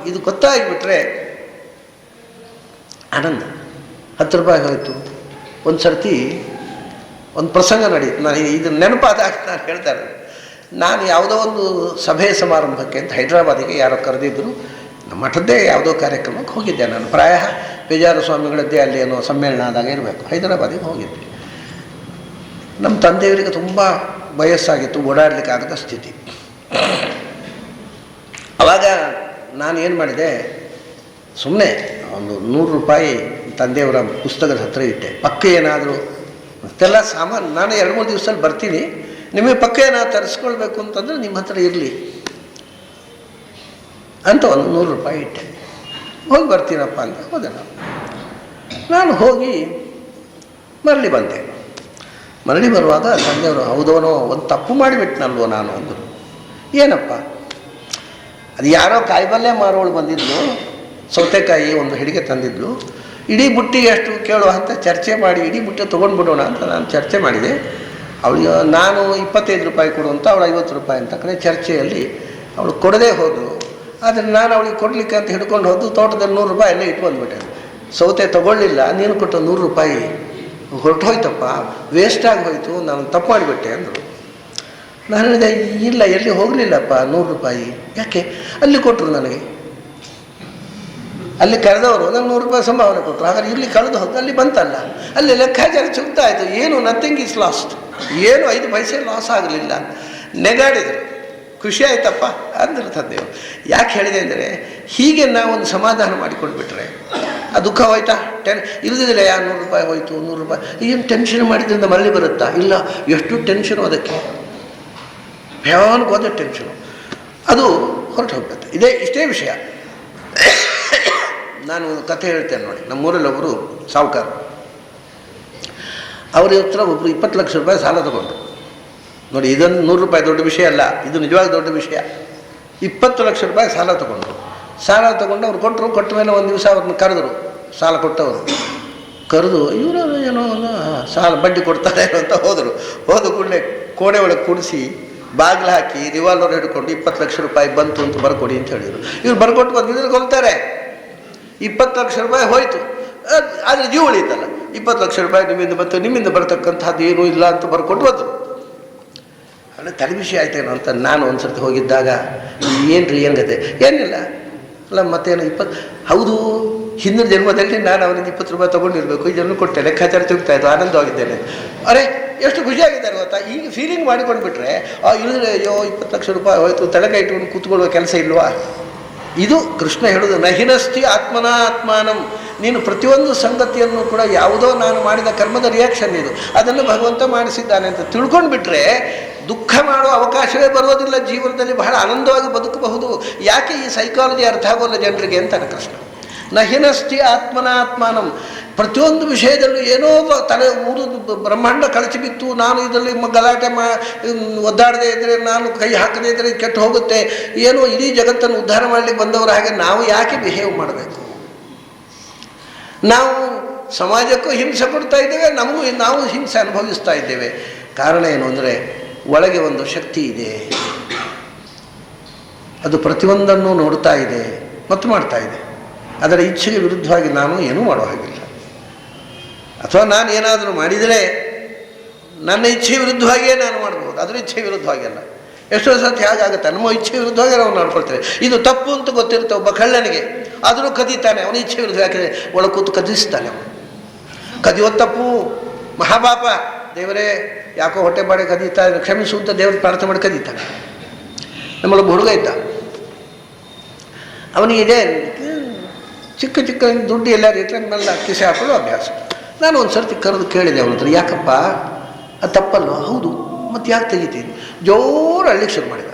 ಇದು ಗೊತ್ತಾಗಿಬಿಟ್ರೆ ಆನಂದ. 10 ರೂಪಾಯಿ ಹೋಯಿತು. ಒಂದು ಸರ್ತಿ ಒಂದು ಪ್ರಸಂಗ ನಡೀತು, ನಾನು ಇದನ್ನು ನೆನಪಾದಾಗ ನಾನು ಹೇಳ್ತಾರೆ. ನಾನು ಯಾವುದೋ ಒಂದು ಸಭೆ ಸಮಾರಂಭಕ್ಕೆ ಅಂತ ಹೈದರಾಬಾದಿಗೆ ಯಾರೋ ಕರೆದಿದ್ದರು, ನಮ್ಮ ಮಠದ್ದೇ ಯಾವುದೋ ಕಾರ್ಯಕ್ರಮಕ್ಕೆ ಹೋಗಿದ್ದೆ ನಾನು. ಪ್ರಾಯ ಪೇಜಾರ ಸ್ವಾಮಿಗಳದ್ದೇ ಅಲ್ಲಿ ಏನೋ ಸಮ್ಮೇಳನ ಆದಾಗ ಇರಬೇಕು, ಹೈದರಾಬಾದಿಗೆ ಹೋಗಿದ್ದೆ. ನಮ್ಮ ತಂದೆಯವರಿಗೆ ತುಂಬ ವಯಸ್ಸಾಗಿತ್ತು, ಓಡಾಡಲಿಕ್ಕೆ ಆಗದ ಸ್ಥಿತಿ. ಆವಾಗ ನಾನು ಏನು ಮಾಡಿದೆ, ಸುಮ್ಮನೆ ಒಂದು 100 ರೂಪಾಯಿ ತಂದೆಯವರ ಪುಸ್ತಕದ ಹತ್ತಿರ ಇಟ್ಟೆ. ಪಕ್ಕ ಏನಾದರೂ ಮತ್ತೆಲ್ಲ ಸಾಮಾನು, ನಾನು 2-3 ದಿವಸದಲ್ಲಿ ಬರ್ತೀನಿ, ನಿಮಗೆ ಪಕ್ಕ ಏನಾದ್ರು ತರಿಸ್ಕೊಳ್ಬೇಕು ಅಂತಂದರೆ ನಿಮ್ಮ ಹತ್ರ ಇರಲಿ ಅಂತ ಒಂದು 100 ರೂಪಾಯಿ ಇಟ್ಟೆ. ಹೋಗಿ ಬರ್ತೀನಪ್ಪ ಅಂತ ಹೋದೆ. ನಾನು ಹೋಗಿ ಮರಳಿ ಬಂದೆ. ಮರಳಿ ಬರುವಾಗ ತಂದೆಯವರು, ಹೌದವನೋ ಒಂದು ತಪ್ಪು ಮಾಡಿಬಿಟ್ನಲ್ವೋ ನಾನು ಅಂದರು. ಏನಪ್ಪ? ಅದು ಯಾರೋ ಕಾಯಿಪಲ್ಯ ಮಾರೋಳು ಬಂದಿದ್ಲು, ಸೌತೆಕಾಯಿ ಒಂದು ಹಿಡಿಗೆ ತಂದಿದ್ಲು. ಇಡೀ ಬುಟ್ಟಿಗೆ ಎಷ್ಟು ಕೇಳುವ ಅಂತ ಚರ್ಚೆ ಮಾಡಿ ಇಡೀ ಬುಟ್ಟಿ ತೊಗೊಂಡು ಬಿಡೋಣ ಅಂತ ನಾನು ಚರ್ಚೆ ಮಾಡಿದೆ. ಅವಳಿಗೆ ನಾನು 25 ರೂಪಾಯಿ ಕೊಡು ಅಂತ, ಅವಳು 50 ರೂಪಾಯಿ ಅಂತ ಕಡೆ ಚರ್ಚೆಯಲ್ಲಿ ಅವಳು ಕೊಡದೇ ಹೋದರು. ಆದರೆ ನಾನು ಅವಳಿಗೆ ಕೊಡಲಿಕ್ಕೆ ಅಂತ ಹಿಡ್ಕೊಂಡು ಹೋದ್ದು, ತೋಟದಲ್ಲಿ 100 ರೂಪಾಯಿ ಎಲ್ಲ ಇಟ್ಟು ಬಂದುಬಿಟ್ಟೆ. ಸೌತೆ ತೊಗೊಳ್ಳಿಲ್ಲ, ನೀನು ಕೊಟ್ಟು 100 ರೂಪಾಯಿ ಹೊರಟು ಹೋಯ್ತಪ್ಪ, ವೇಸ್ಟಾಗಿ ಹೋಯಿತು, ನಾನು ತಪ್ಪು ಮಾಡಿಬಿಟ್ಟೆ ಅಂದರು. ನಾನು ಹೇಳಿದೆ, ಇಲ್ಲ ಎಲ್ಲಿ ಹೋಗಲಿಲ್ಲಪ್ಪ, 100 ರೂಪಾಯಿ. ಯಾಕೆ? ಅಲ್ಲಿ ಕೊಟ್ಟರು ನನಗೆ, ಅಲ್ಲಿ ಕರೆದವರು ನಂಗೆ 100 ರೂಪಾಯಿ ಸಂಭಾವನೆ ಕೊಟ್ಟರು. ಹಾಗಾದ್ರೆ ಇಲ್ಲಿ ಕಳೆದು ಹೋಗಿ ಅಲ್ಲಿ ಬಂತಲ್ಲ, ಅಲ್ಲಿ ಲೆಕ್ಕಾಚಾರ ಚುಕ್ತಾ ಆಯಿತು. ಏನು ನಥಿಂಗ್ ಈಸ್ ಲಾಸ್ಟ್, ಏನು 5 ಪೈಸೆ ಲಾಸ್ ಆಗಲಿಲ್ಲ. ನೆಗಾಡಿದರು, ಖುಷಿ ಆಯ್ತಪ್ಪ ಅಂದರು ತಂದೆಯವರು. ಯಾಕೆ ಹೇಳಿದೆ ಅಂದರೆ, ಹೀಗೆ ನಾವೊಂದು ಸಮಾಧಾನ ಮಾಡಿಕೊಂಡ್ಬಿಟ್ರೆ ಆ ದುಃಖ ಹೋಯ್ತಾ, ಇಲ್ಲದಿಲ್ಲ. 100 ರೂಪಾಯಿ ಹೋಯ್ತು, 100 ರೂಪಾಯಿ ಏನು ಟೆನ್ಷನ್ ಮಾಡಿದ್ರಿಂದ ಮರಳಿ ಬರುತ್ತಾ? ಇಲ್ಲ, ಎಷ್ಟು ಟೆನ್ಷನು ಅದಕ್ಕೆ, ಭಯಾನಕವಾದ ಟೆನ್ಷನು, ಅದು ಹೊರಟು ಹೋಗ್ಬಿಡುತ್ತೆ. ಇಷ್ಟೇ ವಿಷಯ. ನಾನು ಒಂದು ಕಥೆ ಹೇಳ್ತೇನೆ ನೋಡಿ. ನಮ್ಮೂರಲ್ಲಿ ಒಬ್ಬರು ಸಾಹುಕಾರ, ಅವರ ಹತ್ರ ಒಬ್ಬರು 20 ಲಕ್ಷ ರೂಪಾಯಿ ಸಾಲ ತಗೊಂಡ್ರು ನೋಡಿ. ಇದನ್ನು 100 ರೂಪಾಯಿ ದೊಡ್ಡ ವಿಷಯ ಅಲ್ಲ, ಇದು ನಿಜವಾಗಿ ದೊಡ್ಡ ವಿಷಯ. 20 ಲಕ್ಷ ರೂಪಾಯಿ ಸಾಲ ತಗೊಂಡ್ರು. ಸಾಲ ತಗೊಂಡು ಅವ್ರು ಕೊಟ್ಟರು. ಕೊಟ್ಟ ಮೇಲೆ ಒಂದು ದಿವಸ ಅವ್ರನ್ನ ಕರೆದರು, ಸಾಲ ಕೊಟ್ಟವರು ಕರೆದು, ಇವರು ಏನೋ ಸಾಲ ಬಡ್ಡಿ ಕೊಡ್ತಾರೆ ಅಂತ ಹೋದರು. ಹೋದ ಕೂಡಲೇ ಕೋಣೆ ಒಳಗೆ ಕೂಡಿಸಿ ಬಾಗಿಲು ಹಾಕಿ ರಿವಾಲ್ವರ್ ಹಿಡ್ಕೊಂಡು 20 ಲಕ್ಷ ರೂಪಾಯಿ ಬಂತು ಅಂತ ಬರ್ಕೊಡಿ ಅಂತ ಹೇಳಿದರು. ಇವ್ರು ಬರ್ಕೊಟ್ಟು ಬಂದಿದ್ರೆ ಕೊಲ್ತಾರೆ. 20 ಲಕ್ಷ ರೂಪಾಯಿ ಹೋಯಿತು, ಆದರೆ ಜೀವ ಉಳಿತಲ್ಲ. 20 ಲಕ್ಷ ರೂಪಾಯಿ ನಿಮ್ಮಿಂದ ಬರ್ತಕ್ಕಂಥದ್ದು ಏನೂ ಇಲ್ಲ ಅಂತ ಬರ್ಕೊಟ್ಟು ಬಂದರು. ಅಂದರೆ ತಲೆಬಿಸಿ ಆಯ್ತೇನೋ ಅಂತ ನಾನು ಒಂದು ಸರ್ತಿ ಹೋಗಿದ್ದಾಗ, ಏನು ರೀ ಏನು ಗತೆ? ಏನಿಲ್ಲ ಅಲ್ಲ, ಮತ್ತೇನು 20? ಹೌದು, ಹಿಂದಿನ ಜನ್ಮದಲ್ಲಿ ನಾನು ಅವನಿಗೆ 20 ರೂಪಾಯಿ ತೊಗೊಂಡಿರಬೇಕು, ಈ ಜನ್ಮ ಕೊಟ್ಟೆ, ಲೆಕ್ಕಾಚಾರ ಸಿಗ್ತಾಯಿತ್ತು, ಆನಂದವಾಗಿದ್ದೇನೆ. ಅರೆ ಎಷ್ಟು ಖುಷಿಯಾಗಿದ್ದಾರೆ ಗೊತ್ತಾ? ಈಗ ಫೀಲಿಂಗ್ ಮಾಡಿಕೊಂಡ್ಬಿಟ್ರೆ, ಇಳಿದ್ರೆ ಅಯ್ಯೋ 20 ಲಕ್ಷ ರೂಪಾಯಿ ಹೋಯ್ತು, ತಲೆಕೈ ಇಟ್ಕೊಂಡು ಕೂತ್ಕೊಳ್ಳುವ ಕೆಲಸ ಇಲ್ವಾ? ಇದು ಕೃಷ್ಣ ಹೇಳೋದು, ನಹಿನಸ್ತಿ ಆತ್ಮನ ಆತ್ಮಾನಂ. ನೀನು ಪ್ರತಿಯೊಂದು ಸಂಗತಿಯನ್ನು ಕೂಡ ಯಾವುದೋ ನಾನು ಮಾಡಿದ ಕರ್ಮದ ರಿಯಾಕ್ಷನ್ ಇದು, ಅದನ್ನು ಭಗವಂತ ಮಾಡಿಸಿದ್ದಾನೆ ಅಂತ ತಿಳ್ಕೊಂಡ್ಬಿಟ್ರೆ ದುಃಖ ಮಾಡುವ ಅವಕಾಶವೇ ಬರೋದಿಲ್ಲ. ಜೀವನದಲ್ಲಿ ಬಹಳ ಆನಂದವಾಗಿ ಬದುಕಬಹುದು. ಯಾಕೆ ಈ ಸೈಕಾಲಜಿ ಅರ್ಥ ಆಗೋಲ್ಲ ಜನರಿಗೆ ಅಂತಾನೆ ಕೃಷ್ಣ. ನಹಿನಸ್ತಿ ಆತ್ಮನ ಆತ್ಮಾನಂ. ಪ್ರತಿಯೊಂದು ವಿಷಯದಲ್ಲೂ ಏನೋ ತಲೆ ಊರು ಬ್ರಹ್ಮಾಂಡ ಕಳಚಿ ಬಿತ್ತು, ನಾನು ಇದರಲ್ಲಿ ಗಲಾಟೆ ಒದ್ದಾಡದೇ ಇದ್ದರೆ, ನಾನು ಕೈ ಹಾಕದೇ ಇದ್ದರೆ ಕೆಟ್ಟು ಹೋಗುತ್ತೆ, ಏನೋ ಇಡೀ ಜಗತ್ತನ್ನು ಉದ್ಧಾರ ಮಾಡಲಿಕ್ಕೆ ಬಂದವರು. ಹಾಗೆ ನಾವು ಯಾಕೆ ಬಿಹೇವ್ ಮಾಡಬೇಕು? ನಾವು ಸಮಾಜಕ್ಕೂ ಹಿಂಸೆ ಕೊಡ್ತಾ ಇದ್ದೇವೆ, ನಾವು ಹಿಂಸೆ ಅನುಭವಿಸ್ತಾ ಇದ್ದೇವೆ. ಕಾರಣ ಏನು ಅಂದರೆ, ಒಳಗೆ ಒಂದು ಶಕ್ತಿ ಇದೆ, ಅದು ಪ್ರತಿಯೊಂದನ್ನು ನೋಡ್ತಾ ಇದೆ ಮತ್ತು ಮಾಡ್ತಾ ಇದೆ. ಅದರ ಇಚ್ಛೆಗೆ ವಿರುದ್ಧವಾಗಿ ನಾನು ಏನೂ ಮಾಡೋ ಹಾಗಿಲ್ಲ. ಅಥವಾ ನಾನು ಏನಾದರೂ ಮಾಡಿದರೆ ನನ್ನ ಇಚ್ಛೆ ವಿರುದ್ಧವಾಗಿಯೇ ನಾನು ಮಾಡ್ಬೋದು, ಅದರ ಇಚ್ಛೆ ವಿರುದ್ಧವಾಗಿಲ್ಲ. ಎಷ್ಟೋ ಸತಿ ಹಾಗಾಗುತ್ತೆ, ನಮ್ಮ ಇಚ್ಛೆ ವಿರುದ್ಧವಾಗಿ ನಾವು ಮಾಡ್ಕೊಳ್ತೇವೆ. ಇದು ತಪ್ಪು ಅಂತ ಗೊತ್ತಿರುತ್ತೆ ಒಬ್ಬ ಕಳ್ಳನಿಗೆ, ಆದರೂ ಕದೀತಾನೆ. ಅವನ ಇಚ್ಛೆ ವಿರುದ್ಧ, ಯಾಕೆಂದರೆ ಒಳ ಕೂತು ಕದಿಸ್ತಾನೆ. ಅವನು ಕದಿಯೋದು ತಪ್ಪು, ಮಹಾಪಾಪ. ದೇವರೇ ಯಾಕೋ ಹೊಟ್ಟೆ ಬಾಡಿ ಕದೀತಾ, ಕ್ಷಮಿಸು ಅಂತ ದೇವ್ರ ಪ್ರಾರ್ಥನೆ ಮಾಡಿ ಕದೀತಾನೆ. ನಮ್ಮೊಳಗೆ ಹುಡುಗ ಇದ್ದ, ಅವನಿಗೆ ಇದೆ ಚಿಕ್ಕ ಚಿಕ್ಕ ದುಡ್ಡು ಎಲ್ಲರೂ ಇಟ್ಟರೆ ನನ್ನೆಲ್ಲ ಕಿಸೆ ಹಾಕೊಳ್ಳೋ ಅಭ್ಯಾಸ. ನಾನು ಒಂದು ಸರ್ತಿ ಕರೆದು ಕೇಳಿದೆ ಅವನ ಹತ್ರ, ಯಾಕಪ್ಪ ಅದು ತಪ್ಪಲ್ಲ? ಹೌದು, ಮತ್ತು ಯಾಕೆ ತೆಗಿತೀನಿ? ಜೋರು ಅಳ್ಳಿಕ್ಕೆ ಶುರು ಮಾಡಿದ.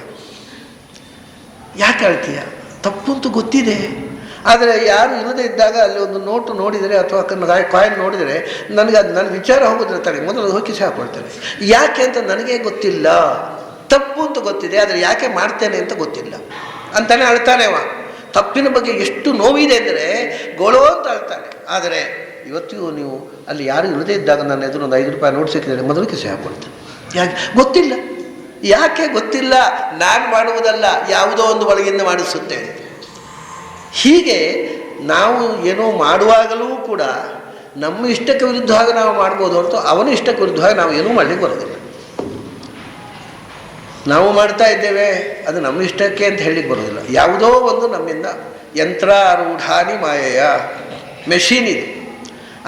ಯಾಕೆ ಅಳ್ತೀಯ? ತಪ್ಪು ಅಂತೂ ಗೊತ್ತಿದೆ, ಆದರೆ ಯಾರು ಇಲ್ಲದೇ ಇದ್ದಾಗ ಅಲ್ಲಿ ಒಂದು ನೋಟು ನೋಡಿದರೆ ಅಥವಾ ಕಾಯಿನ್ ನೋಡಿದರೆ ನನಗೆ ಅದು ನನ್ನ ವಿಚಾರ ಹೋಗೋದ್ರೆ ತಡೆ, ಮೊದಲು ಹೋಗಿ ಕಿಸೆ ಹಾಕ್ಕೊಳ್ತೇನೆ. ಯಾಕೆ ಅಂತ ನನಗೇ ಗೊತ್ತಿಲ್ಲ. ತಪ್ಪು ಅಂತ ಗೊತ್ತಿದೆ, ಆದರೆ ಯಾಕೆ ಮಾಡ್ತೇನೆ ಅಂತ ಗೊತ್ತಿಲ್ಲ ಅಂತಾನೆ ಅಳ್ತಾನೆ ಅವ. ತಪ್ಪಿನ ಬಗ್ಗೆ ಎಷ್ಟು ನೋವಿದೆ ಅಂದರೆ ಗೋಳೋ ಅಂತ ಅಳ್ತಾನೆ. ಆದರೆ ಇವತ್ತಿಗೂ ನೀವು ಅಲ್ಲಿ ಯಾರು ಇಲ್ಲದೇ ಇದ್ದಾಗ ನನ್ನ ಎದುರು ಒಂದು 5 ರೂಪಾಯಿ ನೋಟ್ ಸಿಕ್ಕಿದರೆ ಮೊದಲು ಕಿಸೆ ಹಾಕ್ಕೊಳ್ತೇನೆ. ಯಾಕೆ ಗೊತ್ತಿಲ್ಲ? ಯಾಕೆ ಗೊತ್ತಿಲ್ಲ? ನಾನು ಮಾಡುವುದಲ್ಲ, ಯಾವುದೋ ಒಂದು ಒಳಗಿಂದ ಮಾಡಿಸುತ್ತೇನೆ. ಹೀಗೆ ನಾವು ಏನೋ ಮಾಡುವಾಗಲೂ ಕೂಡ ನಮ್ಮ ಇಷ್ಟಕ್ಕೆ ವಿರುದ್ಧವಾಗಿ ನಾವು ಮಾಡ್ಬೋದು ಹೊರತು ಅವನ ಇಷ್ಟಕ್ಕೆ ವಿರುದ್ಧವಾಗಿ ನಾವು ಏನೂ ಮಾಡಲಿಕ್ಕೆ ಬರೋದಿಲ್ಲ. ನಾವು ಮಾಡ್ತಾ ಇದ್ದೇವೆ, ಅದು ನಮ್ಮ ಇಷ್ಟಕ್ಕೆ ಅಂತ ಹೇಳಲಿಕ್ಕೆ ಬರೋದಿಲ್ಲ. ಯಾವುದೋ ಒಂದು ನಮ್ಮಿಂದ ಯಂತ್ರಾರೂಢಾನಿ ಮಾಯೆಯ ಮೆಷಿನ್ ಇದೆ.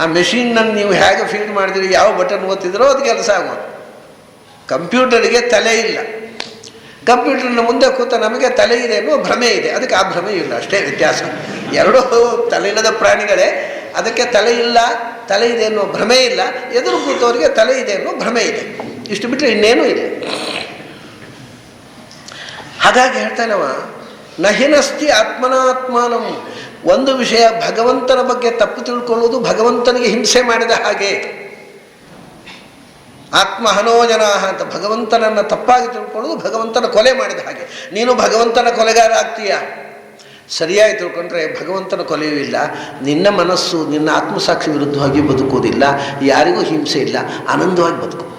ಆ ಮೆಷಿನ್ನನ್ನು ನೀವು ಹೇಗೆ ಫೀಡ್ ಮಾಡಿದಿರಿ, ಯಾವ ಬಟನ್ ಒತ್ತಿದ್ರೋ ಅದು ಕೆಲಸ ಆಗೋದು. ಕಂಪ್ಯೂಟರ್ಗೆ ತಲೆ ಇಲ್ಲ, ಕಂಪ್ಯೂಟರ್ನ ಮುಂದೆ ಕೂತ ನಮಗೆ ತಲೆ ಇದೆ ಅನ್ನೋ ಭ್ರಮೆ ಇದೆ, ಅದಕ್ಕೆ ಆ ಭ್ರಮೆ ಇಲ್ಲ, ಅಷ್ಟೇ ವ್ಯತ್ಯಾಸ. ಎರಡೂ ತಲೆ ಇಲ್ಲದ ಪ್ರಾಣಿಗಳೇ. ಅದಕ್ಕೆ ತಲೆ ಇಲ್ಲ, ತಲೆ ಇದೆ ಅನ್ನೋ ಭ್ರಮೆ ಇಲ್ಲ. ಎದುರು ಕೂತವರಿಗೆ ತಲೆ ಇದೆ ಅನ್ನೋ ಭ್ರಮೆ ಇದೆ. ಇಷ್ಟು ಬಿಟ್ಟರೆ ಇನ್ನೇನೂ ಇದೆ. ಹಾಗಾಗಿ ಹೇಳ್ತಾನವ, ನಹಿನಸ್ತಿ ಆತ್ಮನಾತ್ಮಾನಂ. ಒಂದು ವಿಷಯ, ಭಗವಂತನ ಬಗ್ಗೆ ತಪ್ಪು ತಿಳ್ಕೊಳ್ಳುವುದು ಭಗವಂತನಿಗೆ ಹಿಂಸೆ ಮಾಡಿದ ಹಾಗೆ. ಆತ್ಮಹನೋಜನ ಅಂತ ಭಗವಂತನನ್ನು ತಪ್ಪಾಗಿ ತಿಳ್ಕೊಳ್ಳೋದು ಭಗವಂತನ ಕೊಲೆ ಮಾಡಿದ ಹಾಗೆ. ನೀನು ಭಗವಂತನ ಕೊಲೆಗಾರ ಆಗ್ತೀಯ. ಸರಿಯಾಗಿ ತಿಳ್ಕೊಂಡ್ರೆ ಭಗವಂತನ ಕೊಲೆಯೂ ಇಲ್ಲ, ನಿನ್ನ ಮನಸ್ಸು ನಿನ್ನ ಆತ್ಮಸಾಕ್ಷಿ ವಿರುದ್ಧವಾಗಿ ಬದುಕುವುದಿಲ್ಲ, ಯಾರಿಗೂ ಹಿಂಸೆ ಇಲ್ಲ, ಆನಂದವಾಗಿ ಬದುಕಬಹುದು.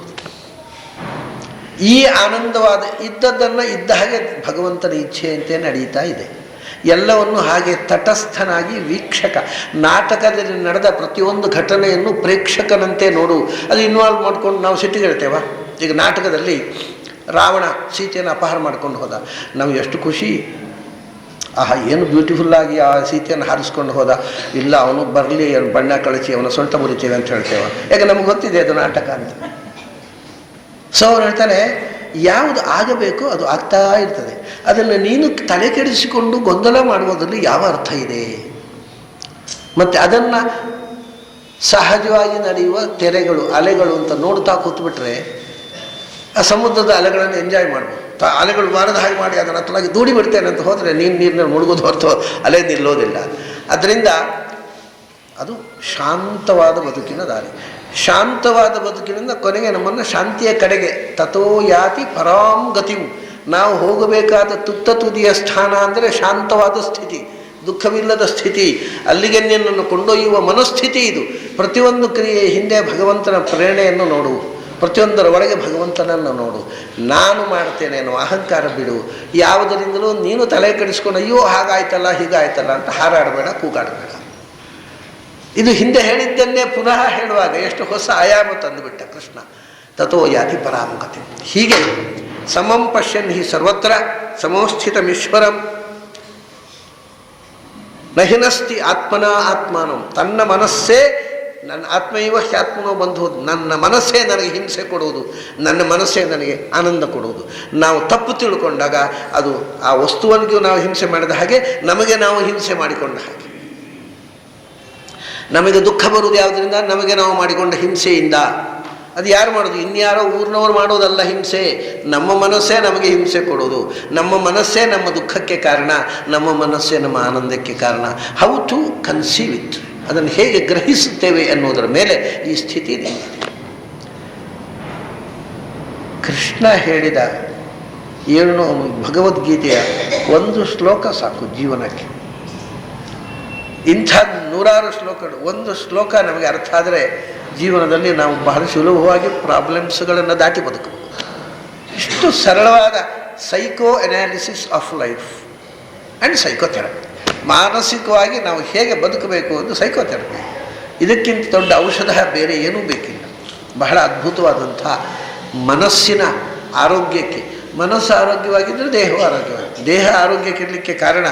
ಈ ಆನಂದವಾದ ಇದ್ದದ್ದನ್ನು ಇದ್ದ ಹಾಗೆ ಭಗವಂತನ ಇಚ್ಛೆಯಂತೆ ನಡೀತಾ ಇದೆ. ಎಲ್ಲವನ್ನು ಹಾಗೆ ತಟಸ್ಥನಾಗಿ ವೀಕ್ಷಕ. ನಾಟಕದಲ್ಲಿ ನಡೆದ ಪ್ರತಿಯೊಂದು ಘಟನೆಯನ್ನು ಪ್ರೇಕ್ಷಕನಂತೆ ನೋಡು. ಅದು ಇನ್ವಾಲ್ವ್ ಮಾಡ್ಕೊಂಡು ನಾವು ಸಿಟ್ಟಿಗಿರ್ತೇವ. ಈಗ ನಾಟಕದಲ್ಲಿ ರಾವಣ ಸೀತೆಯನ್ನು ಅಪಹಾರ ಮಾಡ್ಕೊಂಡು ಹೋದ. ನಾವು ಎಷ್ಟು ಖುಷಿ, ಆಹಾ ಏನು ಬ್ಯೂಟಿಫುಲ್ಲಾಗಿ ಆ ಸೀತೆಯನ್ನು ಹಾರಿಸ್ಕೊಂಡು ಹೋದ. ಇಲ್ಲ ಅವನು ಬರಲಿ, ಬಣ್ಣ ಕಳಿಸಿ ಅವನ ಸೊಂಟ ಮುರಿತೇವೆ ಅಂತ ಹೇಳ್ತೇವೆ. ಯಾಕೆ ನಮ್ಗೆ ಗೊತ್ತಿದೆ ಅದು ನಾಟಕ ಅಂತ. ಸೊ ಅವ್ರು ಹೇಳ್ತಾರೆ, ಯಾವುದು ಆಗಬೇಕೋ ಅದು ಆಗ್ತಾ ಇರ್ತದೆ. ಅದನ್ನು ನೀನು ತಲೆ ಕೆಡಿಸಿಕೊಂಡು ಗೊಂದಲ ಮಾಡುವುದರಲ್ಲಿ ಯಾವ ಅರ್ಥ ಇದೆ? ಮತ್ತು ಅದನ್ನು ಸಹಜವಾಗಿ ನಡೆಯುವ ತೆರೆಗಳು, ಅಲೆಗಳು ಅಂತ ನೋಡ್ತಾ ಕೂತ್ಬಿಟ್ರೆ ಆ ಸಮುದ್ರದ ಅಲೆಗಳನ್ನು ಎಂಜಾಯ್ ಮಾಡ್ಬೋದು. ಅಲೆಗಳು ಮಾರದ ಹಾಗೆ ಮಾಡಿ ಅದನ್ನು ಹತ್ತಲಾಗಿ ದೂಡಿ ಬಿಡ್ತೇನೆ ಅಂತ ಹೋದರೆ ನೀರಿನಲ್ಲಿ ಮುಳುಗೋದು ಹೊರತು ಅಲೆ ನಿಲ್ಲೋದಿಲ್ಲ. ಅದರಿಂದ ಅದು ಶಾಂತವಾದ ಬದುಕಿನ ದಾರಿ. ಶಾಂತವಾದ ಬದುಕಿನಿಂದ ಕೊನೆಗೆ ನಮ್ಮನ್ನು ಶಾಂತಿಯ ಕಡೆಗೆ ತಥೋ ಯಾತಿ ಪರಾಂ ಗತಿವು. ನಾವು ಹೋಗಬೇಕಾದ ತುತ್ತ ತುದಿಯ ಸ್ಥಾನ ಅಂದರೆ ಶಾಂತವಾದ ಸ್ಥಿತಿ, ದುಃಖವಿಲ್ಲದ ಸ್ಥಿತಿ, ಅಲ್ಲಿಗೆ ನಿನ್ನನ್ನು ಕೊಂಡೊಯ್ಯುವ ಮನಸ್ಥಿತಿ ಇದು. ಪ್ರತಿಯೊಂದು ಕ್ರಿಯೆ ಹಿಂದೆ ಭಗವಂತನ ಪ್ರೇರಣೆಯನ್ನು ನೋಡು, ಪ್ರತಿಯೊಂದರ ಒಳಗೆ ಭಗವಂತನನ್ನು ನೋಡು. ನಾನು ಮಾಡ್ತೇನೆ ಅನ್ನೋ ಅಹಂಕಾರ ಬಿಡು. ಯಾವುದರಿಂದಲೂ ನೀನು ತಲೆ ಕೆಡಿಸ್ಕೊಂಡು ಅಯ್ಯೋ ಹಾಗಾಯ್ತಲ್ಲ ಹೀಗಾಯ್ತಲ್ಲ ಅಂತ ಹಾರಾಡಬೇಡ, ಕೂಗಾಡಬೇಡ. ಇದು ಹಿಂದೆ ಹೇಳಿದ್ದನ್ನೇ ಪುನಃ ಹೇಳುವಾಗ ಎಷ್ಟು ಹೊಸ ಆಯಾಮ ತಂದುಬಿಟ್ಟ ಕೃಷ್ಣ. ತಥೋ ಯಾತಿ ಪರಾಮುಖತೆ. ಹೀಗೆ ಸಮಂ ಪಶ್ಯನ್ ಹಿ ಸರ್ವತ್ರ ಸಮೋಸ್ಥಿತಮೀಶ್ವರಂ ನಹಿನಸ್ತಿ ಆತ್ಮನ ಆತ್ಮಾನಂ. ತನ್ನ ಮನಸ್ಸೇ ನನ್ನ ಆತ್ಮೈವ ಹ್ಯಾತ್ಮನೋ ಬಂಧು. ನನ್ನ ಮನಸ್ಸೇ ನನಗೆ ಹಿಂಸೆ ಕೊಡುವುದು, ನನ್ನ ಮನಸ್ಸೇ ನನಗೆ ಆನಂದ ಕೊಡುವುದು. ನಾವು ತಪ್ಪು ತಿಳ್ಕೊಂಡಾಗ ಅದು ಆ ವಸ್ತುವನಿಗೂ ನಾವು ಹಿಂಸೆ ಮಾಡಿದ ಹಾಗೆ, ನಮಗೆ ನಾವು ಹಿಂಸೆ ಮಾಡಿಕೊಂಡ ಹಾಗೆ. ನಮಗೆ ದುಃಖ ಬರುವುದು ಯಾವುದರಿಂದ? ನಮಗೆ ನಾವು ಮಾಡಿಕೊಂಡ ಹಿಂಸೆಯಿಂದ. ಅದು ಯಾರು ಮಾಡೋದು? ಇನ್ಯಾರೋ ಊರಿನವ್ರು ಮಾಡೋದಲ್ಲ ಹಿಂಸೆ. ನಮ್ಮ ಮನಸ್ಸೇ ನಮಗೆ ಹಿಂಸೆ ಕೊಡೋದು. ನಮ್ಮ ಮನಸ್ಸೇ ನಮ್ಮ ದುಃಖಕ್ಕೆ ಕಾರಣ, ನಮ್ಮ ಮನಸ್ಸೇ ನಮ್ಮ ಆನಂದಕ್ಕೆ ಕಾರಣ. ಹೌ ಟು ಕನ್ಸೀವ್ ಇಟ್, ಅದನ್ನು ಹೇಗೆ ಗ್ರಹಿಸುತ್ತೇವೆ ಅನ್ನೋದರ ಮೇಲೆ ಈ ಸ್ಥಿತಿ ನಿಂತಿದೆ. ಕೃಷ್ಣ ಹೇಳಿದ ಏನು ಭಗವದ್ಗೀತೆಯ ಒಂದು ಶ್ಲೋಕ ಸಾಕು ಜೀವನಕ್ಕೆ. ಇಂಥ ನೂರಾರು ಶ್ಲೋಕಗಳು, ಒಂದು ಶ್ಲೋಕ ನಮಗೆ ಅರ್ಥ ಆದರೆ ಜೀವನದಲ್ಲಿ ನಾವು ಬಹಳ ಸುಲಭವಾಗಿ ಪ್ರಾಬ್ಲಮ್ಸ್ಗಳನ್ನು ದಾಟಿ ಬದುಕಬಹುದು. ಇಷ್ಟು ಸರಳವಾದ psycho analysis of life and psychotherapy. ಮಾನಸಿಕವಾಗಿ ನಾವು ಹೇಗೆ ಬದುಕಬೇಕು ಎಂದು ಸೈಕೋಥೆರಪಿ. ಇದಕ್ಕಿಂತ ದೊಡ್ಡ ಔಷಧ ಬೇರೆ ಏನೂ ಬೇಕಿಲ್ಲ. ಬಹಳ ಅದ್ಭುತವಾದಂಥ ಮನಸ್ಸಿನ ಆರೋಗ್ಯಕ್ಕೆ. ಮನಸ್ಸು ಆರೋಗ್ಯವಾಗಿದ್ದರೆ ದೇಹವು ಆರೋಗ್ಯವಾಗಿ. ದೇಹ ಆರೋಗ್ಯಕ್ಕಿರಲಿಕ್ಕೆ ಕಾರಣ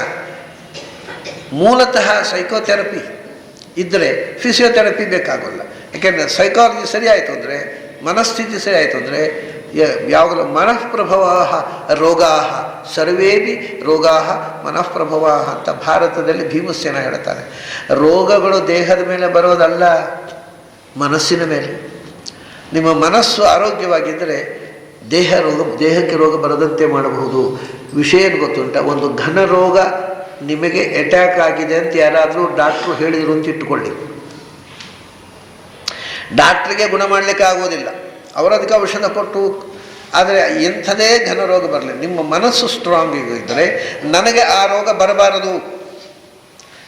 ಮೂಲತಃ ಸೈಕೋಥೆರಪಿ ಇದ್ದರೆ ಫಿಸಿಯೋಥೆರಪಿ ಬೇಕಾಗೋಲ್ಲ. ಯಾಕೆಂದರೆ ಸೈಕಾಲಜಿ ಸರಿಯಾಯಿತು ಅಂದರೆ, ಮನಸ್ಥಿತಿ ಸರಿಯಾಯಿತು ಅಂದರೆ, ಯಾವಾಗಲೂ ಮನಃಪ್ರಭವ ರೋಗಾ ಸರ್ವೇಪಿ ರೋಗಾ ಮನಃಪ್ರಭವ ಅಂತ ಭಾರತದಲ್ಲಿ ಭೀಮಸೇನ ಹೇಳ್ತಾರೆ. ರೋಗಗಳು ದೇಹದ ಮೇಲೆ ಬರೋದಲ್ಲ, ಮನಸ್ಸಿನ ಮೇಲೆ. ನಿಮ್ಮ ಮನಸ್ಸು ಆರೋಗ್ಯವಾಗಿದ್ದರೆ ದೇಹಕ್ಕೆ ರೋಗ ಬರದಂತೆ ಮಾಡಬಹುದು. ವಿಷಯ ಏನು ಗೊತ್ತುಂಟ? ಒಂದು ಘನ ರೋಗ ನಿಮಗೆ ಅಟ್ಯಾಕ್ ಆಗಿದೆ ಅಂತ ಯಾರಾದರೂ ಡಾಕ್ಟ್ರು ಹೇಳಿದರು ಅಂತ ಇಟ್ಟುಕೊಳ್ಳಿ. ಡಾಕ್ಟ್ರಿಗೆ ಗುಣ ಮಾಡಲಿಕ್ಕೆ ಆಗೋದಿಲ್ಲ, ಅವರು ಅದಕ್ಕೆ ಔಷಧ ಕೊಟ್ಟು. ಆದರೆ ಎಂಥದೇ ಘನ ರೋಗ ಬರಲಿ, ನಿಮ್ಮ ಮನಸ್ಸು ಸ್ಟ್ರಾಂಗ್ ಇದ್ದರೆ ನನಗೆ ಆ ರೋಗ ಬರಬಾರದು,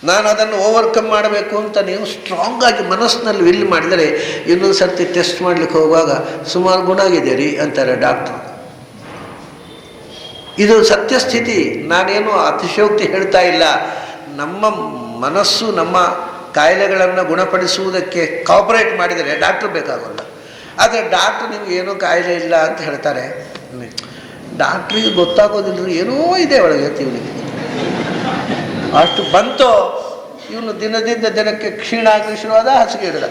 ನಾನು ಅದನ್ನು ಓವರ್ಕಮ್ ಮಾಡಬೇಕು ಅಂತ ನೀವು ಸ್ಟ್ರಾಂಗ್ ಆಗಿ ಮನಸ್ಸಿನಲ್ಲಿ ವಿಲ್ ಮಾಡಿದರೆ ಇನ್ನೊಂದು ಸರ್ತಿ ಟೆಸ್ಟ್ ಮಾಡಲಿಕ್ಕೆ ಹೋಗುವಾಗ ಸುಮಾರು ಗುಣ ಆಗಿದೆ ರೀ ಅಂತಾರೆ ಡಾಕ್ಟ್ರು. ಇದು ಸತ್ಯಸ್ಥಿತಿ. ನಾನೇನು ಅತಿಶಯೋಕ್ತಿ ಹೇಳ್ತಾ ಇಲ್ಲ. ನಮ್ಮ ಮನಸ್ಸು ನಮ್ಮ ಕಾಯಿಲೆಗಳನ್ನು ಗುಣಪಡಿಸುವುದಕ್ಕೆ ಕಾಪರೇಟ್ ಮಾಡಿದರೆ ಡಾಕ್ಟ್ರು ಬೇಕಾಗೋಲ್ಲ. ಆದರೆ ಡಾಕ್ಟ್ರು ನಿಮ್ಗೆ ಏನೂ ಕಾಯಿಲೆ ಇಲ್ಲ ಅಂತ ಹೇಳ್ತಾರೆ. ಡಾಕ್ಟ್ರಿಗೆ ಗೊತ್ತಾಗೋದಿಲ್ಲ ಏನೋ ಇದೆ ಒಳಗೆ ಇವನಿಗೆ, ಅಷ್ಟು ಬಂತೋ ಇವನು ದಿನದಿಂದ ದಿನಕ್ಕೆ ಕ್ಷೀಣ ಆಗಲಿ ಶುರುವಾದ, ಹಾಸಿಗೆ ಹಿಡಿದ.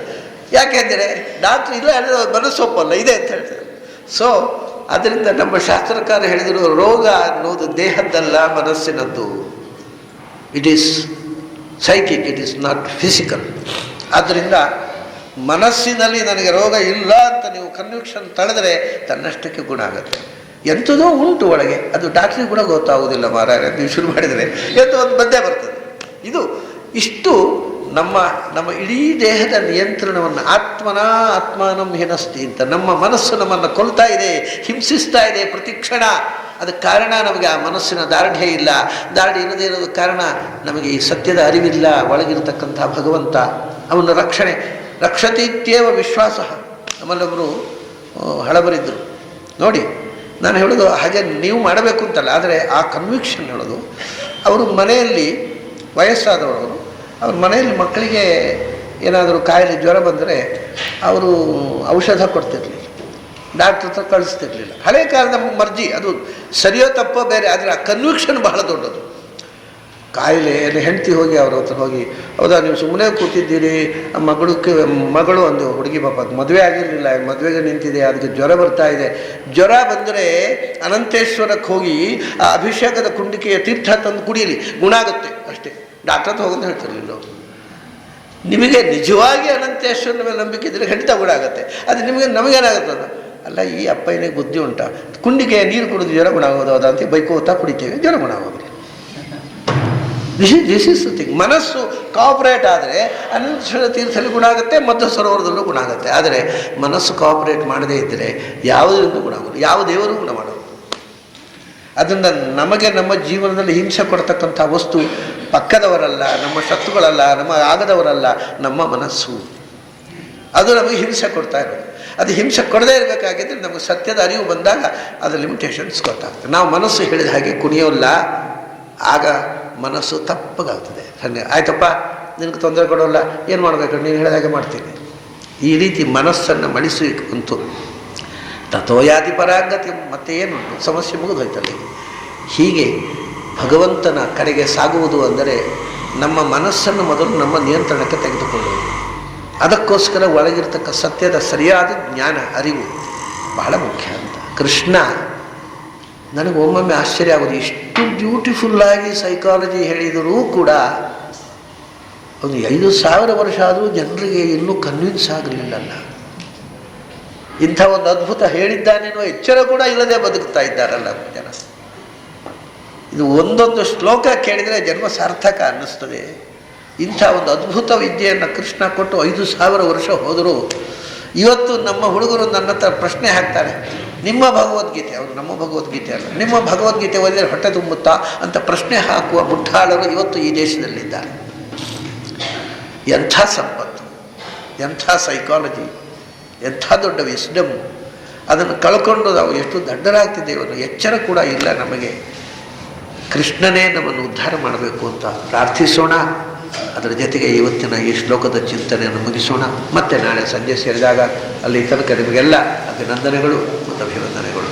ಯಾಕೆಂದರೆ ಡಾಕ್ಟ್ರು ಇಲ್ಲ ಮನಸ್ಸೊಪ್ಪಲ್ಲ ಇದೆ ಅಂತ ಹೇಳ್ತಾರೆ. ಸೊ ಅದರಿಂದ ನಮ್ಮ ಶಾಸ್ತ್ರಕಾರ ಹೇಳಿದರು, ರೋಗ ಅನ್ನೋದು ದೇಹದ್ದಲ್ಲ, ಮನಸ್ಸಿನದ್ದು. It is psychic, it is not physical. ಆದ್ದರಿಂದ ಮನಸ್ಸಿನಲ್ಲಿ ನನಗೆ ರೋಗ ಇಲ್ಲ ಅಂತ ನೀವು ಕನ್ವಿಕ್ಷನ್ ತಳೆದರೆ ತನ್ನಷ್ಟಕ್ಕೆ ಗುಣ ಆಗುತ್ತೆ. ಎಂಥದೋ ಉಂಟು ಒಳಗೆ, ಅದು ಡಾಕ್ಟ್ರಿಗೆ ಕೂಡ ಗೊತ್ತಾಗೋದಿಲ್ಲ ಮಾರಾಯ, ನೀವು ಶುರು ಮಾಡಿದರೆ ಎಂಥೋ ಒಂದು ಬಂದೇ ಬರ್ತದೆ. ಇಷ್ಟು ನಮ್ಮ ಇಡೀ ದೇಹದ ನಿಯಂತ್ರಣವನ್ನು ಆತ್ಮಾನಂ ಹಿನಸ್ತಿ ಅಂತ ನಮ್ಮ ಮನಸ್ಸು ನಮ್ಮನ್ನು ಕೊಲ್ತಾ ಇದೆ, ಹಿಂಸಿಸ್ತಾ ಇದೆ ಪ್ರತಿಕ್ಷಣ. ಅದಕ್ಕೆ ಕಾರಣ ನಮಗೆ ಆ ಮನಸ್ಸಿನ ದಾರ್ಢ್ಯ ಇಲ್ಲ. ದಾರ್ಢ್ಯ ಇಲ್ಲದೇ ಇರೋದು ಕಾರಣ ನಮಗೆ ಈ ಸತ್ಯದ ಅರಿವಿಲ್ಲ. ಒಳಗಿರತಕ್ಕಂಥ ಭಗವಂತ ಅವನ ರಕ್ಷತೀತ್ಯೇವ ವಿಶ್ವಾಸ. ನಮ್ಮಲ್ಲೊಬ್ಬರು ಹಳಬರಿದ್ದರು ನೋಡಿ. ನಾನು ಹೇಳೋದು ಹಾಗೆ ನೀವು ಮಾಡಬೇಕು ಅಂತಲ್ಲ, ಆದರೆ ಆ ಕನ್ವಿಕ್ಷನ್ ಹೇಳೋದು. ಅವರು ಮನೆಯಲ್ಲಿ ವಯಸ್ಸಾದವರು, ಅವ್ರ ಮನೆಯಲ್ಲಿ ಮಕ್ಕಳಿಗೆ ಏನಾದರೂ ಕಾಯಿಲೆ ಜ್ವರ ಬಂದರೆ ಅವರು ಔಷಧ ಕೊಡ್ತಿರಲಿಲ್ಲ. ಡಾಕ್ಟ್ರ್ ಹತ್ರ ಕಳಿಸ್ತಿರ್ಲಿಲ್ಲ. ಹಳೆ ಕಾಲದ ಮರ್ಜಿ, ಅದು ಸರಿಯೋ ತಪ್ಪೋ ಬೇರೆ, ಆದರೆ ಆ ಕನ್ವಿಕ್ಷನ್ ಬಹಳ ದೊಡ್ಡದು. ಕಾಯಿಲೆ ಹೆಂಡತಿ ಹೋಗಿ ಅವ್ರ ಹತ್ರ ಹೋಗಿ, ಹೌದಾ ನೀವು ಸುಮ್ಮನೆ ಕೂತಿದ್ದೀರಿ, ಮಗಳು ಒಂದು ಹುಡುಗಿ ಪಾಪ ಮದುವೆ ಆಗಿರಲಿಲ್ಲ, ಮದುವೆಗೆ ನಿಂತಿದೆ, ಅದಕ್ಕೆ ಜ್ವರ ಬರ್ತಾ ಇದೆ, ಜ್ವರ ಬಂದರೆ ಅನಂತೇಶ್ವರಕ್ಕೆ ಹೋಗಿ ಆ ಅಭಿಷೇಕದ ಕುಂಡಿಕೆಯ ತೀರ್ಥ ತಂದು ಕುಡಿಯಲಿ, ಗುಣ ಆಗುತ್ತೆ ಅಷ್ಟೇ. ಡಾಕ್ಟರ್ ಹತ್ರ ಹೋಗೋದು ಹೇಳ್ತಿರ್ಲಿಲ್ಲ. ನಿಮಗೆ ನಿಜವಾಗಿ ಅನಂತೇಶ್ವರನ ಮೇಲೆ ನಂಬಿಕೆ ಇದ್ದರೆ ಖಂಡಿತ ಗುಣ ಆಗುತ್ತೆ. ಅದು ನಮಗೇನಾಗುತ್ತದ, ಅಲ್ಲ ಈ ಅಪ್ಪನಿಗೆ ಬುದ್ಧಿ ಉಂಟಾ, ಕುಂಡಿಗೆ ನೀರು ಕುಡಿದು ಜ್ವರ ಗುಣ ಆಗೋದು ಅದಂತ ಬೈಕೋತಾ ಕುಡಿತೇವೆ, ಜ್ವರ ಗುಣ ಆಗೋದಿಲ್ಲ. This is thing. ಮನಸ್ಸು ಕಾಪರೇಟ್ ಆದರೆ ಅನಂತೇಶ್ವರ ತೀರ್ಥದಲ್ಲಿ ಗುಣ ಆಗುತ್ತೆ, ಮಧ್ಯ ಸರೋವರದಲ್ಲೂ ಗುಣ ಆಗುತ್ತೆ. ಆದರೆ ಮನಸ್ಸು ಕಾಪರೇಟ್ ಮಾಡದೇ ಇದ್ದರೆ ಯಾವುದರಿಂದ ಗುಣ ಆಗೋದು, ಯಾವ ದೇವರು ಗುಣ ಮಾಡೋದು. ಅದನ್ನು ನಮಗೆ ನಮ್ಮ ಜೀವನದಲ್ಲಿ ಹಿಂಸೆ ಕೊಡ್ತಕ್ಕಂಥ ವಸ್ತು ಪಕ್ಕದವರಲ್ಲ, ನಮ್ಮ ಶತ್ರುಗಳಲ್ಲ, ನಮ್ಮ ಆಗದವರಲ್ಲ, ನಮ್ಮ ಮನಸ್ಸು. ಅದು ನಮಗೆ ಹಿಂಸೆ ಕೊಡ್ತಾ ಇರೋದು. ಅದು ಹಿಂಸೆ ಕೊಡದೇ ಇರಬೇಕಾಗಿದ್ದರೆ ನಮಗೆ ಸತ್ಯದ ಅರಿವು ಬಂದಾಗ ಅದರ ಲಿಮಿಟೇಷನ್ಸ್ ಗೊತ್ತಾಗ್ತದೆ. ನಾವು ಮನಸ್ಸು ಹೇಳಿದ ಹಾಗೆ ಕುಣಿಯೋಲ್ಲ, ಆಗ ಮನಸ್ಸು ತಪ್ಪಗಾಗ್ತದೆ. ಆಯ್ತಪ್ಪ ನಿನಗೆ ತೊಂದರೆ ಕೊಡೋಲ್ಲ, ಏನು ಮಾಡಬೇಕು, ನೀನು ಹೇಳಿದ ಹಾಗೆ ಮಾಡ್ತೀನಿ. ಈ ರೀತಿ ಮನಸ್ಸನ್ನು ಮಳಿಸಿ ಕುಂತು ತಥೋಯಾತಿ ಪರಾಗತಿ, ಮತ್ತೆ ಏನು ಸಮಸ್ಯೆ ಮುಗಿದೋಯ್ತಲ್ಲಿ. ಹೀಗೆ ಭಗವಂತನ ಕಡೆಗೆ ಸಾಗುವುದು ಅಂದರೆ ನಮ್ಮ ಮನಸ್ಸನ್ನು ಮೊದಲು ನಮ್ಮ ನಿಯಂತ್ರಣಕ್ಕೆ ತೆಗೆದುಕೊಳ್ಳುವುದು. ಅದಕ್ಕೋಸ್ಕರ ಒಳಗಿರ್ತಕ್ಕ ಸತ್ಯದ ಸರಿಯಾದ ಜ್ಞಾನ, ಅರಿವು ಬಹಳ ಮುಖ್ಯ ಅಂತ. ಕೃಷ್ಣ ನನಗೆ ಒಮ್ಮೊಮ್ಮೆ ಆಶ್ಚರ್ಯ ಆಗೋದು, ಇಷ್ಟು ಬ್ಯೂಟಿಫುಲ್ಲಾಗಿ ಸೈಕಾಲಜಿ ಹೇಳಿದರೂ ಕೂಡ ಒಂದು 5,000 ವರ್ಷ ಆದರೂ ಜನರಿಗೆ ಇನ್ನೂ ಕನ್ವಿನ್ಸ್ ಆಗಲಿಲ್ಲಲ್ಲ. ಇಂಥ ಒಂದು ಅದ್ಭುತ ಹೇಳಿದ್ದಾನೇನೋ ಎಚ್ಚರ ಕೂಡ ಇಲ್ಲದೆ ಬದುಕ್ತಾ ಇದ್ದಾರಲ್ಲ ಜನ. ಇದು ಒಂದೊಂದು ಶ್ಲೋಕ ಕೇಳಿದರೆ ಜನ್ಮ ಸಾರ್ಥಕ ಅನ್ನಿಸ್ತದೆ. ಇಂಥ ಒಂದು ಅದ್ಭುತ ವಿದ್ಯೆಯನ್ನು ಕೃಷ್ಣ ಕೊಟ್ಟು 5,000 ವರ್ಷ ಹೋದರೂ ಇವತ್ತು ನಮ್ಮ ಹುಡುಗರು ನನ್ನ ಹತ್ರ ಪ್ರಶ್ನೆ ಹಾಕ್ತಾರೆ, ನಿಮ್ಮ ಭಗವದ್ಗೀತೆ, ಅವರು ನಮ್ಮ ಭಗವದ್ಗೀತೆ ಅಲ್ಲ, ನಿಮ್ಮ ಭಗವದ್ಗೀತೆ ಓದಿದರೆ ಹೊಟ್ಟೆ ತುಂಬುತ್ತಾ ಅಂತ ಪ್ರಶ್ನೆ ಹಾಕುವ ಮುಠಾಳರು ಇವತ್ತು ಈ ದೇಶದಲ್ಲಿದ್ದಾರೆ. ಎಂಥ ಸಂಪತ್ತು, ಎಂಥ ಸೈಕಾಲಜಿ, ಎಂಥ ದೊಡ್ಡ ವಿಸ್ಡಮ್. ಅದನ್ನು ಕಳ್ಕೊಂಡು ನಾವು ಎಷ್ಟು ದಡ್ಡರಾಗ್ತಿದ್ದೇವೆ ಅನ್ನೋ ಎಚ್ಚರ ಕೂಡ ಇಲ್ಲ ನಮಗೆ. ಕೃಷ್ಣನೇ ನಮ್ಮನ್ನು ಉದ್ಧಾರ ಮಾಡಬೇಕು ಅಂತ ಪ್ರಾರ್ಥಿಸೋಣ. ಅದರ ಜೊತೆಗೆ ಇವತ್ತಿನ ಈ ಶ್ಲೋಕದ ಚಿಂತನೆಯನ್ನು ಮುಗಿಸೋಣ. ಮತ್ತೆ ನಾಳೆ ಸಂಜೆ ಸೇರಿದಾಗ ಅಲ್ಲಿ ತನಕ ನಿಮಗೆಲ್ಲ ಅಭಿನಂದನೆಗಳು ಮತ್ತು ಅಭಿವಂದನೆಗಳು.